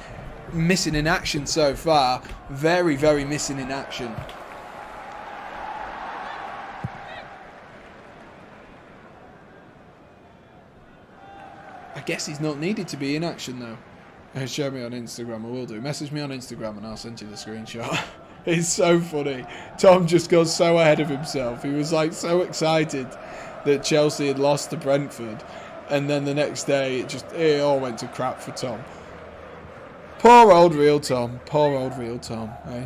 B: missing in action so far. Very, very missing in action. I guess he's not needed to be in action, though. Show me on Instagram, I will do. Message me on Instagram and I'll send you the screenshot. It's so funny. Tom just goes so ahead of himself. He was like so excited that Chelsea had lost to Brentford, and then the next day it all went to crap for Tom. Poor old real Tom. Poor old real Tom, eh?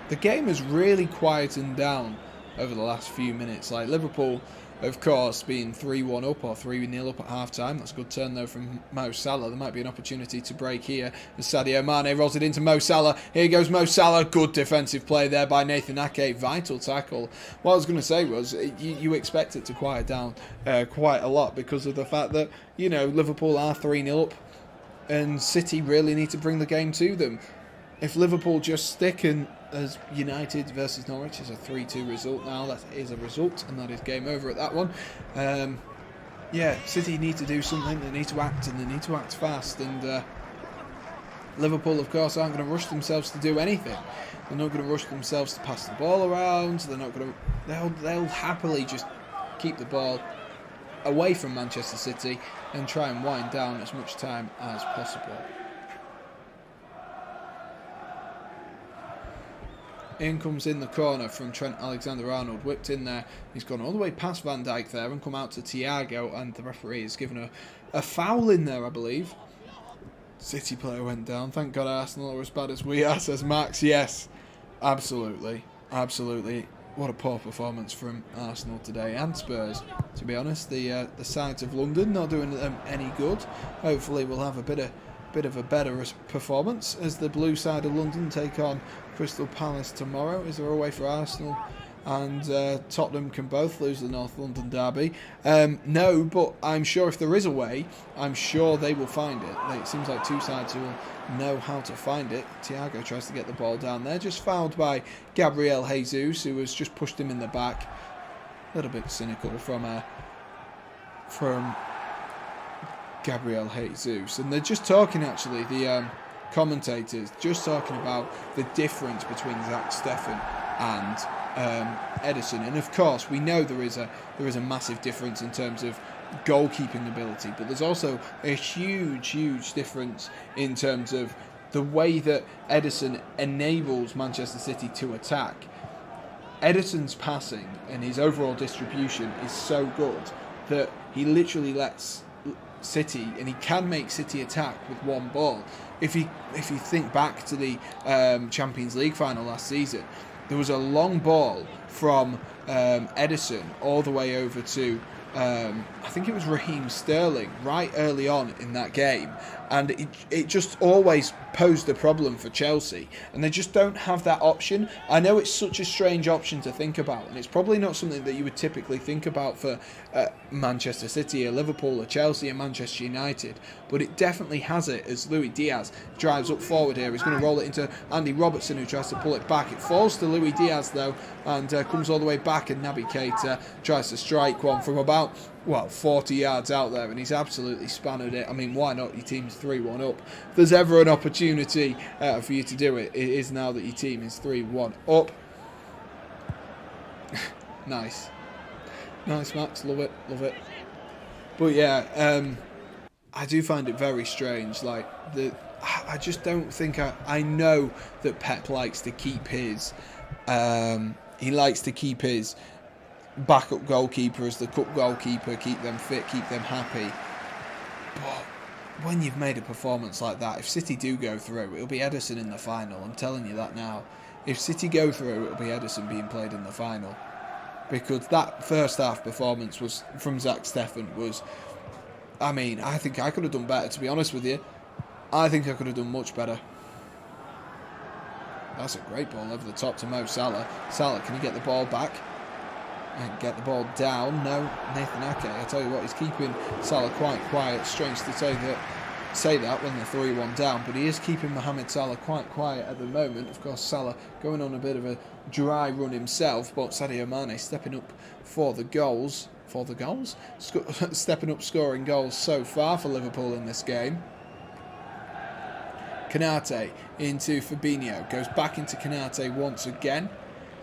B: The game has really quietened down over the last few minutes. Like Liverpool, of course, being 3-1 up or 3-0 up at half-time. That's a good turn, though, from Mo Salah. There might be an opportunity to break here as Sadio Mane rolls it into Mo Salah. Here goes Mo Salah. Good defensive play there by Nathan Ake. Vital tackle. What I was going to say was you expect it to quiet down quite a lot because of the fact that, you know, Liverpool are 3-0 up and City really need to bring the game to them. If Liverpool just stick and as United versus Norwich is a 3-2 result now, that is a result, and that is game over at that one. Yeah, City need to do something, they need to act, and they need to act fast, and Liverpool, of course, aren't going to rush themselves to do anything. They're not going to rush themselves to pass the ball around, they're not going to, they'll happily just keep the ball away from Manchester City and try and wind down as much time as possible. In comes in the corner from Trent Alexander-Arnold, whipped in there. He's gone all the way past Van Dijk there and come out to Thiago, and the referee has given a foul in there, I believe. City player went down. Thank God Arsenal are as bad as we are, says Max. Yes, absolutely. Absolutely. What a poor performance from Arsenal today, and Spurs, to be honest. The sides of London not doing them any good. Hopefully we'll have a bit of a better performance as the blue side of London take on Crystal Palace tomorrow. Is there a way for Arsenal and Tottenham can both lose the North London derby? No, but I'm sure if there is a way, I'm sure they will find it. It seems like two sides who will know how to find it. Thiago tries to get the ball down there, just fouled by Gabriel Jesus, who has just pushed him in the back. A little bit cynical from Gabriel Jesus, and they're just talking, actually, the commentators just talking about the difference between Zach Steffen and Ederson, and of course we know there is a massive difference in terms of goalkeeping ability, but there's also a huge difference in terms of the way that Ederson enables Manchester City to attack. Ederson's passing and his overall distribution is so good that he literally lets City, and he can make City attack with one ball. If you think back to the Champions League final last season, there was a long ball from Ederson all the way over to I think it was Raheem Sterling right early on in that game, and it just always posed a problem for Chelsea, and they just don't have that option. I know it's such a strange option to think about, and it's probably not something that you would typically think about for Manchester City or Liverpool or Chelsea or Manchester United, but it definitely has it as Luis Diaz drives up forward here. He's going to roll it into Andy Robertson, who tries to pull it back. It falls to Luis Diaz though, and comes all the way back, and Naby Keita tries to strike one from about 40 yards out there, and he's absolutely spannered it. I mean, why not? Your team's 3-1 up. If there's ever an opportunity for you to do it, it is now that your team is 3-1 up. Nice, Max. Love it. But yeah, I do find it very strange. Like I just don't think I know that Pep likes to keep his. He likes to keep his backup goalkeeper as the cup goalkeeper, keep them fit, keep them happy. But when you've made a performance like that, if City do go through, it'll be Ederson in the final. I'm telling you that now. If City go through, it'll be Ederson being played in the final. Because that first half performance was from Zach Steffen was, I mean, I think I could have done better, to be honest with you. I think I could have done much better. That's a great ball over the top to Mo Salah. Salah, can he get the ball back? And get the ball down. No, Nathan Ake. I tell you what, he's keeping Salah quite quiet. Strange to say that when they're 3-1 down, but he is keeping Mohamed Salah quite quiet at the moment. Of course, Salah going on a bit of a dry run himself, but Sadio Mane stepping up for the goals. Stepping up, scoring goals so far for Liverpool in this game. Konate into Fabinho. Goes back into Konate once again.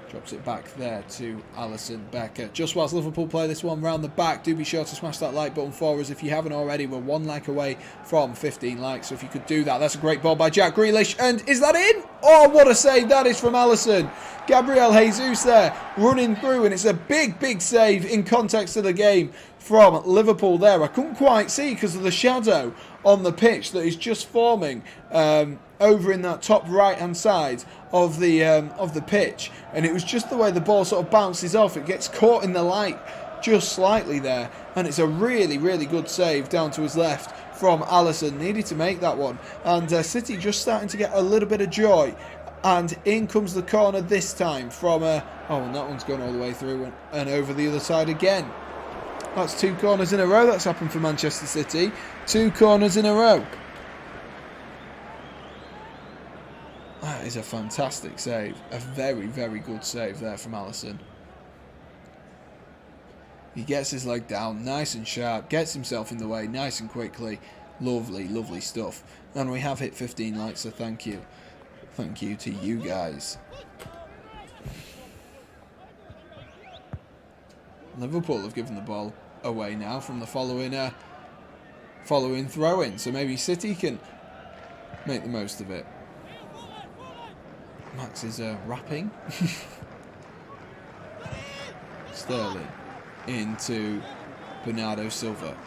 B: Drops it back there to Alisson Becker. Just whilst Liverpool play this one round the back, do be sure to smash that like button for us if you haven't already. We're 1 like away from 15 likes, so if you could do that. That's a great ball by Jack Grealish, and is that in? Oh, what a save that is from Alisson. Gabriel Jesus there running through, and it's a big save in context of the game from Liverpool there. I couldn't quite see because of the shadow on the pitch that is just forming over in that top right hand side of the pitch, and it was just the way the ball sort of bounces off. It gets caught in the light just slightly there, and it's a really good save down to his left from Alisson. Needed to make that one, and City just starting to get a little bit of joy. And in comes the corner this time from and that one's gone all the way through and over the other side again. That's 2 corners in a row that's happened for Manchester City. 2 corners in a row. That is a fantastic save. A very good save there from Alisson. He gets his leg down nice and sharp, gets himself in the way nice and quickly. Lovely stuff. And we have hit 15 likes, so thank you. Thank you to you guys. Liverpool have given the ball away now from the following throw-in, so maybe City can make the most of it. Max is rapping. Sterling into Bernardo Silva.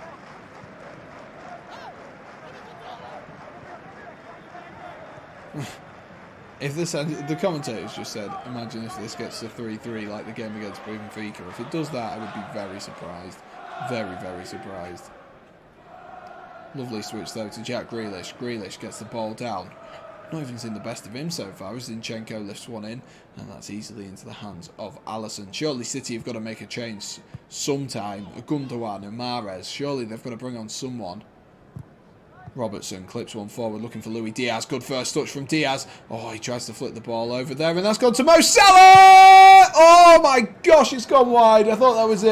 B: If this, the commentators just said, imagine if this gets to 3-3 like the game against Benfica. If it does that, I would be very surprised. Very surprised. Lovely switch though to Jack Grealish. Grealish gets the ball down. Not even seen the best of him so far as Zinchenko lifts one in, and that's easily into the hands of Alisson. Surely City have got to make a change sometime. A Gundogan, a Mahrez. Surely they've got to bring on someone. Robertson clips one forward, looking for Luis Diaz. Good first touch from Diaz. Oh, he tries to flick the ball over there, and that's gone to Mo Salah! Oh my gosh, it's gone wide. I thought that was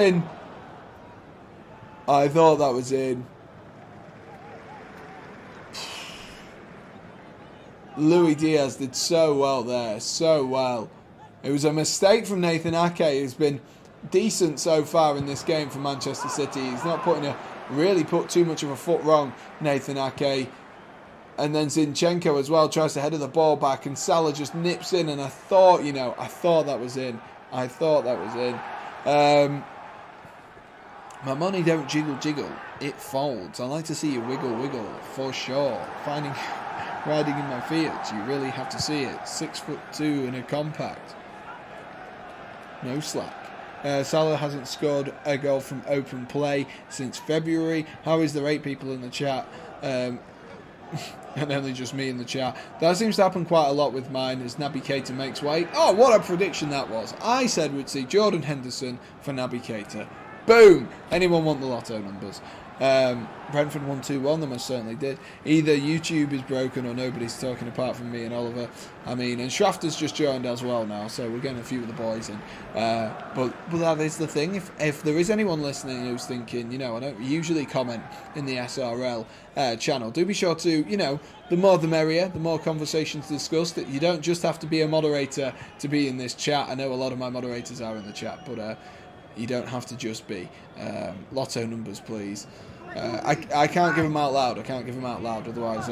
B: in. Luis Diaz did so well there, so well. It was a mistake from Nathan Ake, who's been decent so far in this game for Manchester City. He's not really put too much of a foot wrong, Nathan Ake. And then Zinchenko as well tries to header the ball back, and Salah just nips in, and I thought that was in. My money don't jiggle, it folds. I like to see you wiggle, for sure. Riding in my fields, you really have to see it. 6'2" in a compact. No slack. Salah hasn't scored a goal from open play since February. How is there 8 people in the chat? And only just me in the chat. That seems to happen quite a lot with mine as Naby Keita makes way. Oh, what a prediction that was. I said we'd see Jordan Henderson for Naby Keita. Boom! Anyone want the lotto numbers? Brentford won 2-1, they most certainly did. Either YouTube is broken or nobody's talking apart from me and Oliver. And Schrafter's just joined as well now, so we're getting a few of the boys in. But that is the thing. If there is anyone listening who's thinking, I don't usually comment in the SRL channel, do be sure to, the more the merrier, the more conversations discussed. That you don't just have to be a moderator to be in this chat. I know a lot of my moderators are in the chat, but you don't have to just be. Lotto numbers, please. I can't give them out loud. Otherwise,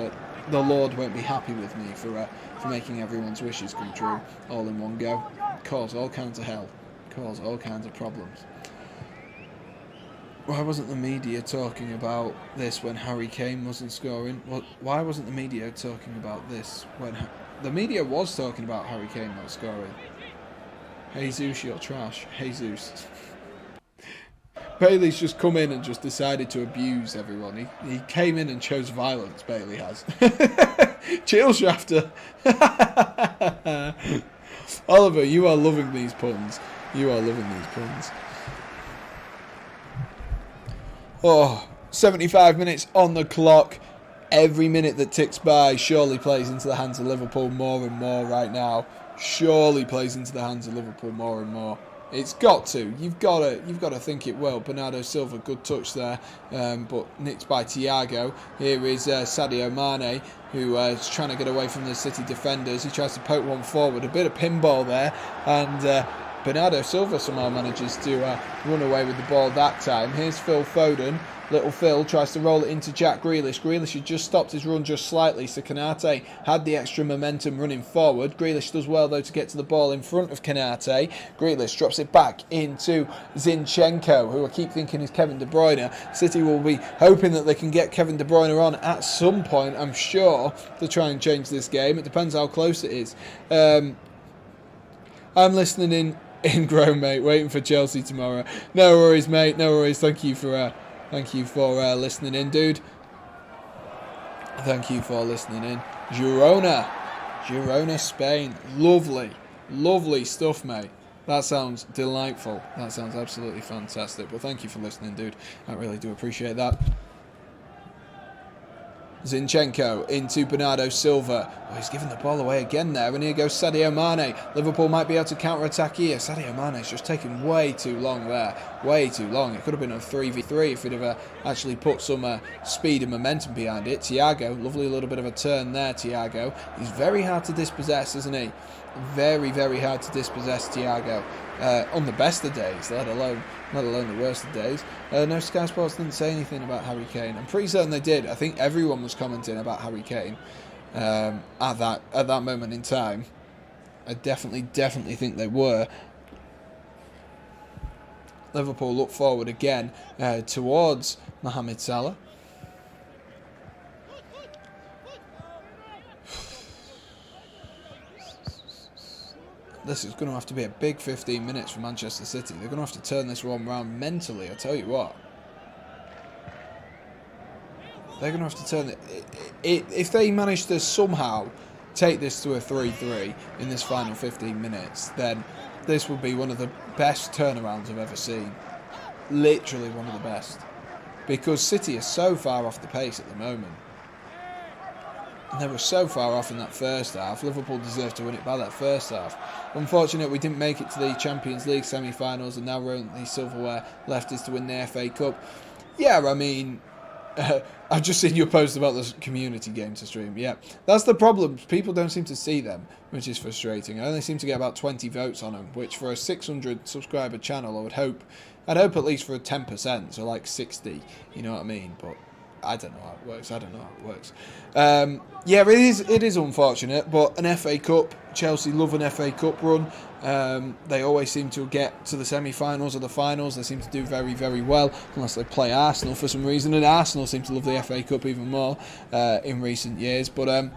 B: the Lord won't be happy with me for making everyone's wishes come true all in one go. Cause all kinds of hell. Cause all kinds of problems. Why wasn't the media talking about this when Harry Kane wasn't scoring? Why wasn't the media talking about this when... The media was talking about Harry Kane not scoring. Jesus, you're trash. Jesus. Bailey's just come in and just decided to abuse everyone. He came in and chose violence, Bailey has. Chill, Shafter. Oliver, you are loving these puns. You are loving these puns. Oh, 75 minutes on the clock. Every minute that ticks by surely plays into the hands of Liverpool more and more right now. Surely plays into the hands of Liverpool more and more. It's got to. You've got to think it will. Bernardo Silva, good touch there, but nicked by Thiago. Here is Sadio Mane, who is trying to get away from the City defenders. He tries to poke one forward. A bit of pinball there, and Bernardo Silva somehow manages to run away with the ball that time. Here's Phil Foden. Little Phil tries to roll it into Jack Grealish. Grealish had just stopped his run just slightly, so Konate had the extra momentum running forward. Grealish does well, though, to get to the ball in front of Konate. Grealish drops it back into Zinchenko, who I keep thinking is Kevin De Bruyne. City will be hoping that they can get Kevin De Bruyne on at some point, I'm sure, to try and change this game. It depends how close it is. I'm listening in Grove, mate, waiting for Chelsea tomorrow. No worries, mate, no worries. Thank you for listening in, dude. Thank you for listening in. Girona, Spain. Lovely stuff, mate. That sounds delightful. That sounds absolutely fantastic. But thank you for listening, dude. I really do appreciate that. Zinchenko into Bernardo Silva. Oh, he's giving the ball away again there, and here goes Sadio Mane. Liverpool might be able to counter-attack here. Sadio Mane's just taken way too long there. Way too long. It could have been a 3v3 if he'd have actually put some speed and momentum behind it. Thiago, lovely little bit of a turn there, Thiago. He's very hard to dispossess, isn't he? Very, very hard to dispossess, Thiago. On the best of days, let alone the worst of days. No, Sky Sports didn't say anything about Harry Kane. I'm pretty certain they did. I think everyone was commenting about Harry Kane at that moment in time. I definitely think they were. Liverpool look forward again towards Mohamed Salah. This is going to have to be a big 15 minutes for Manchester City. They're going to have to turn this one around mentally, I tell you what. They're going to have to turn it. If they manage to somehow take this to a 3-3 in this final 15 minutes, then this will be one of the best turnarounds I've ever seen. Literally one of the best. Because City are so far off the pace at the moment. And they were so far off in that first half. Liverpool deserved to win it by that first half. Unfortunately, we didn't make it to the Champions League semi-finals, and now we're only silverware left is to win the FA Cup. Yeah, I mean, I've just seen your post about the community game to stream. Yeah, that's the problem. People don't seem to see them, which is frustrating. I only seem to get about 20 votes on them, which for a 600 subscriber channel, I'd hope at least for a 10%, so like 60. You know what I mean? But I don't know how it works. Yeah, it is unfortunate, but an FA Cup, Chelsea love an FA Cup run. They always seem to get to the semi-finals or the finals. They seem to do very, very well, unless they play Arsenal for some reason, and Arsenal seem to love the FA Cup even more in recent years. But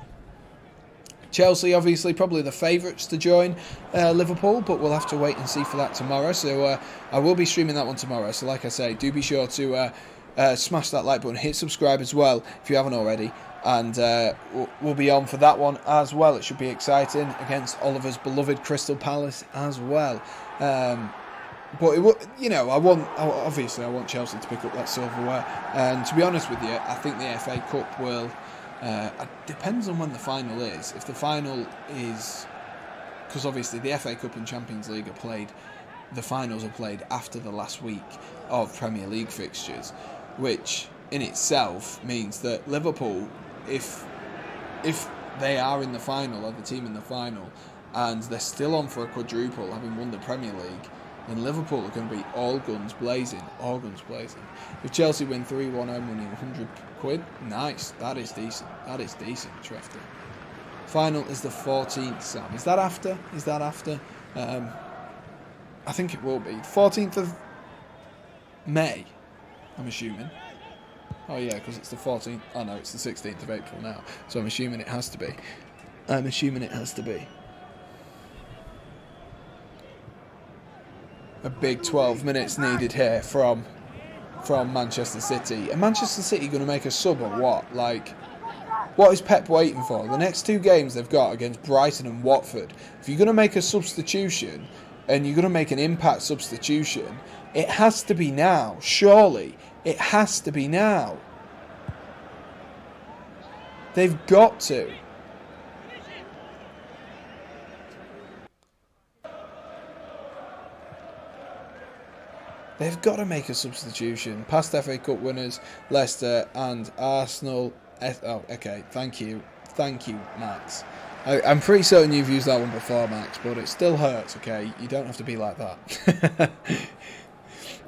B: Chelsea, obviously, probably the favourites to join Liverpool, but we'll have to wait and see for that tomorrow. So I will be streaming that one tomorrow. So like I say, do be sure to smash that like button, hit subscribe as well if you haven't already, and we'll be on for that one as well. It should be exciting against Oliver's beloved Crystal Palace as well. But I want Chelsea to pick up that silverware, and to be honest with you, I think the FA Cup will. It depends on when the final is. If the final is, because obviously the FA Cup and Champions League are played, the finals are played after the last week of Premier League fixtures, which in itself means that Liverpool, if they are in the final, or the team in the final, and they're still on for a quadruple, having won the Premier League, then Liverpool are going to be all guns blazing. If Chelsea win 3-1, I'm winning £100. Nice, that is decent, Trefty. Final is the 14th, Sam. Is that after? I think it will be. 14th of May, I'm assuming. Oh yeah, because it's the 14th. Oh no, it's the 16th of April now. So I'm assuming it has to be. A big 12 minutes needed here from Manchester City. And Manchester City going to make a sub or what? Like, What is Pep waiting for? The next 2 games they've got against Brighton and Watford. If you're going to make a substitution, and you're going to make an impact substitution, it has to be now. Surely. It has to be now. They've got to. They've got to make a substitution. Past FA Cup winners, Leicester and Arsenal. Oh, okay. Thank you. Thank you, Max. I'm pretty certain you've used that one before, Max, but it still hurts, okay? You don't have to be like that.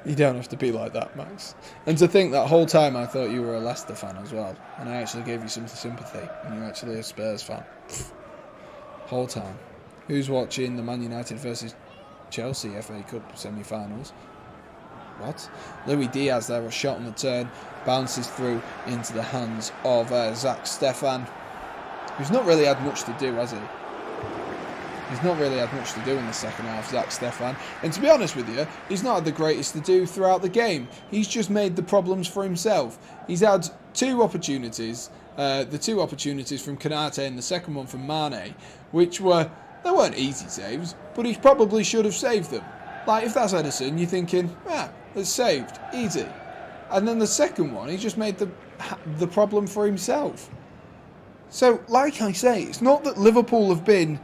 B: You don't have to be like that, Max. And to think that whole time I thought you were a Leicester fan as well, and I actually gave you some sympathy, and you're actually a Spurs fan. Whole time. Who's watching the Man United versus Chelsea FA Cup semi-finals? What? Luis Diaz there, a shot on the turn, bounces through into the hands of Zach Stefan, who's not really had much to do, has he? He's not really had much to do in the second half, Zach Stefan. And to be honest with you, he's not had the greatest to do throughout the game. He's just made the problems for himself. He's had 2 opportunities, the 2 opportunities from Konate and the second one from Mane, which they weren't easy saves, but he probably should have saved them. Like, if that's Edison, you're thinking, it's saved, easy. And then the second one, he just made the problem for himself. So, like I say, it's not that Liverpool have been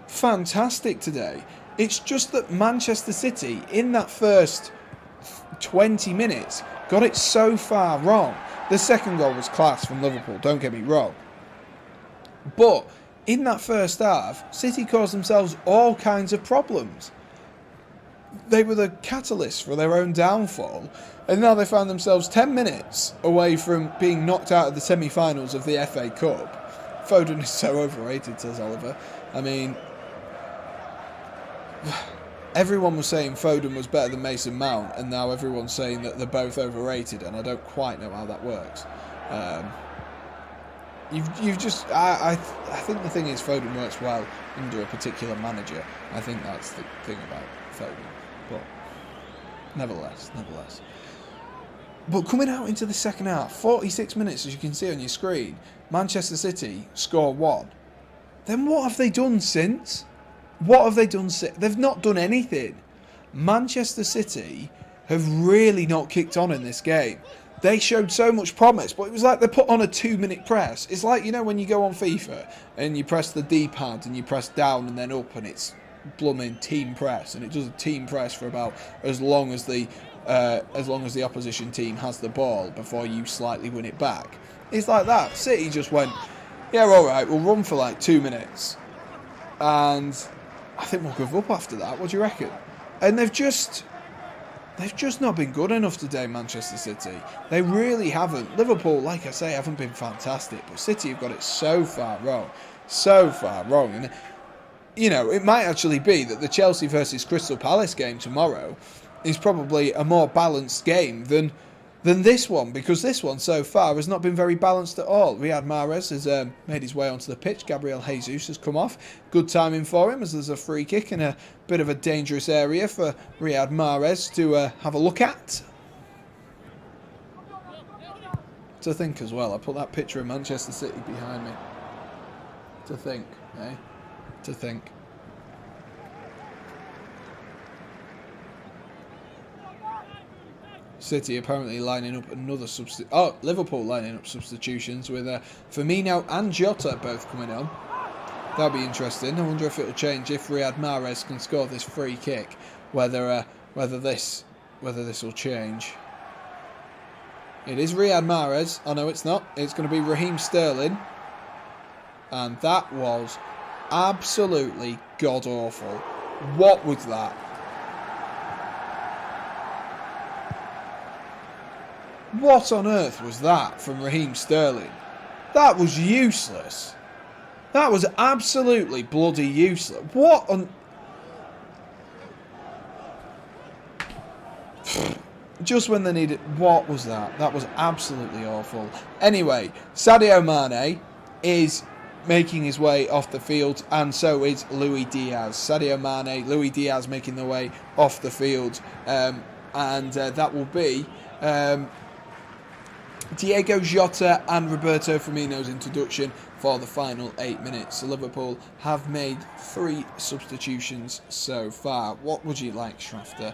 B: fantastic today. It's just that Manchester City, in that first 20 minutes, got it so far wrong. The second goal was class from Liverpool, don't get me wrong. But in that first half, City caused themselves all kinds of problems. They were the catalyst for their own downfall, and now they found themselves 10 minutes away from being knocked out of the semi-finals of the FA Cup. Foden is so overrated, says Oliver. I mean, everyone was saying Foden was better than Mason Mount, and now everyone's saying that they're both overrated, and I don't quite know how that works. I think the thing is Foden works well under a particular manager. I think that's the thing about Foden. But nevertheless. But coming out into the second half, 46 minutes, as you can see on your screen, Manchester City score 1. Then what have they done since? They've not done anything. Manchester City have really not kicked on in this game. They showed so much promise, but it was like they put on a 2-minute press. It's like, you know, when you go on FIFA and you press the D-pad and you press down and then up, and it's blooming team press, and it does a team press for about as long as the opposition team has the ball before you slightly win it back. It's like that. City just went, yeah, all right, we'll run for like 2 minutes, and I think we'll give up after that. What do you reckon? And they've just not been good enough today, Manchester City. They really haven't. Liverpool, like I say, haven't been fantastic, but City have got it so far wrong. And, you know, it might actually be that the Chelsea versus Crystal Palace game tomorrow is probably a more balanced game than this one, because this one so far has not been very balanced at all. Riyad Mahrez has made his way onto the pitch. Gabriel Jesus has come off. Good timing for him, as there's a free kick in a bit of a dangerous area for Riyad Mahrez to have a look at. To think as well, I put that picture of Manchester City behind me. To think, eh? To think. City apparently lining up another Liverpool lining up substitutions with Firmino and Jota both coming on. That'll be interesting. I wonder if it'll change if Riyad Mahrez can score this free kick. Whether this will change. It is Riyad Mahrez. Oh no, it's not. It's going to be Raheem Sterling, and that was absolutely god awful. What was that? What on earth was that from Raheem Sterling? That was useless. That was absolutely bloody useless. What on... Just when they needed... What was that? That was absolutely awful. Anyway, Sadio Mane is making his way off the field, and so is Luis Diaz. Sadio Mane, Luis Diaz making their way off the field, and that will be... Diego Jota and Roberto Firmino's introduction for the final 8 minutes. So Liverpool have made 3 substitutions so far. What would you like, Schrafter?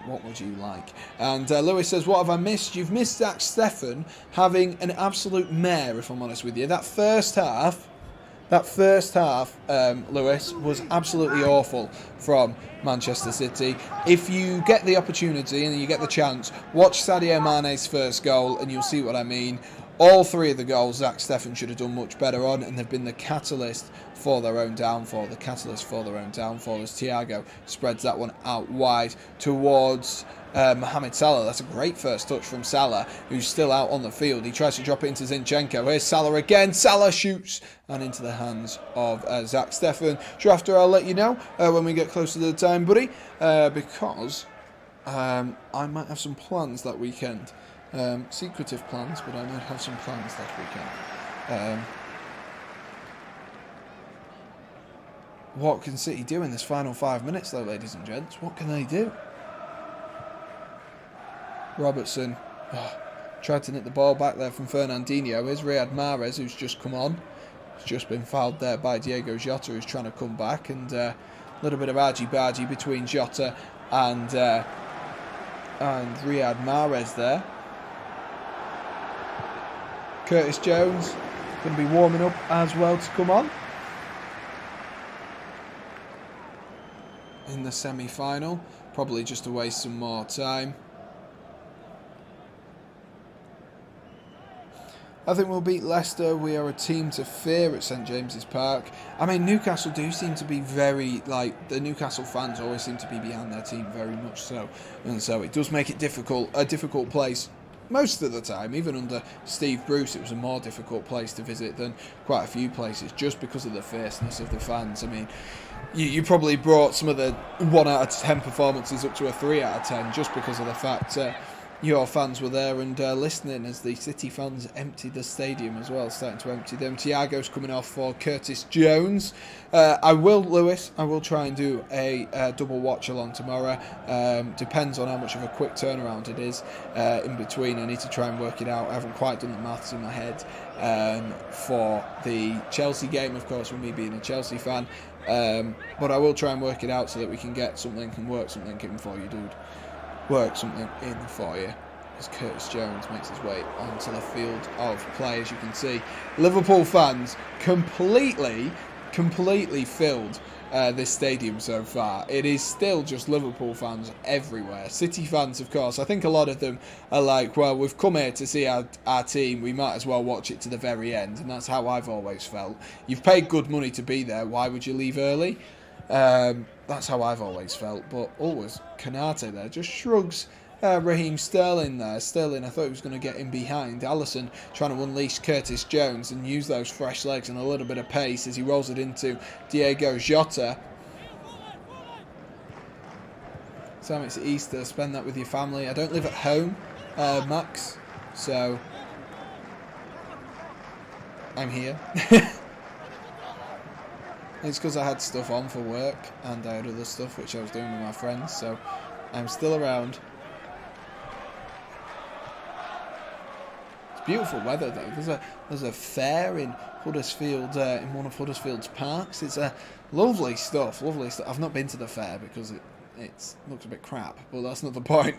B: What would you like? And Lewis says, what have I missed? You've missed Zach Steffen having an absolute mare, if I'm honest with you. That first half, Lewis, was absolutely awful from Manchester City. If you get the opportunity and you get the chance, watch Sadio Mane's first goal and you'll see what I mean. All 3 of the goals Zach Steffen should have done much better on, and they've been the catalyst for their own downfall. The catalyst for their own downfall as Thiago spreads that one out wide towards Mohamed Salah. That's a great first touch from Salah, who's still out on the field. He tries to drop it into Zinchenko. Here's Salah again. Salah shoots and into the hands of Zach Steffen. Drafter, I'll let you know when we get closer to the time, buddy, because I might have some plans that weekend. Secretive plans, but I might have some plans that weekend. What can City do in this final 5 minutes, though, ladies and gents? What can they do? Robertson tried to nick the ball back there from Fernandinho. Here's Riyad Mahrez, who's just come on. He's just been fouled there by Diego Jota, who's trying to come back. And a little bit of argy-bargy between Jota and Riyad Mahrez there. Curtis Jones going to be warming up as well to come on in the semi-final, probably just to waste some more time. I think we'll beat Leicester. We are a team to fear at St James's Park. I mean, Newcastle do seem to be very, the Newcastle fans always seem to be behind their team very much so, and so it does make it a difficult place. Most of the time, even under Steve Bruce, it was a more difficult place to visit than quite a few places, just because of the fierceness of the fans. I mean, you probably brought some of the 1 out of 10 performances up to a 3 out of 10, just because of the fact your fans were there and listening as the City fans emptied the stadium as well, starting to empty them. Thiago's coming off for Curtis Jones. Lewis, I will try and do a double watch along tomorrow. Depends on how much of a quick turnaround it is in between. I need to try and work it out. I haven't quite done the maths in my head for the Chelsea game, of course, with me being a Chelsea fan. But I will try and work it out so that we can get something and work something in for you, dude. Work something in for you as Curtis Jones makes his way onto the field of play. As you can see, Liverpool fans completely filled this stadium so far. It is still just Liverpool fans everywhere. City fans, of course, I think a lot of them are like, well, we've come here to see our team, we might as well watch it to the very end, and that's how I've always felt. You've paid good money to be there, why would you leave early? That's how I've always felt, but always Konate there just shrugs Raheem Sterling there. Sterling, I thought he was going to get in behind. Alisson trying to unleash Curtis Jones and use those fresh legs and a little bit of pace as he rolls it into Diego Jota. Sam, it's Easter, spend that with your family. I don't live at home, Max, so I'm here. It's because I had stuff on for work and I had other stuff which I was doing with my friends, so I'm still around. It's beautiful weather though. There's a fair in Huddersfield, in one of Huddersfield's parks. It's lovely stuff. I've not been to the fair because it looks a bit crap, but that's not the point.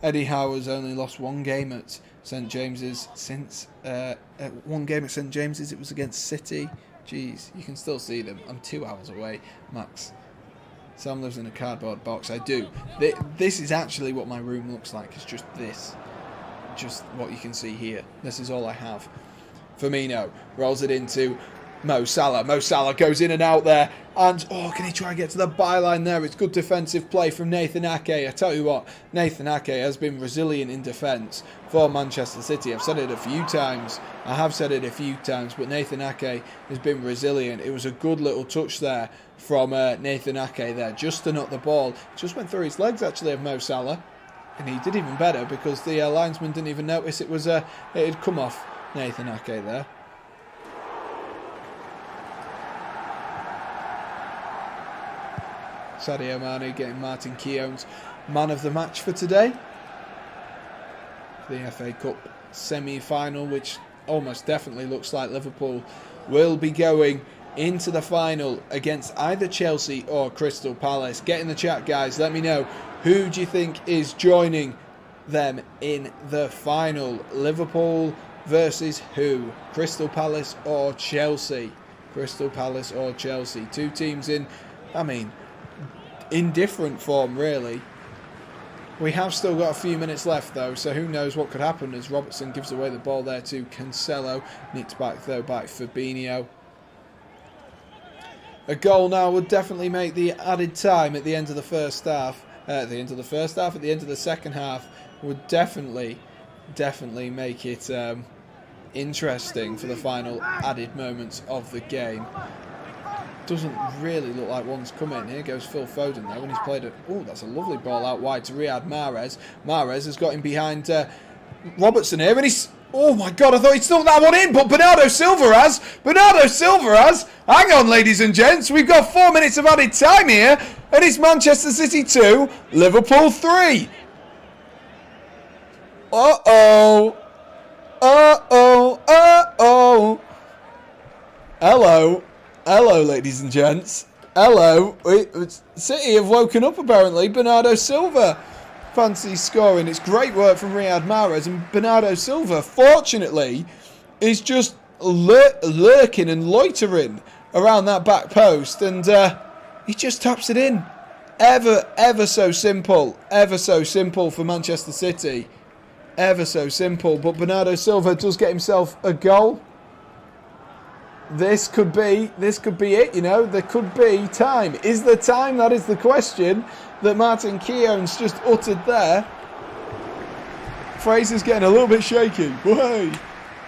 B: Eddie Howe has only lost 1 game at St James's since 1 game at St James's. It was against City. Jeez, you can still see them. I'm 2 hours away, Max. Sam lives in a cardboard box. I do. This is actually what my room looks like. It's just this. Just what you can see here. This is all I have. Firmino rolls it into Mo Salah. Mo Salah goes in and out there. And, can he try and get to the byline there? It's good defensive play from Nathan Ake. I tell you what, Nathan Ake has been resilient in defence for Manchester City. I've said it a few times. But Nathan Ake has been resilient. It was a good little touch there from Nathan Ake there, just to knock the ball. Just went through his legs, actually, of Mo Salah. And he did even better because the linesman didn't even notice it had come off Nathan Ake there. Sadio Mane getting Martin Keown's man of the match for today. for the FA Cup semi-final, which almost definitely looks like Liverpool will be going into the final against either Chelsea or Crystal Palace. Get in the chat, guys. Let me know, who do you think is joining them in the final? Liverpool versus who? Crystal Palace or Chelsea? Crystal Palace or Chelsea? Two teams in different form, really. We have still got a few minutes left, though, so who knows what could happen as Robertson gives away the ball there to Cancelo. Nicked back, though, by Fabinho. A goal now would definitely make the added time at the end of the first half. At the end of the second half would definitely make it interesting for the final added moments of the game. Doesn't really look like one's coming. Here goes Phil Foden, though, and he's played it. Oh, that's a lovely ball out wide to Riyad Mahrez. Mahrez has got him behind Robertson here, and he's... Oh my God, I thought he'd snuck that one in, but Bernardo Silva has. Hang on, ladies and gents. We've got 4 minutes of added time here, and it's Manchester City 2, Liverpool 3. Uh-oh. Hello, ladies and gents. Hello. City have woken up, apparently. Bernardo Silva fancy scoring. It's great work from Riyad Mahrez, and Bernardo Silva, fortunately, is just lurking and loitering around that back post, and he just taps it in. Ever so simple for Manchester City. Ever so simple, but Bernardo Silva does get himself a goal. This could be it, you know. There could be time. Is there time? That is the question that Martin Keown's just uttered there. Fraser's getting a little bit shaky. Why?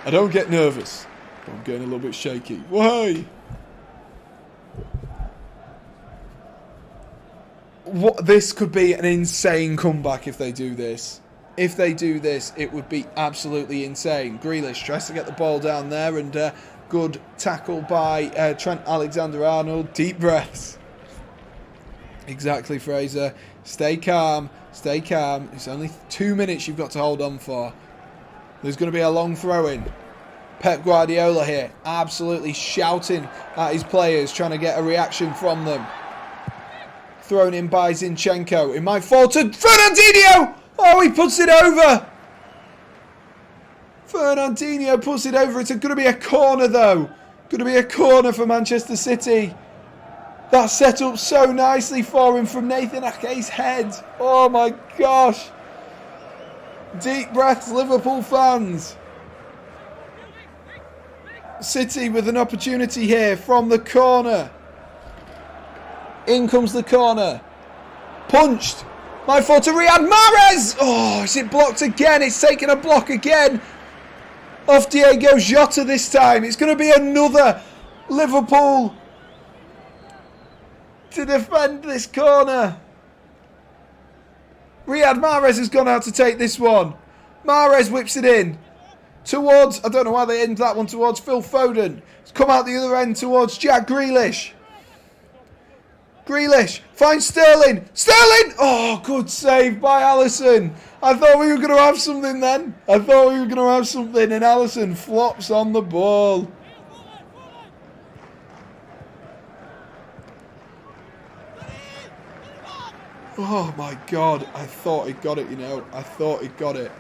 B: I don't get nervous. I'm getting a little bit shaky. Why? This could be an insane comeback if they do this. If they do this, it would be absolutely insane. Grealish tries to get the ball down there, and good tackle by Trent Alexander-Arnold. Deep breaths. Exactly, Fraser. Stay calm. It's only 2 minutes you've got to hold on for. There's going to be a long throw-in. Pep Guardiola here, absolutely shouting at his players, trying to get a reaction from them. Thrown in by Zinchenko. It might fall to Fernandinho! Oh, he puts it over! Fernandinho puts it over. It's going to be a corner, though. Going to be a corner for Manchester City. That's set up so nicely for him from Nathan Ake's head. Oh, my gosh. Deep breaths, Liverpool fans. City with an opportunity here from the corner. In comes the corner. Punched. My fault to Riyad Mahrez. Oh, is it blocked again? It's taken a block again. Off Diego Jota this time. It's going to be another Liverpool to defend this corner. Riyad Mahrez has gone out to take this one. Mahrez whips it in towards, I don't know why they end that one towards Phil Foden. It's come out the other end towards Jack Grealish. Grealish finds Sterling. Sterling! Oh, good save by Alisson. I thought we were going to have something then. And Alisson flops on the ball. Oh, my God. I thought he got it, you know. I thought he got it.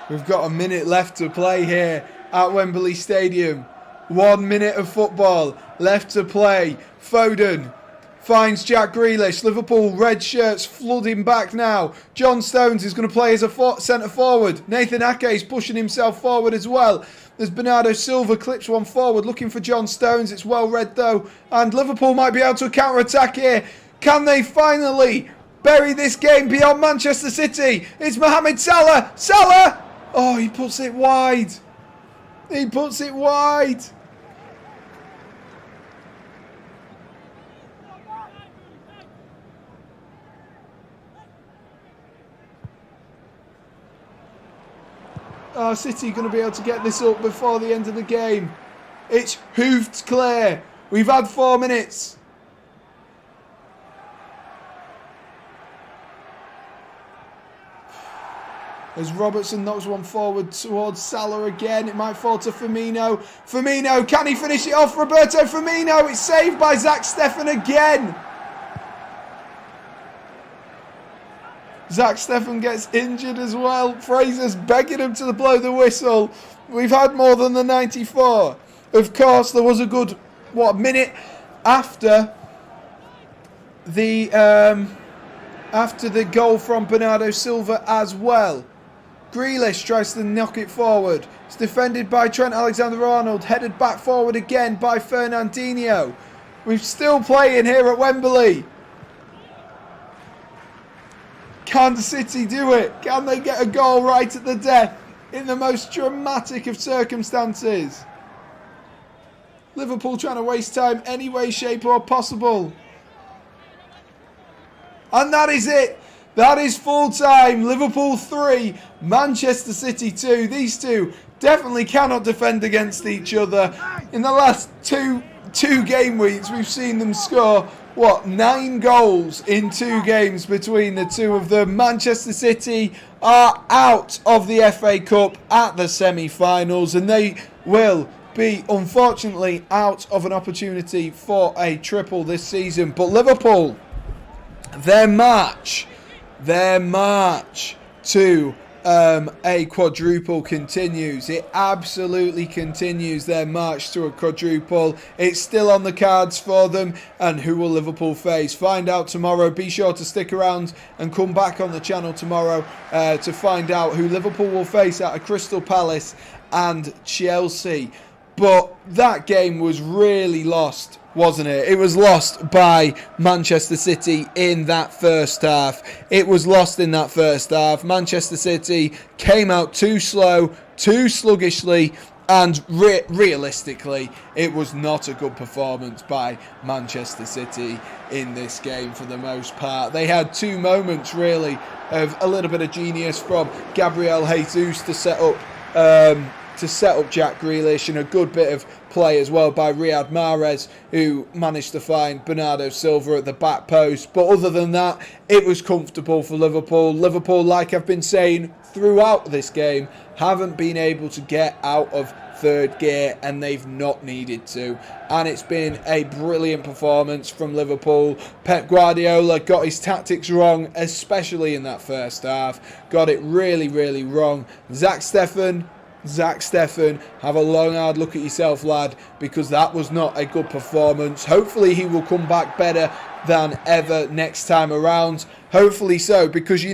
B: We've got a minute left to play here at Wembley Stadium. 1 minute of football left to play. Foden finds Jack Grealish. Liverpool red shirts flooding back now. John Stones is going to play as a centre forward. Nathan Ake is pushing himself forward as well. There's Bernardo Silva clips one forward looking for John Stones. It's well read though. And Liverpool might be able to counter-attack here. Can they finally bury this game beyond Manchester City? It's Mohamed Salah. Salah! Oh, he puts it wide. Oh, City going to be able to get this up before the end of the game. It's hoofed clear. We've had 4 minutes. As Robertson knocks one forward towards Salah again. It might fall to Firmino. Firmino, can he finish it off? Roberto Firmino. It's saved by Zach Steffen again. Zach Steffen gets injured as well. Fraser's begging him to blow the whistle. We've had more than the 94. Of course, there was a good, minute after the goal from Bernardo Silva as well. Grealish tries to knock it forward. It's defended by Trent Alexander-Arnold. Headed back forward again by Fernandinho. We're still playing here at Wembley. Can City do it? Can they get a goal right at the death in the most dramatic of circumstances? Liverpool trying to waste time any way, shape or possible. And that is it. That is full time. Liverpool 3, Manchester City 2. These two definitely cannot defend against each other. In the last two game weeks, we've seen them score, 9 goals in 2 games between the two of them. Manchester City are out of the FA Cup at the semi-finals, and they will be, unfortunately, out of an opportunity for a triple this season. But Liverpool, their march to a quadruple continues. It absolutely continues, their march to a quadruple. It's still on the cards for them. And who will Liverpool face? Find out tomorrow. Be sure to stick around and come back on the channel tomorrow to find out who Liverpool will face out of Crystal Palace and Chelsea. But that game was really lost, wasn't it? It was lost by Manchester City in that first half. It was lost in that first half. Manchester City came out too slow, too sluggishly, and realistically, it was not a good performance by Manchester City in this game for the most part. They had 2 moments, really, of a little bit of genius from Gabriel Jesus to set up Jack Grealish, and a good bit of play as well by Riyad Mahrez, who managed to find Bernardo Silva at the back post. But other than that, it was comfortable for Liverpool. Liverpool, like I've been saying throughout this game, haven't been able to get out of third gear, and they've not needed to. And it's been a brilliant performance from Liverpool. Pep Guardiola got his tactics wrong, especially in that first half. Got it really, really wrong. Zach Steffen, have a long hard look at yourself, lad, because that was not a good performance. Hopefully he will come back better than ever next time around. Hopefully so, because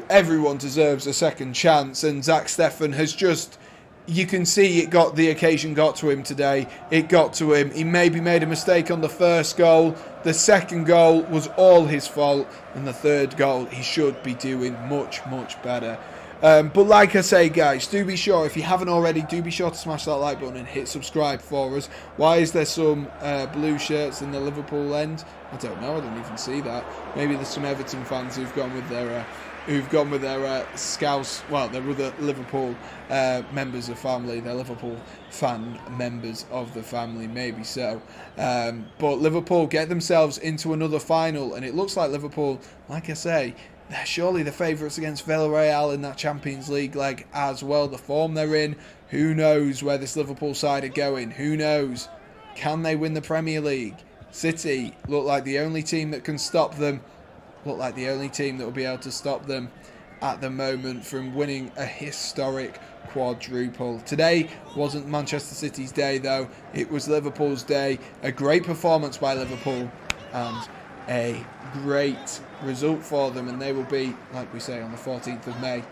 B: everyone deserves a second chance, and Zach Steffen has just, you can see the occasion got to him today. It got to him. He maybe made a mistake on the first goal. The second goal was all his fault, and the third goal he should be doing much, much better. But like I say, guys, do be sure, if you haven't already, do be sure to smash that like button and hit subscribe for us. Why is there some blue shirts in the Liverpool end? I don't know. I don't even see that. Maybe there's some Everton fans who've gone with their Scouse. Well, they're other Liverpool members of family. They're Liverpool fan members of the family, maybe so. But Liverpool get themselves into another final, and it looks like Liverpool, like I say, they're surely the favourites against Villarreal in that Champions League leg as well. The form they're in, who knows where this Liverpool side are going? Who knows? Can they win the Premier League? City look like the only team that can stop them. Look like the only team that will be able to stop them at the moment from winning a historic quadruple. Today wasn't Manchester City's day, though. It was Liverpool's day. A great performance by Liverpool and a great result for them, and they will be, like we say, on the 14th of May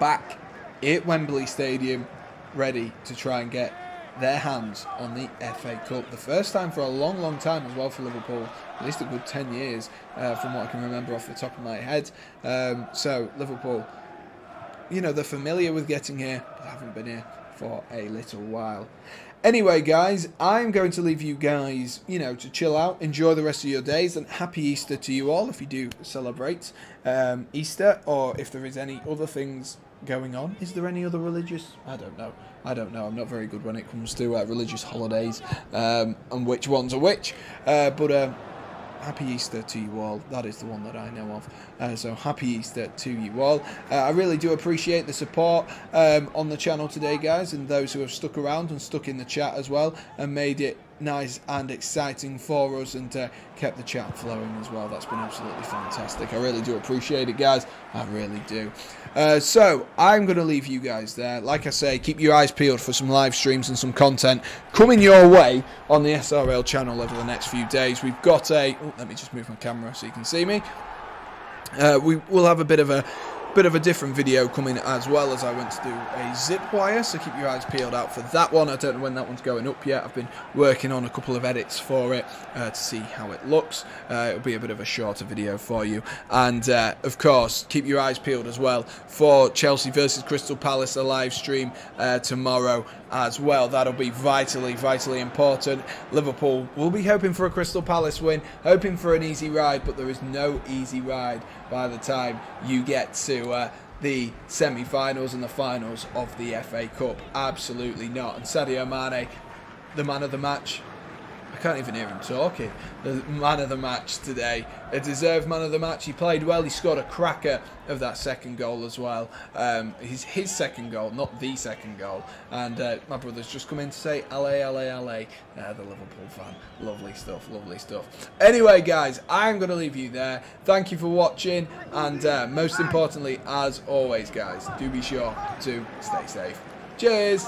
B: back at Wembley Stadium, ready to try and get their hands on the FA Cup. The first time for a long, long time as well for Liverpool, at least a good 10 years from what I can remember off the top of my head. So Liverpool, you know, they're familiar with getting here, but haven't been here for a little while. Anyway, guys, I'm going to leave you guys, you know, to chill out, enjoy the rest of your days, and happy Easter to you all if you do celebrate Easter, or if there is any other things going on. Is there any other religious? I don't know. I'm not very good when it comes to religious holidays and which ones are which. But happy Easter to you all. That is the one that I know of. So happy Easter to you all. I really do appreciate the support on the channel today, guys, and those who have stuck around and stuck in the chat as well and made it nice and exciting for us, and kept the chat flowing as well. That's been absolutely fantastic. I really do appreciate it, guys. I really do. So I'm going to leave you guys there. Like I say, keep your eyes peeled for some live streams and some content coming your way on the SRL channel over the next few days. We've got a... Oh, let me just move my camera so you can see me. We will have a bit of a different video coming, as well as I went to do a zip wire, so keep your eyes peeled out for that one. I don't know when that one's going up yet. I've been working on a couple of edits for it to see how it looks. It'll be a bit of a shorter video for you, and of course keep your eyes peeled as well for Chelsea versus Crystal Palace, a live stream tomorrow as well. That'll be vitally important. Liverpool will be hoping for a Crystal Palace win, hoping for an easy ride, but there is no easy ride by the time you get to the semi-finals and the finals of the FA Cup. Absolutely not. And Sadio Mane, the man of the match. I can't even hear him talking. The man of the match today. A deserved man of the match. He played well. He scored a cracker of that second goal as well. His second goal, not the second goal. And my brother's just come in to say, LA, LA, LA. The Liverpool fan. Lovely stuff, lovely stuff. Anyway, guys, I'm going to leave you there. Thank you for watching. And most importantly, as always, guys, do be sure to stay safe. Cheers.